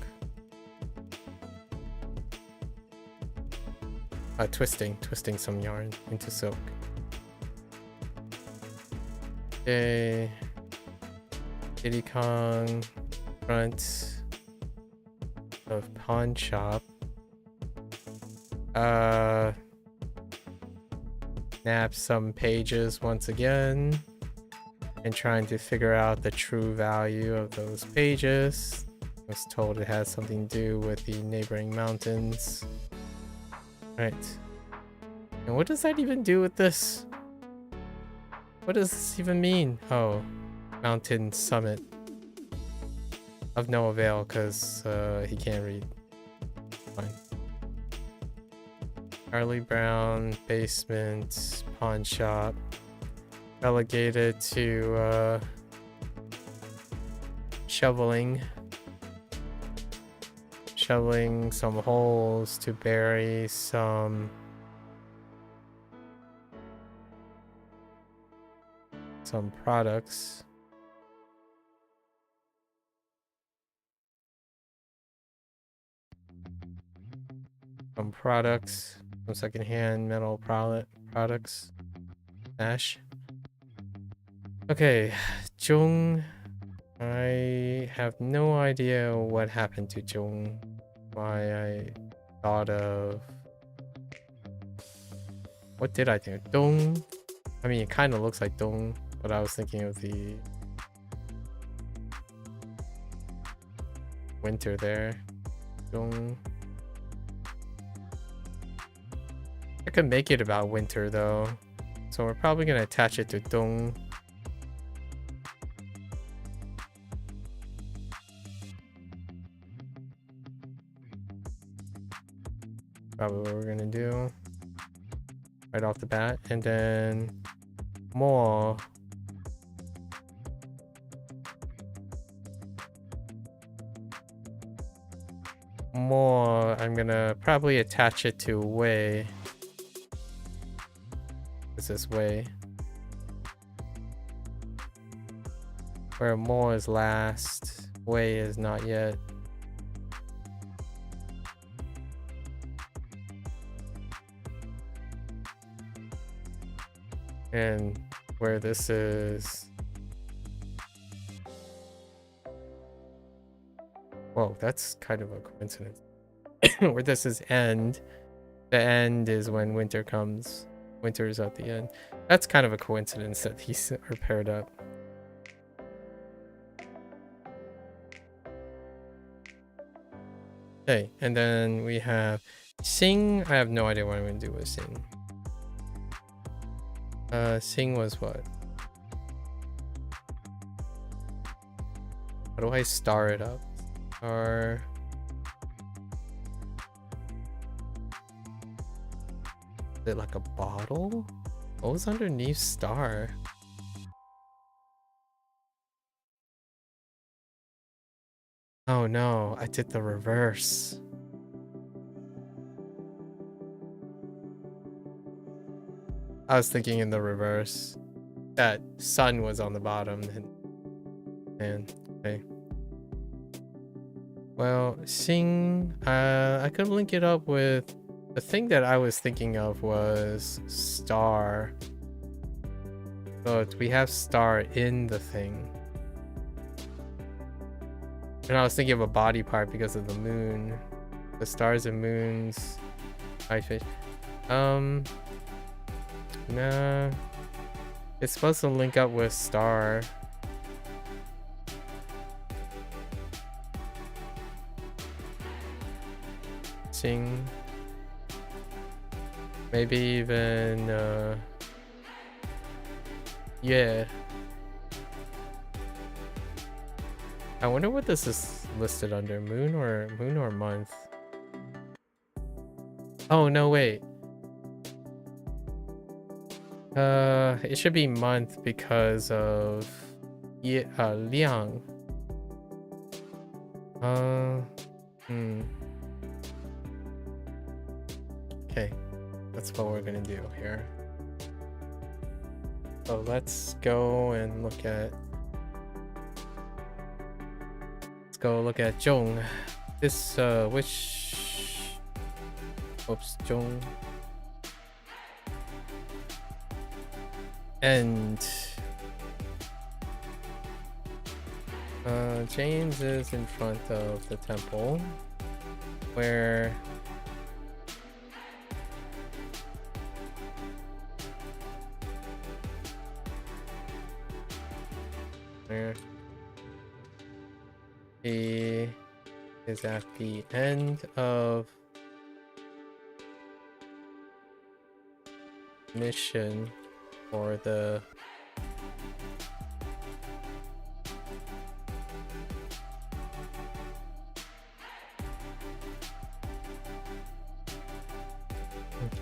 S1: Twisting some yarn into silk. Okay. Diddy Kong, front of pawn shop. Nab some pages once again and trying to figure out the true value of those pages. I was told it has something to do with the neighboring mountains. Right. And what does that even do with this? What does this even mean? Oh, mountain summit. Of no avail because he can't read. Fine. Charlie Brown, basement, pawn shop. Relegated to shoveling some holes to bury some products. Some secondhand metal products. Ash. Okay, Jung. I have no idea what happened to Jung. Why I thought of... What did I think? Dong. I mean, it kind of looks like Dong, but I was thinking of the winter there. Dong. I could make it about winter though, so we're probably gonna attach it to Dong. Probably what we're gonna do right off the bat, and then more. I'm gonna probably attach it to Wei. This is Wei. Where more is last, Wei is not yet. And where this is... Whoa, that's kind of a coincidence. Where this is end. The end is when winter comes. Winter is at the end. That's kind of a coincidence that these are paired up. Okay, and then we have Sing. I have no idea what I'm going to do with Sing. Sing was what? How do I star it up? Star... Is it like a bottle? What was underneath star? Oh no, I did the reverse. I was thinking in the reverse. That sun was on the bottom. And okay. Well, Sing, I could link it up with... The thing that I was thinking of was star. So we have star in the thing. And I was thinking of a body part because of the moon. The stars and moons. I fish. Nah. It's supposed to link up with star. Sing. Maybe even yeah. I wonder what this is listed under. Moon or month? Oh no, wait. It should be month because of Liang. Okay. That's what we're gonna do here. So let's go and look at... Let's go look at Zhong. This, which... Oops, Zhong. And... James is in front of the temple, where... He is at the end of mission for the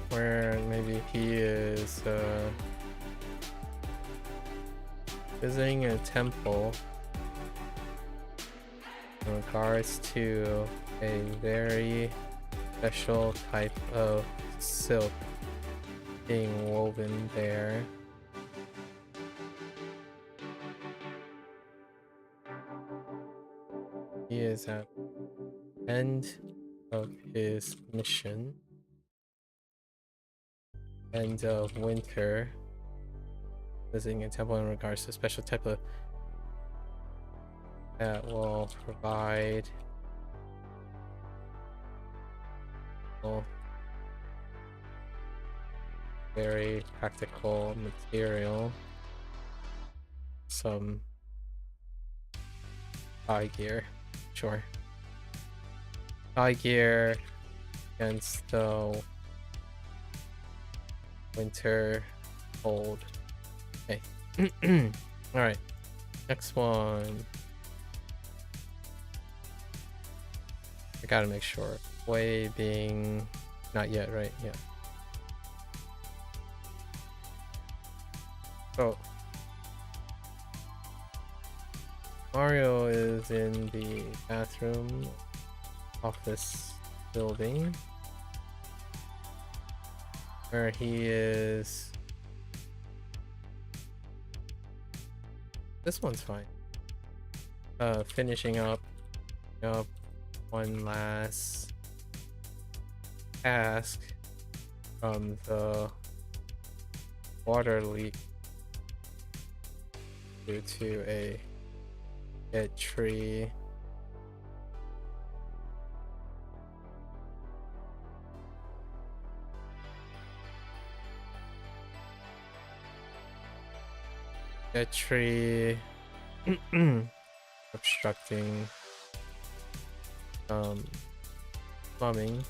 S1: where maybe he is visiting a temple in regards to a very special type of silk being woven there. He is at the end of his mission. End of winter. Visiting a temple in regards to a special type of that will provide very practical material, some eye gear, sure, eye gear against the winter cold. Okay. All right, next one. I gotta make sure. Way being not yet, right? Yeah. So Mario is in the bathroom office building where he is. This one's fine. Finishing up one last task from the water leak due to a dead tree. Dead tree obstructing plumbing.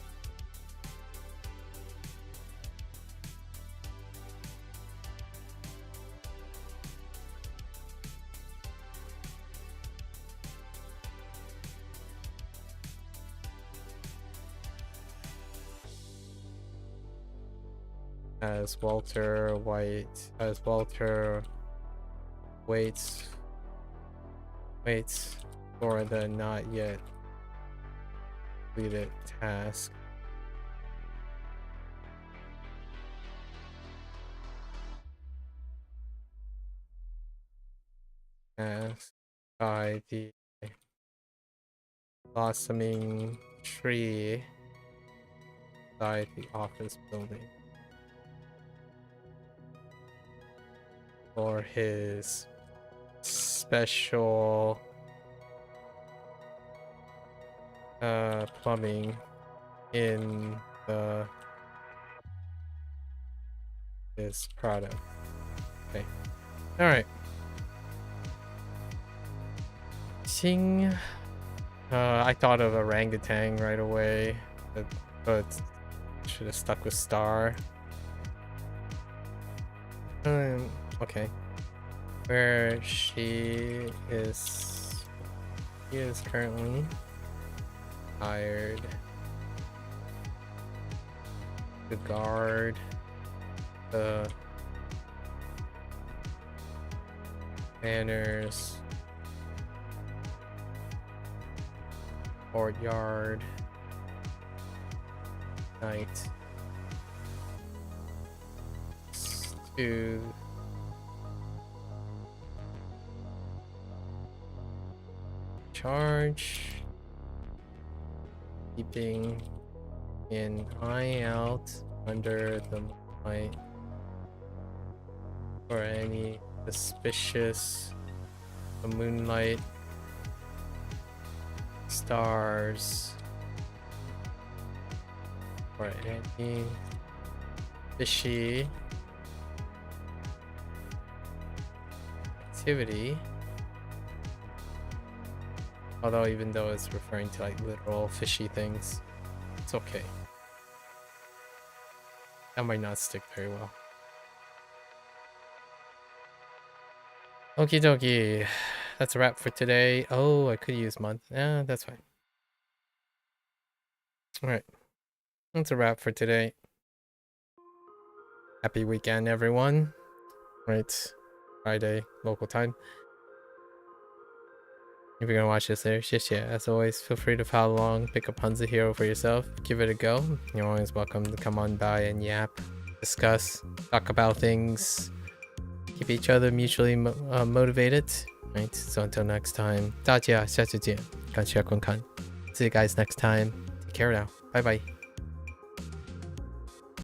S1: As Walter waits for the not yet completed task. Task by the blossoming tree inside the office building. For his special plumbing in this product. Okay. All right. Sing. I thought of orangutan right away, but should have stuck with star. Okay. Where she is currently hired to guard the manor's courtyard night to charge, keeping an eye out under the light for any suspicious moonlight, stars, or any fishy activity. Although even though it's referring to like literal fishy things, it's okay. That might not stick very well. Okie dokie. That's a wrap for today. Oh, I could use month. Yeah, that's fine. Alright. That's a wrap for today. Happy weekend, everyone. Right. Friday, local time. If you're gonna watch this later, as always, feel free to follow along, pick up HanziHero for yourself, give it a go. You're always welcome to come on by and yap, discuss, talk about things, keep each other mutually motivated. Right, so until next time, 大家下次见，感谢观看. See you guys next time. Take care now. Bye bye.